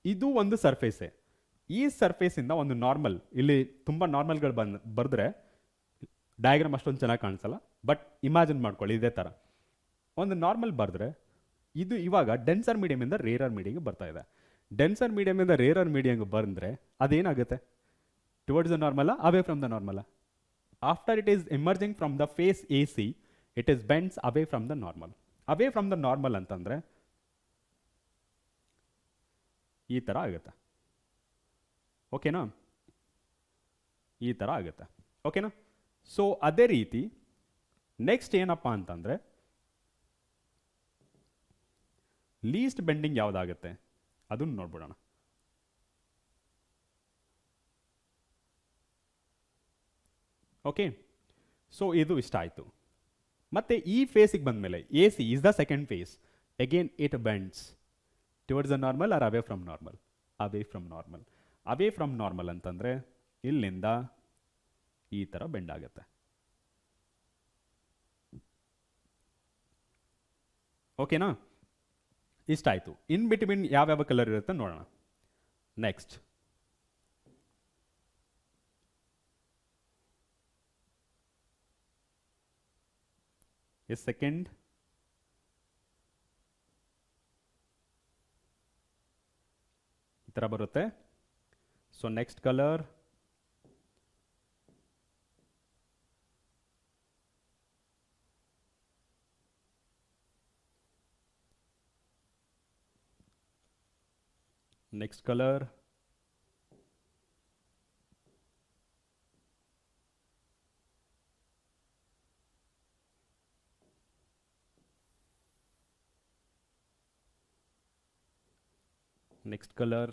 ಇದು ಒಂದು ಸರ್ಫೇಸೇ. ಈ ಸರ್ಫೇಸಿಂದ ಒಂದು ನಾರ್ಮಲ್, ಇಲ್ಲಿ ತುಂಬ ನಾರ್ಮಲ್ಗಳು ಬರೆದ್ರೆ ಡಯಾಗ್ರಾಮ್ ಅಷ್ಟೊಂದು ಚೆನ್ನಾಗಿ ಕಾಣಿಸಲ್ಲ, ಬಟ್ ಇಮ್ಯಾಜಿನ್ ಮಾಡ್ಕೊಳ್ಳಿ ಇದೇ ಥರ ಒಂದು ನಾರ್ಮಲ್ ಬರೆದ್ರೆ ಇದು ಇವಾಗ ಡೆನ್ಸರ್ ಮೀಡಿಯಮಿಂದ ರೇರರ್ ಮೀಡಿಯಮ್ಗೆ ಬರ್ತಾ ಇದೆ. ಡೆನ್ಸರ್ ಮೀಡಿಯಮಿಂದ ರೇರರ್ ಮೀಡಿಯಮ್ಗೆ ಬಂದರೆ ಅದೇನಾಗುತ್ತೆ, towards the ನಾರ್ಮಲ, away from the normal. After it is emerging from the face A C, it is bends away from the normal. Away from the normal ಅಂತಂದರೆ ಈ ಥರ ಆಗುತ್ತೆ. ಓಕೆನಾ, ಈ ಥರ ಆಗುತ್ತೆ. ಓಕೆನಾ. ಸೊ ಅದೇ ರೀತಿ ನೆಕ್ಸ್ಟ್ ಏನಪ್ಪ ಅಂತಂದರೆ ಲೀಸ್ಟ್ ಬೆಂಡಿಂಗ್ ಯಾವುದಾಗುತ್ತೆ ಅದನ್ನು ನೋಡ್ಬಿಡೋಣ. ಓಕೆ, ಸೊ ಇದು ಇಷ್ಟ ಆಯಿತು. ಮತ್ತೆ ಈ ಫೇಸಿಗೆ ಬಂದ ಮೇಲೆ A C is the second face. Again it bends towards the normal or away from normal, away from normal. Away from normal ಅಂತಂದರೆ ಇಲ್ಲಿಂದ ಈ ಥರ ಬೆಂಡ್ ಆಗುತ್ತೆ. ಓಕೆನಾ, ಇಷ್ಟ ಆಯಿತು. ಇನ್ ಬಿಟ್ವೀನ್ ಯಾವ್ಯಾವ ಕಲರ್ ಇರುತ್ತೆ ನೋಡೋಣ. ನೆಕ್ಸ್ಟ್ ಸೆಕೆಂಡ್ ಈ ಥರ ಬರುತ್ತೆ. So next colour next color, next color,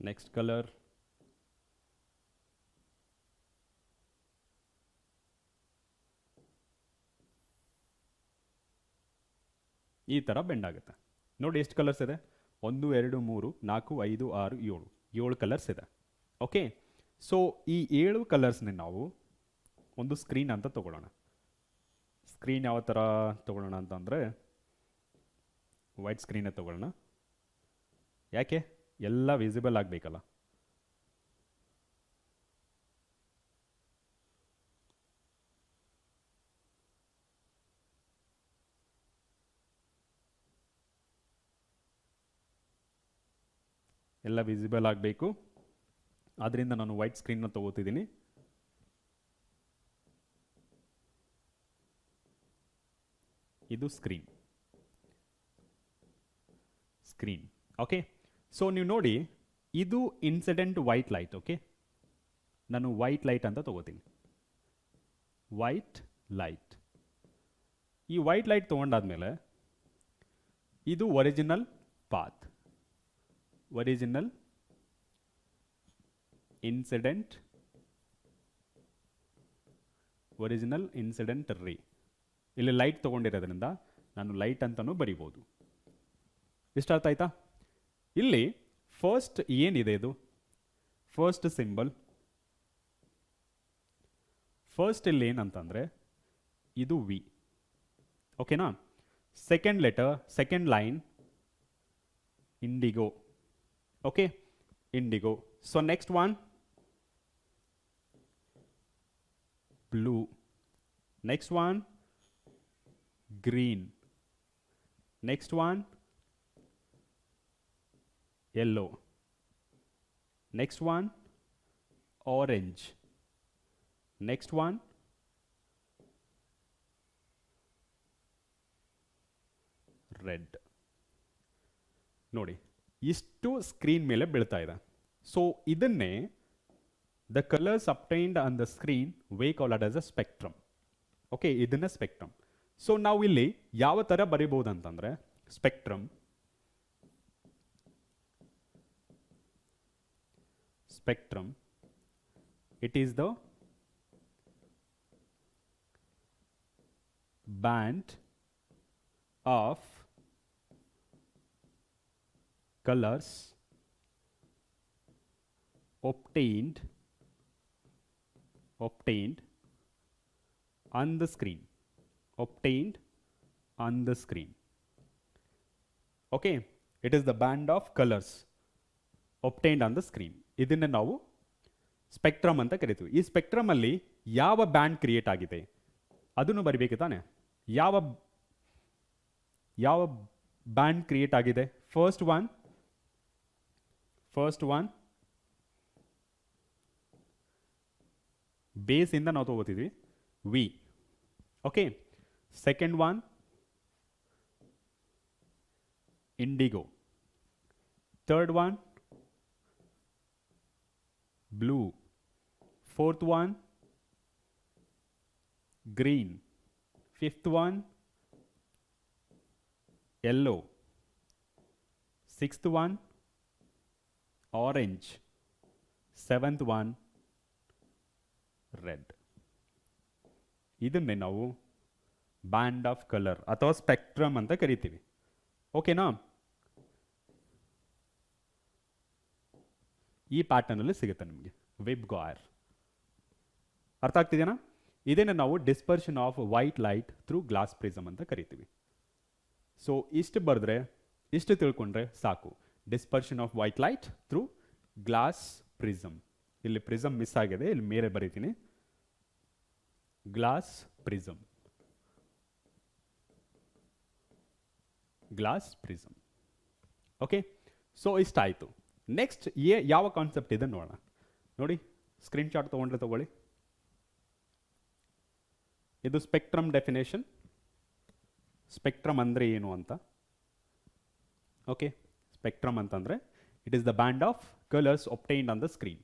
next color, ಈ ಥರ ಬೆಂಡ್ ಆಗುತ್ತೆ. ನೋಡಿ ಎಷ್ಟು ಕಲರ್ಸ್ ಇದೆ, 1 2 3 4 5 6 7 7 ಕಲರ್ಸ್ ಇದೆ. ಓಕೆ, ಸೊ ಈ 7 ಕಲರ್ಸ್ನ ನಾವು ಒಂದು ಸ್ಕ್ರೀನ್ ಅಂತ ತಗೊಳ್ಳೋಣ. ಸ್ಕ್ರೀನ್ ಯಾವ ಥರ ತಗೊಳ್ಳೋಣ ಅಂತಂದರೆ ವೈಟ್ ಸ್ಕ್ರೀನೇ ತಗೊಳ್ಳೋಣ. ಯಾಕೆ, ಎಲ್ಲ ವಿಸಿಬಲ್ ಆಗಬೇಕಲ್ಲ. ಎಲ್ಲ ವಿಸಿಬಲ್ ಆಗಬೇಕು, ಆದ್ದರಿಂದ ನಾನು ವೈಟ್ ಸ್ಕ್ರೀನ್ನ ತಗೋತಿದ್ದೀನಿ. ಇದು ಸ್ಕ್ರೀನ್. ಓಕೆ, ಸೊ ನೀವು ನೋಡಿ ಇದು ಇನ್ಸಿಡೆಂಟ್ ವೈಟ್ ಲೈಟ್. ಓಕೆ, ನಾನು ವೈಟ್ ಲೈಟ್ ಅಂತ ತಗೋತೀನಿ. ವೈಟ್ ಲೈಟ್, ಈ ವೈಟ್ ಲೈಟ್ ತೊಗೊಂಡಾದ್ಮೇಲೆ ಇದು original path, original incident ray. ಇಲ್ಲಿ ಲೈಟ್ ತೊಗೊಂಡಿರೋದ್ರಿಂದ ನಾನು ಲೈಟ್ ಅಂತಲೂ ಬರಿಬೋದು. ಇಷ್ಟ ಅರ್ಥ ಆಯ್ತಾ? ಇಲ್ಲಿ ಫಸ್ಟ್ ಏನಿದೆ, ಇದು ಫಸ್ಟ್ ಸಿಂಬಲ್. ಫಸ್ಟ್ ಇಲ್ಲಿ ಏನಂತಂದರೆ ಇದು ವಿ. ಓಕೆನಾ. Second letter, second line IndiGo. Okay, IndiGo. So next one blue. next one green, next one yellow, next one orange, next one red. ನೋಡಿ ಇಷ್ಟು ಸ್ಕ್ರೀನ್ ಮೇಲೆ ಬೀಳ್ತಾ ಇದೆ. ಸೊ ಇದನ್ನೇ the colours obtained on the screen way called as a spectrum. Okay, ಇದನ್ನ spectrum. So ನಾವು ಇಲ್ಲಿ ಯಾವ ಥರ ಬರಿಬಹುದು ಅಂತಂದ್ರೆ spectrum it is the band of colors obtained on the screen. Okay, it is the band of colors obtained on the screen. ಇದನ್ನ ನಾವು spectrum ಅಂತ ಕರಿತೀವಿ. ಈ ಸ್ಪೆಕ್ಟ್ರಮ್ ಅಲ್ಲಿ ಯಾವ ಬ್ಯಾಂಡ್ ಕ್ರಿಯೇಟ್ ಆಗಿದೆ ಅದನ್ನು ಬರಿಬೇಕು ತಾನೆ. ಯಾವ ಬ್ಯಾಂಡ್ ಕ್ರಿಯೇಟ್ ಆಗಿದೆ? ಫಸ್ಟ್ ಒನ್ ಬೇಸ್ ಇಂದ ನಾವು ತಗೋತಿದ್ವಿ ವಿ. Okay, second one indigo, third one blue, fourth one green, fifth one yellow, sixth one orange, seventh one red. ಇದನ್ನೇ ನಾವು ಬ್ಯಾಂಡ್ ಆಫ್ ಕಲರ್ ಅಥವಾ ಸ್ಪೆಕ್ಟ್ರಮ್ ಅಂತ ಕರಿತೀವಿ. ಓಕೆನಾ? ಈ ಪ್ಯಾಟರ್ನ್ ಅಲ್ಲಿ ಸಿಗುತ್ತೆ ನಿಮಗೆ ವೆಬ್ ಗಾಯರ್. ಅರ್ಥ ಆಗ್ತಿದೆಯಾ? ಇದನ್ನ ನಾವು dispersion of white light through glass prism ಅಂತ ಕರಿತೀವಿ. ಸೊ ಇಷ್ಟು ಬರೆದ್ರೆ, ಇಷ್ಟು ತಿಳ್ಕೊಂಡ್ರೆ ಸಾಕು. Dispersion of white light through glass prism. ಇಲ್ಲಿ ಪ್ರಿಸಮ್ ಮಿಸ್ ಆಗಿದೆ, ಇಲ್ಲಿ ಮೇಲೆ ಬರೀತೀನಿ ಗ್ಲಾಸ್ ಪ್ರಿಸಮ್. ಓಕೆ, ಸೊ ಇಷ್ಟ ಆಯಿತು. ನೆಕ್ಸ್ಟ್ ಯಾವ ಕಾನ್ಸೆಪ್ಟ್ ಇದೆ ನೋಡೋಣ. ನೋಡಿ, ಸ್ಕ್ರೀನ್ ಶಾಟ್ ತೊಗೊಂಡ್ರೆ ತಗೊಳ್ಳಿ. ಇದು ಸ್ಪೆಕ್ಟ್ರಮ್ ಡೆಫಿನೇಷನ್. ಸ್ಪೆಕ್ಟ್ರಮ್ ಅಂದರೆ ಏನು ಅಂತ. ಓಕೆ, ಸ್ಪೆಕ್ಟ್ರಮ್ ಅಂತಂದರೆ it is the band of colours obtained on the screen.